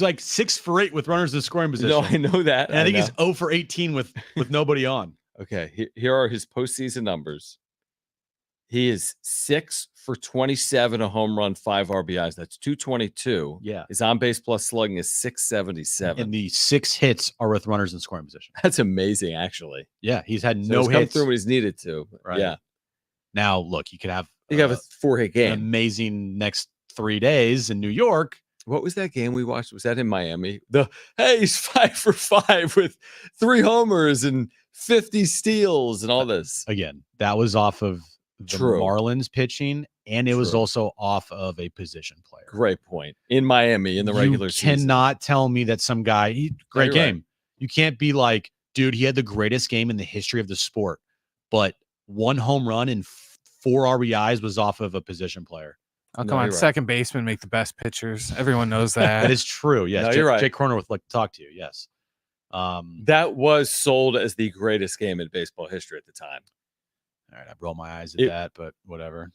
like 6 for 8 with runners in scoring position. No, I know that. And I think he's 0 for 18 with nobody on. Okay, here are his postseason numbers. He is 6 for 27, a home run, 5 RBIs. That's 222. Yeah. His on-base plus slugging is 677. And the 6 hits are with runners in scoring position. That's amazing, actually. Yeah, he's had So no he's come hits through when he's needed to. Right. Yeah. Now, look, he could have a 4-hit an game. amazing next 3 days in New York. What was that game we watched? Was that in Miami? He's 5 for 5 with 3 homers and 50 steals and all this. Again, that was off of the Marlins pitching, and it was also off of a position player. Great point. In Miami in the regular season. You cannot tell me that some guy, great game. Right. You can't be like, dude, he had the greatest game in the history of the sport, but 1 home run and 4 RBIs was off of a position player. Oh, come on. Second baseman make the best pitchers. Everyone knows that. That is true. Yes. No, you're right. Jake Croner would like to talk to you. Yes. That was sold as the greatest game in baseball history at the time. All right, I roll my eyes at that, but whatever.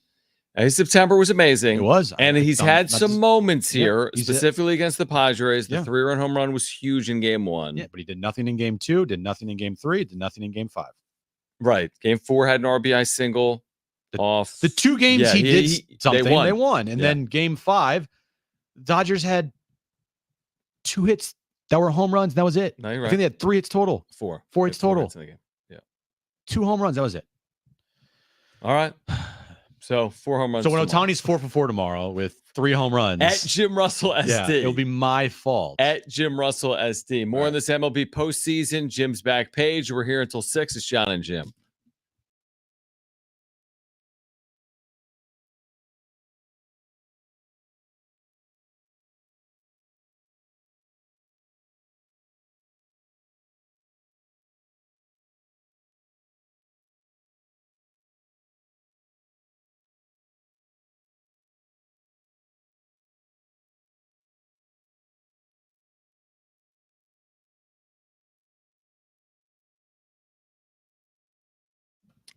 September was amazing. It was. And he's had some moments here, he's specifically against the Padres. The 3-run home run was huge in game 1. Yeah, but he did nothing in game 2, did nothing in game 3, did nothing in game 5. Right. Game 4 had an RBI single off. The 2 games he did something, they won. And Yeah. then game 5, Dodgers had 2 hits that were home runs. And that was it. No, you're I right. think they had 3 hits total. 4 hits total. in the game. Yeah. 2 home runs. That was it. All right. So 4 home runs. So when tomorrow. Ohtani's 4 for 4 tomorrow with 3 home runs At Jim Russell SD. yeah, it'll be my fault. At Jim Russell SD. More on this MLB postseason. Jim's back page. We're here until 6. It's Jon and Jim.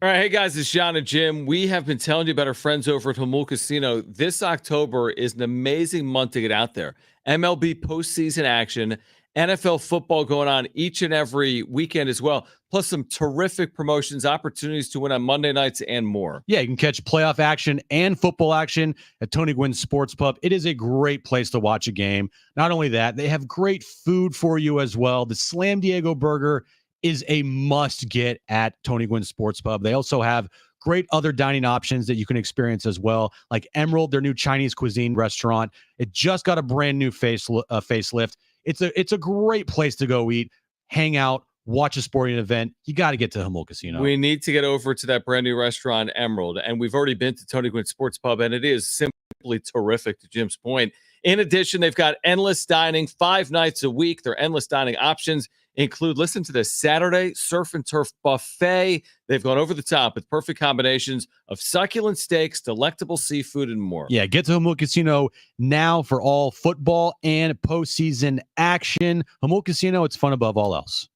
All right, hey guys, it's Jon and Jim. We have been telling you about our friends over at Hul Casino. This October is an amazing month to get out there. MLB postseason action, NFL football going on each and every weekend as well, plus some terrific promotions, opportunities to win on Monday nights and more. Yeah, you can catch playoff action and football action at Tony Gwynn's Sports Pub. It is a great place to watch a game. Not only that, they have great food for you as well. The Slam Diego Burger is a must get at Tony Gwynn's Sports Pub. They also have great other dining options that you can experience as well, like Emerald, their new Chinese cuisine restaurant. It just got a brand new facelift. It's a great place to go eat, hang out, watch a sporting event. You got to get to Hul Casino. We need to get over to that brand new restaurant, Emerald, and we've already been to Tony Gwynn's Sports Pub, and it is simply terrific, to Jim's point. In addition, they've got endless dining 5 nights a week. Their endless dining options include, listen to this, Saturday surf and turf buffet. They've gone over the top with perfect combinations of succulent steaks, delectable seafood, and more. Yeah, get to Hul Casino now for all football and postseason action. Hul Casino, it's fun above all else.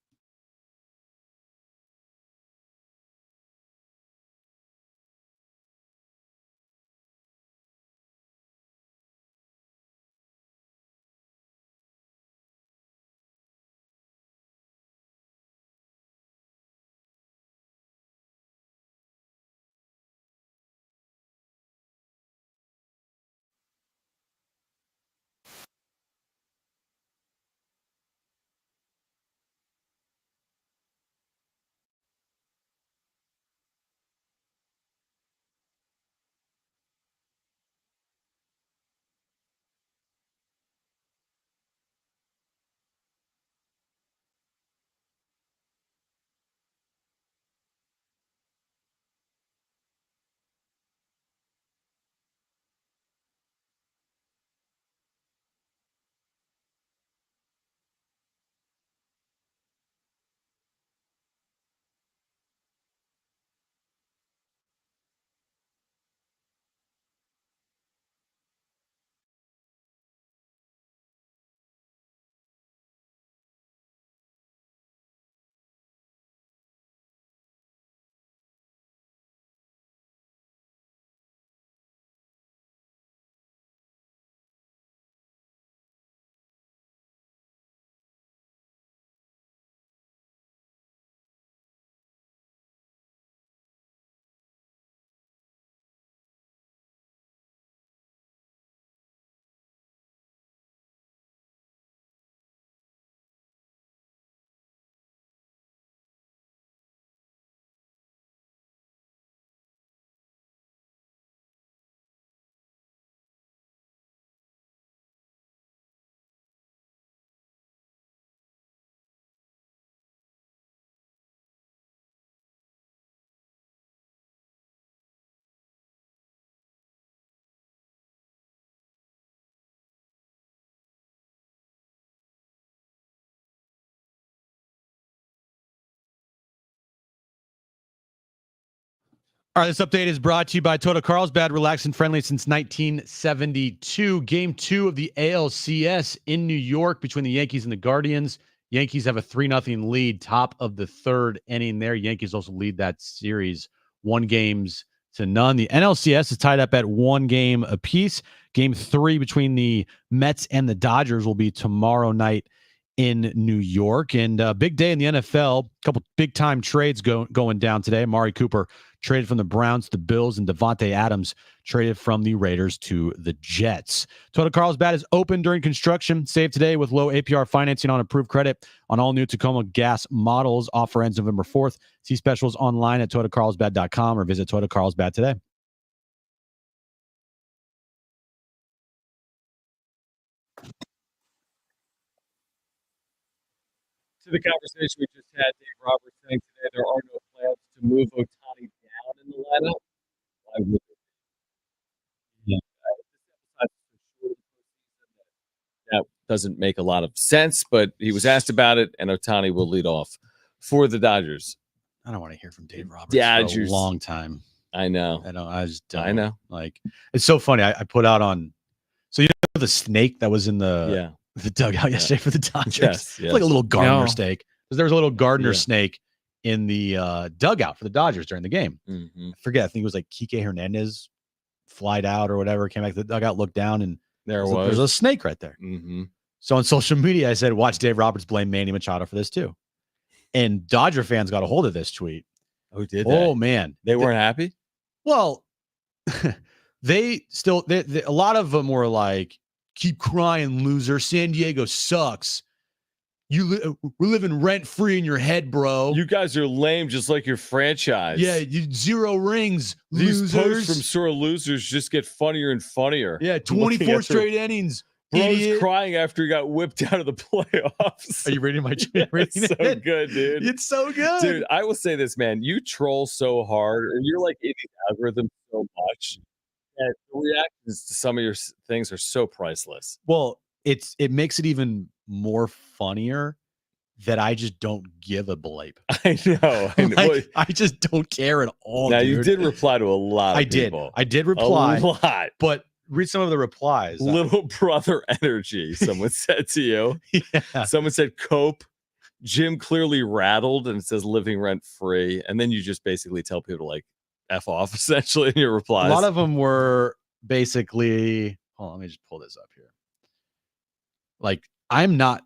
All right, this update is brought to you by Total Carlsbad, relaxed and friendly since 1972. Game 2 of the ALCS in New York between the Yankees and the Guardians Yankees have a 3-0 lead, top of the third inning there. Yankees also lead that series 1-0. The NLCS is tied up at 1 game apiece. Game 3 between the Mets and the Dodgers will be tomorrow night in New York. And a big day in the NFL. A couple big-time trades going down today. Amari Cooper traded from the Browns to the Bills, and Devontae Adams traded from the Raiders to the Jets. Toyota Carlsbad is open during construction. Save today with low APR financing on approved credit on all new Tacoma gas models. Offer ends November 4th. See specials online at toyotacarlsbad.com or visit Toyota Carlsbad today. To the conversation we just had, Dave Roberts saying today there are no plans to move Ohtani down in the lineup. Why would there be? That doesn't make a lot of sense, but he was asked about it, and Ohtani will lead off for the Dodgers. I don't want to hear from Dave Roberts for a long time. I know. I just don't. I know. Like, it's so funny. I put out on, so you know the snake that was in the dugout yesterday for the Dodgers? Yes. It's like a little gardener snake. There was a little gardener snake in the dugout for the Dodgers during the game. Mm-hmm. I forget. I think it was like Kike Hernandez flied out or whatever, came back to the dugout, looked down, and there's a snake right there. Mm-hmm. So on social media, I said, watch Dave Roberts blame Manny Machado for this too. And Dodger fans got a hold of this tweet. Oh, did they? Oh, man. They weren't happy? Well, they a lot of them were like, keep crying, loser. San Diego sucks. We're living rent free in your head, bro. You guys are lame, just like your franchise. Yeah, you 0 rings. These losers. posts from sore losers just get funnier and funnier. Yeah, 24 straight innings. Bro's idiot. crying after he got whipped out of the playoffs. Are you reading my tweet? It's so good, dude. It's so good. Dude, I will say this, man. You troll so hard, and you're like in the algorithm so much that the reactions to some of your things are so priceless. Well, it makes it even more funnier that I just don't give a bleep. I know. Like, I just don't care at all. Now, dude. you did reply to a lot of people. I did reply. A lot. But read some of the replies. Little brother energy, someone said to you. Yeah. Someone said cope. Jim clearly rattled, and it says living rent free. And then you just basically tell people like F off essentially in your replies. A lot of them were basically, hold on, let me just pull this up here. Like, I'm not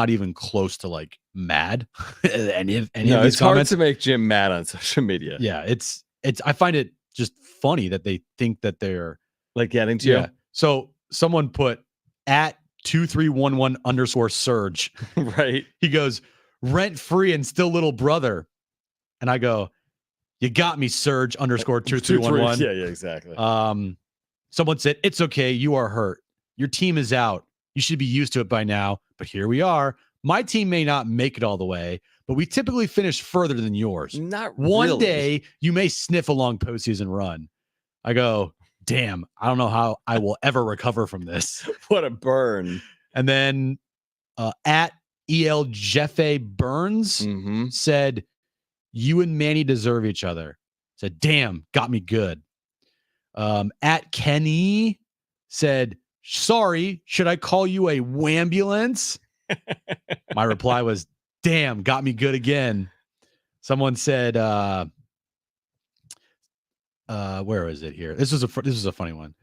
even close to like mad. any of these it's comments. hard to make Jim mad on social media. Yeah, it's I find it just funny that they think that they're like getting to you. So someone put at 2311_Surge. Right. He goes, rent free and still little brother. And I go, you got me, Surge _2311. Yeah, exactly. Someone said, it's okay. You are hurt. Your team is out. You should be used to it by now. But here we are. My team may not make it all the way, but we typically finish further than yours. Not One really. day you may sniff a long postseason run. I go, damn, I don't know how I will ever recover from this. What a burn. And then at EL Jeffe Burns said, you and Manny deserve each other. Said, damn, got me good. At Kenny said, sorry, should I call you a wambulance? My reply was, damn, got me good again. Someone said, where is it here? This is a funny one.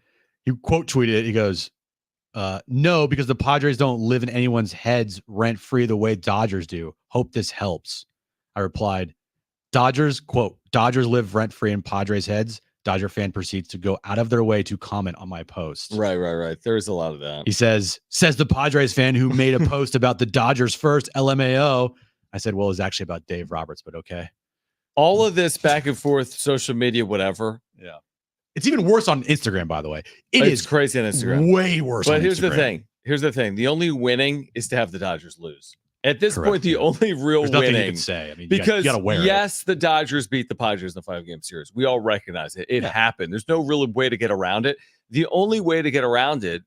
He quote tweeted it. He goes, no, because the Padres don't live in anyone's heads rent free the way Dodgers do. Hope this helps. I replied, Dodgers live rent free in Padres heads. Dodger fan proceeds to go out of their way to comment on my post. Right. There's a lot of that. He says the Padres fan who made a post about the Dodgers first, LMAO. I said, well, it's actually about Dave Roberts, but okay. All of this back and forth, social media, whatever. Yeah. It's even worse on Instagram, by the way. It's crazy on Instagram. Way worse on Instagram. Here's the thing. The only winning is to have the Dodgers lose. At this point, the only real There's nothing winning. you can say. I mean, because you gotta wear yes, the Dodgers beat the Padres in the 5-game series. We all recognize it. It happened. There's no real way to get around it. The only way to get around it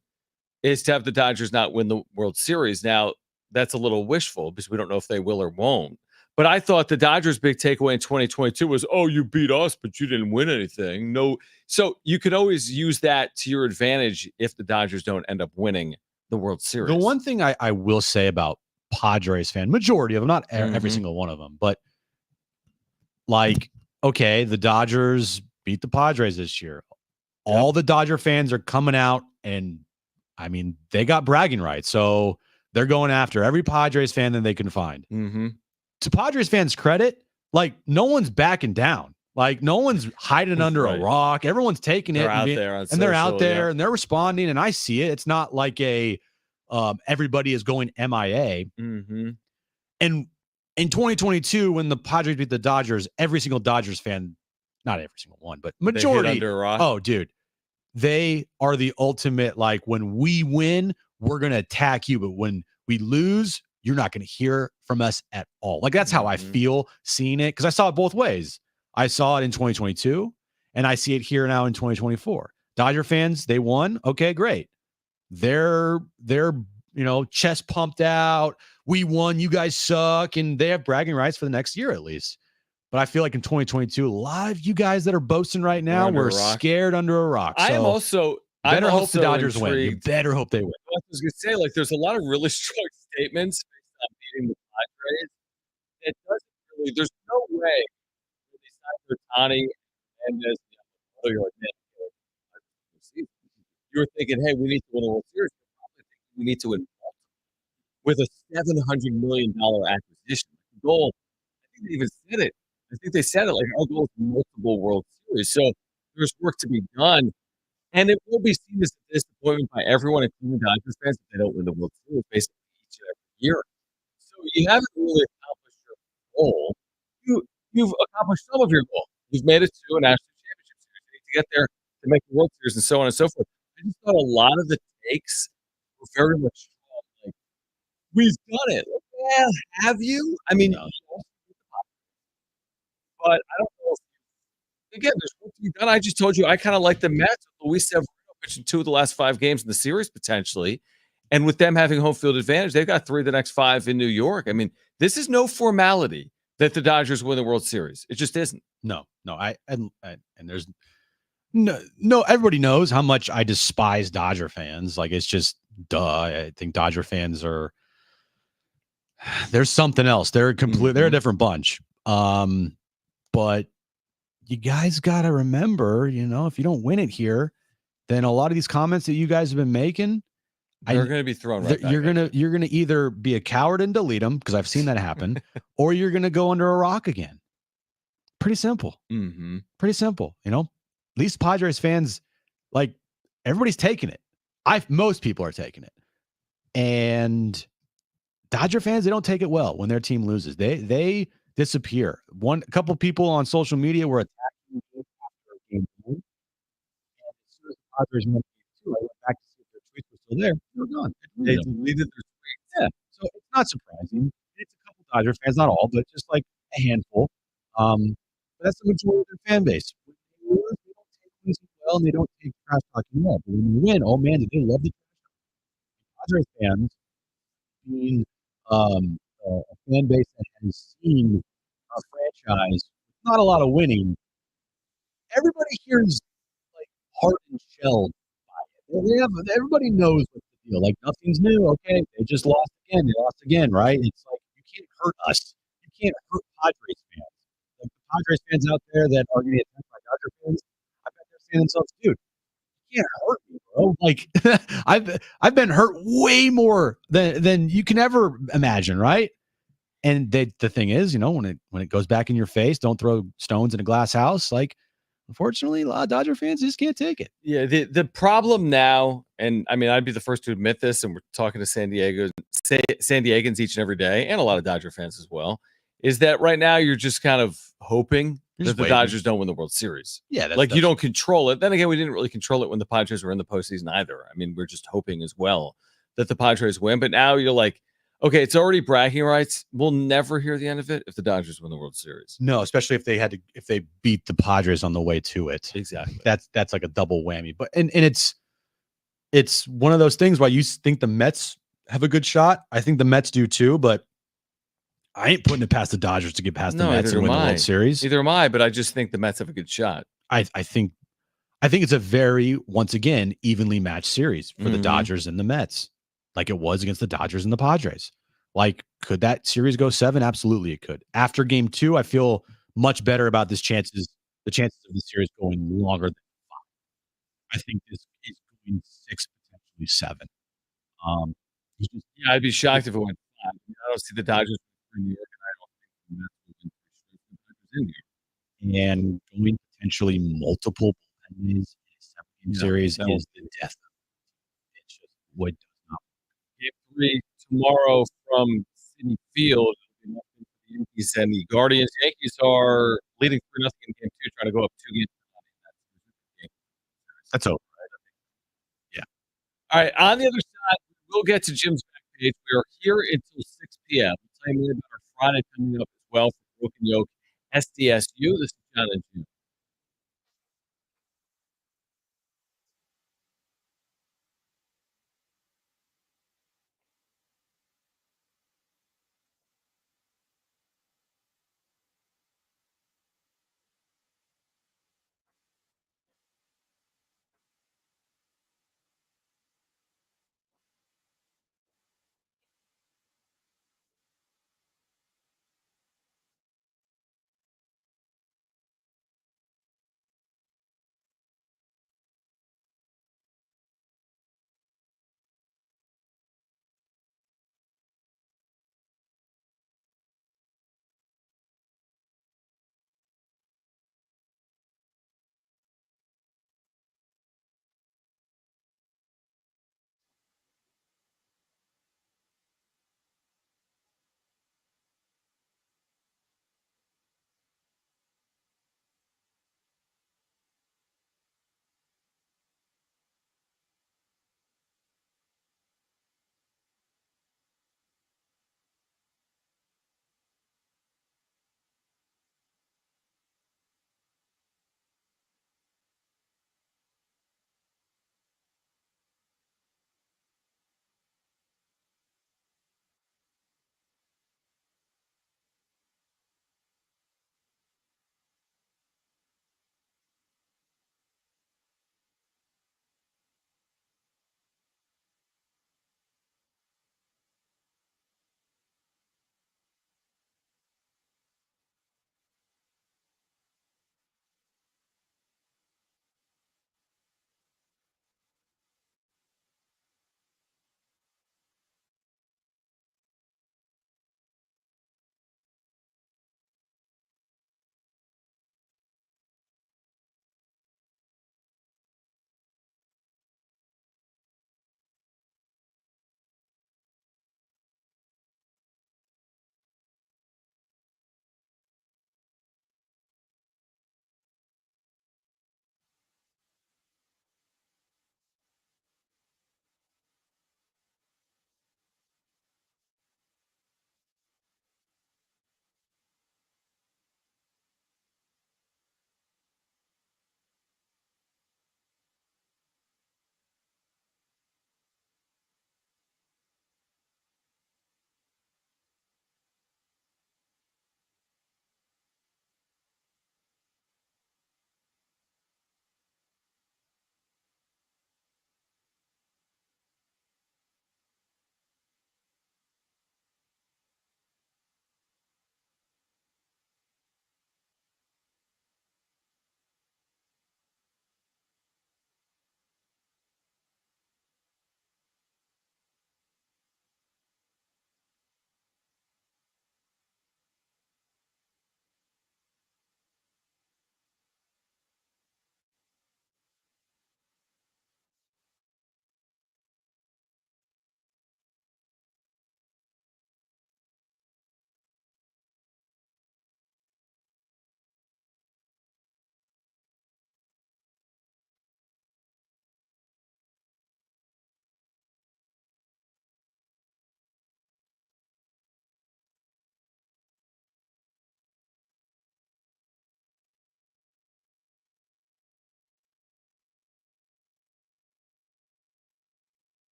is to have the Dodgers not win the World Series. Now, that's a little wishful because we don't know if they will or won't. But I thought the Dodgers' big takeaway in 2022 was, oh, you beat us, but you didn't win anything. No. So you could always use that to your advantage if the Dodgers don't end up winning the World Series. The one thing I will say about Padres fan, majority of them, not every Mhm. single one of them, but like, okay, the Dodgers beat the Padres this year. All the Dodger fans are coming out, and I mean, they got bragging rights. So they're going after every Padres fan that they can find. Mm-hmm. To Padres fans' credit, like, no one's backing down. Like, no one's hiding under Right. a rock. Everyone's taking They're it out there on and they're out social, there yeah. and they're responding. And I see it. It's not like a everybody is going MIA. Mm-hmm. And in 2022, when the Padres beat the Dodgers, every single Dodgers fan, not every single one, but They hid majority. under a rock. Oh, dude, they are the ultimate. Like, when we win, we're going to attack you. But when we lose, you're not going to hear from us at all. Like, that's how I feel seeing it, because I saw it both ways. I saw it in 2022, and I see it here now in 2024. Dodger fans, they won. Okay, great. They're chest pumped out. We won. You guys suck, and they have bragging rights for the next year at least. But I feel like in 2022, a lot of you guys that are boasting right now under were a rock. scared under a rock. So I'm also better I'm hope also the Dodgers win. You intrigued. better hope they win. I was going to say, like, there's a lot of really strong statements based on beating the Padres. It doesn't really. There's no way that they signed for Tani and as you're like, man, you were thinking, hey, we need to win a World Series. You're probably thinking we need to win with a $700 million acquisition. The goal, I think they even said it. I think they said it, like, our goal is multiple World Series. So there's work to be done. And it will be seen as a disappointment by everyone, including Dodgers fans, if they don't win the World Series basically each and every year. So you haven't really accomplished your goal. You've accomplished some of your goal. You've made it to a national championship series. You need to get there to make the World Series and so on and so forth. I just thought a lot of the takes were very much strong. Like, we've done it. Like, well, have you? I mean, but I don't know. Again, there's work to be done. I just told you I kind of like the Mets. Luis Severino pitching 2 of the last 5 games in the series potentially, and with them having home field advantage, they've got 3 of the next 5 in New York. I mean, this is no formality that the Dodgers win the World Series. It just isn't. No. And there's no. Everybody knows how much I despise Dodger fans. Like, it's just duh. I think Dodger fans are. There's something else. They're They're a different bunch. But you guys got to remember, if you don't win it here, then a lot of these comments that you guys have been making, they're going to be thrown right back. You're gonna either be a coward and delete them, because I've seen that happen, or you're gonna go under a rock again. Pretty simple. Mm-hmm. Pretty simple. At least Padres fans, like, everybody's taking it. Most people are taking it, and Dodger fans, they don't take it well when their team loses. They disappear. A couple people on social media were attacking me after game 1. And as soon as the Padres won game 2, I went back to see if their tweets were still there. They were gone. They deleted their tweets. Yeah. So it's not surprising. It's a couple Dodger fans, not all, but just like a handful. But that's the majority of their fan base. When they lose, they don't take things well, and they don't take trash talking well. But when you win, oh man, they love the Padres fans being a fan base that has seen a franchise with not a lot of winning. Everybody here is like heart and shelled by it. Everybody knows what's the deal. Like, nothing's new. Okay, they just lost again. They lost again, right? It's like, you can't hurt us. You can't hurt Padres fans. Like, the Padres fans out there that are going to get attacked by Dodger fans, I bet they're saying themselves, dude, you can't hurt me, bro. Like, I've been hurt way more than you can ever imagine, right? And the thing is, when it goes back in your face, don't throw stones in a glass house. Like, unfortunately, a lot of Dodger fans just can't take it. Yeah, the problem now, and I mean, I'd be the first to admit this, and we're talking to San Diegans each and every day, and a lot of Dodger fans as well, is that right now you're just kind of hoping that the Dodgers don't win the World Series. Yeah, you don't control it. Then again, we didn't really control it when the Padres were in the postseason either. I mean, we're just hoping as well that the Padres win. But now you're like, okay, it's already bragging rights. We'll never hear the end of it if the Dodgers win the World Series. No, especially if they beat the Padres on the way to it. Exactly. That's like a double whammy. But and it's one of those things why you think the Mets have a good shot. I think the Mets do too, but I ain't putting it past the Dodgers to get past the Mets and win the World Series. Neither am I, but I just think the Mets have a good shot. I think it's a very, once again, evenly matched series for the Dodgers and the Mets, like it was against the Dodgers and the Padres. Like, could that series go 7? Absolutely, it could. After game 2, I feel much better about the chances of the series going longer than 5. I think this is going 6, potentially 7. Yeah, I'd be shocked if it went 5. I don't see the Dodgers in New York, and I don't think that's moving in New York. And going potentially multiple days in a 7-game series is the death of it. It's just what does not. Game 3 tomorrow from Citi Field. The Yankees and the Guardians. Yankees are leading 3-0 in game 2, trying to go up 2 games. That's over. All right, on the other side, we'll get to Jim's back page. We are here until 6 p.m. We'll tell you more about our Friday coming up as well for Broken Yolk SDSU. This is Jon and Jim.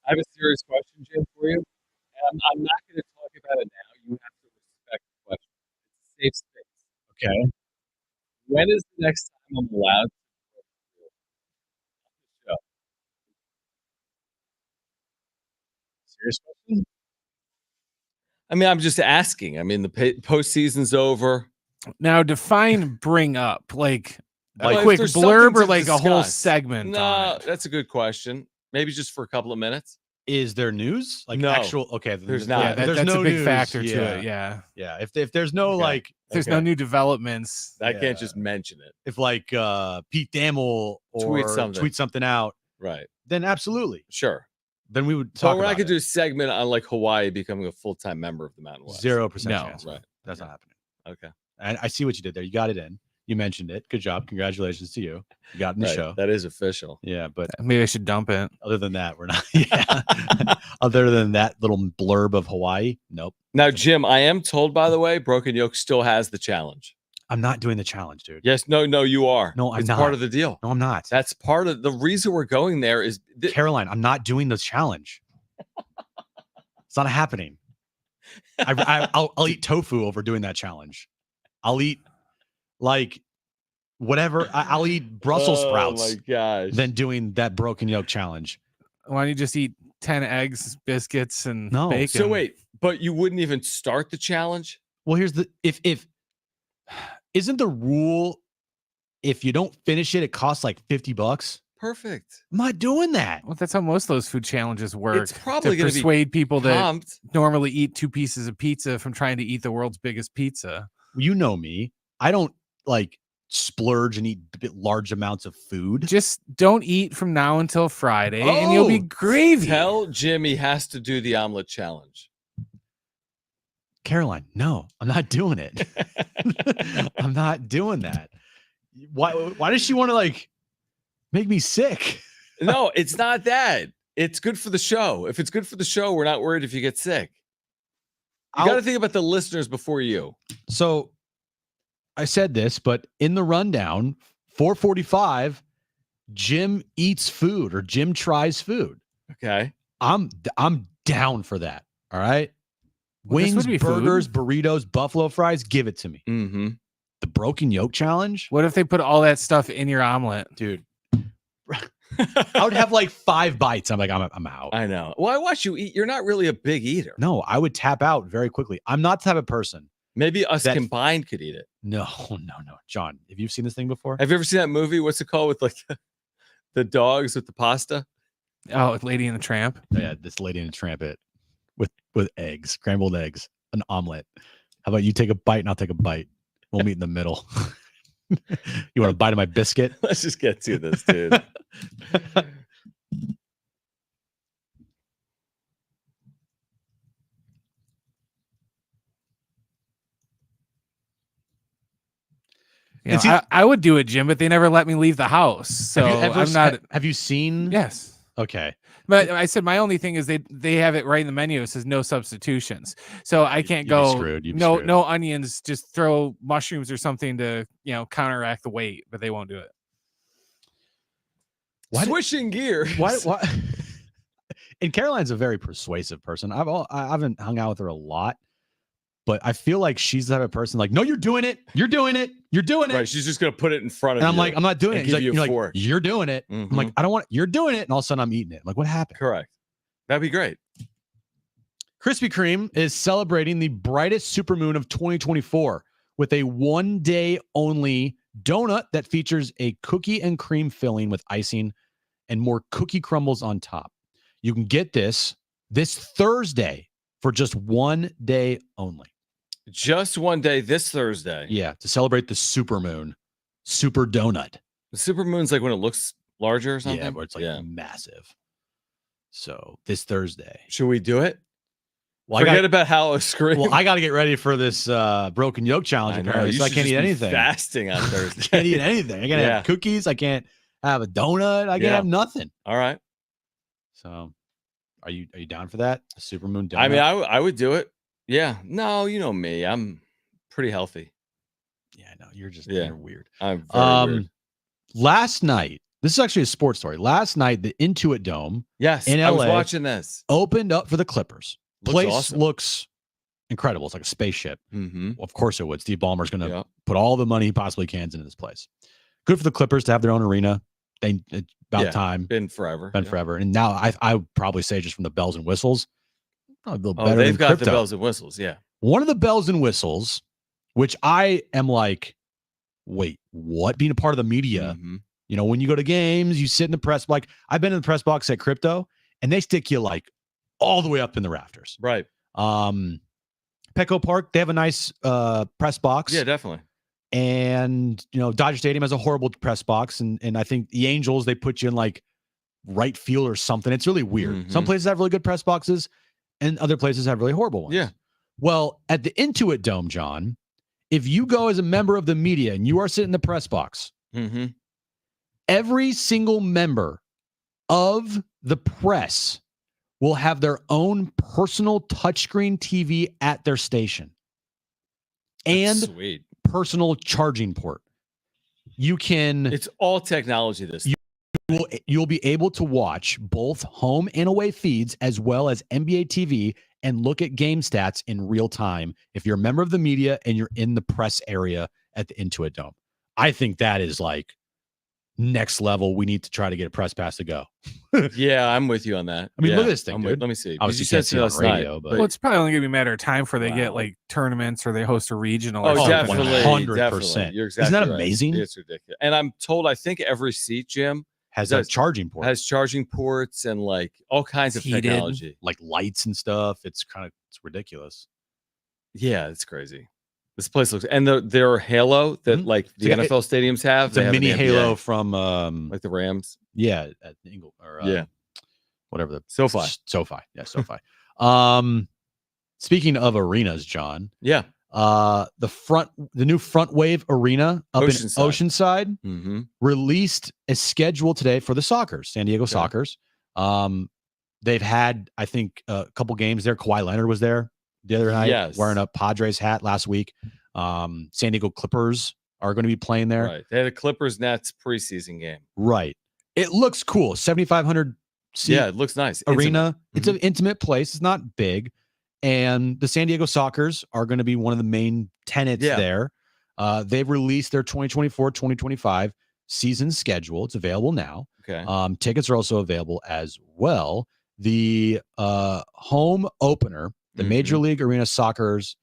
I have a serious question, Jim, for you. I'm not going to talk about it now. You have to respect the question. It's a safe space. Okay. When is the next time I'm allowed to show? Serious question? I mean, I'm just asking. I mean, the postseason's over. Now define bring up, like Well, a if quick there's blurb something or to like a whole discuss. segment. No, on it. that's a good question. Maybe just for a couple of minutes. Is there news? Like No. actual? Okay, There's Yeah, not. there's that's no a big news, factor to yeah. it. Yeah. Yeah. If there's no Okay. like, If there's no new developments. I Yeah. can't just mention it. if like Pete Damel or Tweet something. out, Right. then absolutely. Sure. Then we would So talk we're not about going to do it. a segment on like Hawaii becoming a full-time member of the Mountain West. 0% No. chance. Right. That's Okay. not happening. Okay. And I see what you did there. You got it in. You mentioned it. Good job. Congratulations to you. You got in the Right. show. That is official. Yeah, but Maybe I should dump it. other than that, we're not. Yeah. Other than that little blurb of Hawaii, nope. Now, Jim, I am told, by the way, Broken Yolk still has the challenge. I'm not doing the challenge, dude. Yes. No, you are. No, I'm it's not. part of the deal. No, I'm not. That's part of the reason we're going there is Caroline, I'm not doing the challenge. It's not happening. I'll eat tofu over doing that challenge. I'll eat like whatever. I'll eat Brussels sprouts Oh my gosh. than doing that broken yolk challenge. Why don't you just eat 10 eggs, biscuits, and No. bacon? So wait, but you wouldn't even start the challenge? Well, here's the if isn't the rule if you don't finish it, it costs like $50. Perfect. I'm not doing that. Well, that's how most of those food challenges work. It's probably to going to be persuade people that comped. normally eat 2 pieces of pizza from trying to eat the world's biggest pizza. You know me. I don't like splurge and eat large amounts of food. Just don't eat from now until Friday, and you'll be Oh, gravy. Tell Jimmy has to do the omelet challenge. Caroline, no, I'm not doing it. I'm not doing that. Why does she want to like make me sick? No, it's not that. It's good for the show. If it's good for the show, we're not worried if you get sick. You got to think about the listeners before you. So I said this, but in the rundown, 4:45, Jim eats food or Jim tries food. Okay. I'm down for that. All right. Well, this Wings, would be burgers, food. burritos, buffalo fries, give it to me. Mm-hmm. The broken yolk challenge, What if they put all that stuff in your omelet? dude. I would have like 5 bites. I'm like, I'm out. I know. Well, I watch you eat. You're not really a big eater. No, I would tap out very quickly. I'm not the type of person. Maybe us That- combined could eat it. No. John, have you seen this thing before? Have you ever seen that movie? What's it called with like the dogs with the pasta? Oh, Lady and the Tramp. Yeah, this lady in a trampet with eggs, scrambled eggs, an omelet. How about you take a bite and I'll take a bite? We'll meet in the middle. You want a bite of my biscuit? Let's just get to this, dude. You know, And see- I would do it, Jim, but they never let me leave the house. So Have you ever I'm not. Have you seen? Yes. Okay. But I said my only thing is they have it right in the menu. It says no substitutions, so I can't you'd be go. screwed. You'd be No, screwed. no onions. Just throw mushrooms or something to counteract the weight, but they won't do it. Switching gears. Why? And Caroline's a very persuasive person. I haven't hung out with her a lot, but I feel like she's the type of person like, no, you're doing it. You're doing it. You're doing it. Right. She's just gonna put it in front of And I'm you. like, I'm not doing and it. She's give like, you a you're like, fork. you're doing it. I'm like, I don't want. You're doing it, and all of a sudden I'm eating it. I'm like, what happened? Correct. That'd be great. Krispy Kreme is celebrating the brightest supermoon of 2024 with a 1-day only donut that features a cookie and cream filling with icing and more cookie crumbles on top. You can get this Thursday for just 1 day only. Just one day this Thursday. Yeah, to celebrate the supermoon, super donut. The supermoon's like when it looks larger or something. Yeah, where it's like massive. So this Thursday. Should we do it? Well, Forget about how I scream. Well, I got to get ready for this broken yolk challenge. I know, Apparently, you so I should can't just eat be anything. fasting on Thursday. I can't eat anything. I can't have cookies. I can't have a donut. I can't have nothing. All right. So, are you down for that? A supermoon donut? I mean, I would do it. Yeah. No, you know me. I'm pretty healthy. Yeah, I know. You're weird. I'm very weird. Last night, this is actually a sports story. Last night, the Intuit Dome in LA I was watching this. opened up for the Clippers. Place awesome. looks incredible. It's like a spaceship. Mm-hmm. Well, of course it would. Steve Ballmer's going to put all the money he possibly can into this place. Good for the Clippers to have their own arena. It's about time. Been forever. Forever. And now I would probably say just from the bells and whistles, probably a little better they've than got crypto. the bells and whistles. Yeah. One of the bells and whistles, which I am like, wait, what? Being a part of the media. Mm-hmm. You know, when you go to games, you sit in the press. Like I've been in the press box at crypto, and they stick you like all the way up in the rafters. Right. Petco Park, they have a nice press box. Yeah, definitely. And you know, Dodger Stadium has a horrible press box, and I think the Angels, they put you in like right field or something. It's really weird. Mm-hmm. Some places have really good press boxes, and other places have really horrible ones. Yeah. Well, at the Intuit Dome, John, if you go as a member of the media and you are sitting in the press box, mm-hmm. every single member of the press will have their own personal touchscreen TV at their station. And sweet. Personal charging port. You can. It's all technology. You'll be able to watch both home and away feeds as well as NBA TV and look at game stats in real time if you're a member of the media and you're in the press area at the Intuit Dome. I think that is like next level. We need to try to get a press pass to go. Yeah, I'm with you on that. I mean, look at this thing, dude. Let me see. Obviously, you can't see it on radio, but well, it's probably only going to be a matter of time before they get like tournaments or they host a regional. Oh, or definitely. 100%. You're exactly Isn't that right. amazing? It's ridiculous. And I'm told, I think every seat, Jim, has a charging port. Has charging ports and like all kinds of technology. Like lights and stuff. It's ridiculous. Yeah, it's crazy. This place looks, and their halo that like the NFL stadiums have. It's a mini halo from like the Rams. Yeah, at Ingle or whatever the SoFi. Yeah, SoFi. Speaking of arenas, John. Yeah. The new Front Wave Arena up Oceanside. in Oceanside mm-hmm. released a schedule today for the Sockers, San Diego Sockers. They've had, I think, a couple games there. Kawhi Leonard was there the other night wearing a Padres hat last week. San Diego Clippers are going to be playing there. Right. They had a Clippers Nets preseason game. Right. It looks cool. 7,500 seat. Yeah, it looks nice. Arena. Intimate. It's an intimate place. It's not big. And the San Diego Sockers are going to be one of the main tenants there. They've released their 2024-2025 season schedule. It's available now. Okay. Tickets are also available as well. The home opener, the Major League Arena Sockers,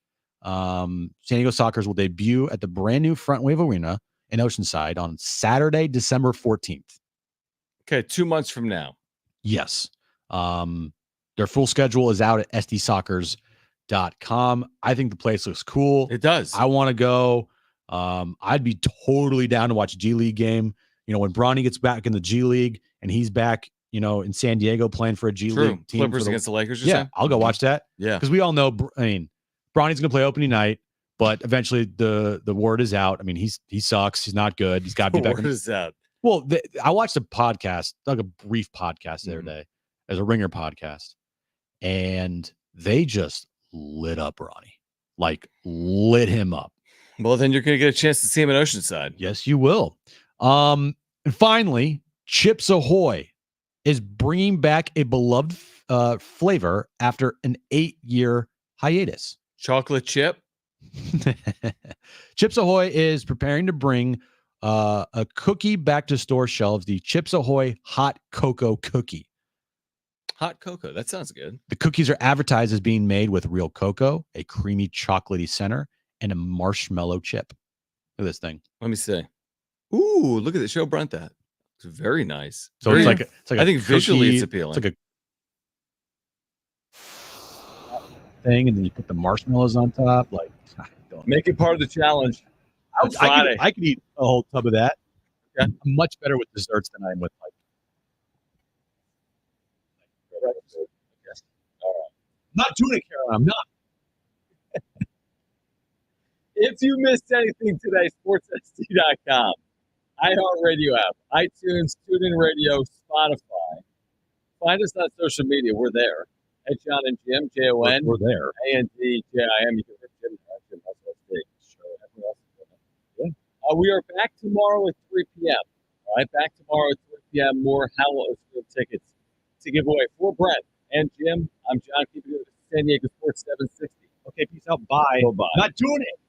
San Diego Sockers will debut at the brand new Front Wave Arena in Oceanside on Saturday, December 14th. Okay, 2 months from now. Yes. Their full schedule is out at sdsockers.com. I think the place looks cool. It does. I want to go. I'd be totally down to watch a G League game. You know, when Bronny gets back in the G League and he's back, you know, in San Diego playing for a G League team. Clippers against the Lakers. I'll go watch that. Yeah. Because we all know, I mean, Bronny's going to play opening night, but eventually the word is out. I mean, he sucks. He's not good. He's got to be back. The word is out. Well, I watched a podcast, like a brief podcast the other day, as a Ringer podcast, and they just lit up Bronny, like lit him up. Well, then you're going to get a chance to see him in Oceanside. Yes, you will. And finally, Chips Ahoy is bringing back a beloved flavor after an 8-year hiatus. Chocolate chip. Chips Ahoy is preparing to bring a cookie back to store shelves, the Chips Ahoy Hot Cocoa Cookie. Hot cocoa. That sounds good. The cookies are advertised as being made with real cocoa, a creamy chocolatey center, and a marshmallow chip. Look at this thing. Let me see. Ooh, look at this. Show Brent that. It's very nice. So it's like I think visually it's appealing. It's like a thing, and then you put the marshmallows on top. Like, make it part of the challenge. I could eat a whole tub of that. Yeah. I'm much better with desserts than I am with like. I'm not doing it, Carolyn. I'm not. If you missed anything today, sportsst.com, iHeartRadio app, iTunes, TuneIn Radio, Spotify. Find us on social media. We're there. At Jon and Jim, Jon. We're there. ANDJIM. You can hit Jim. We are back tomorrow at 3 p.m. All right, back tomorrow at 3 p.m. More Howell tickets to give away for Brent and Jim. I'm John, keeping it with San Diego Sports 760. Okay, peace out. Bye. Bye-bye. Not doing it.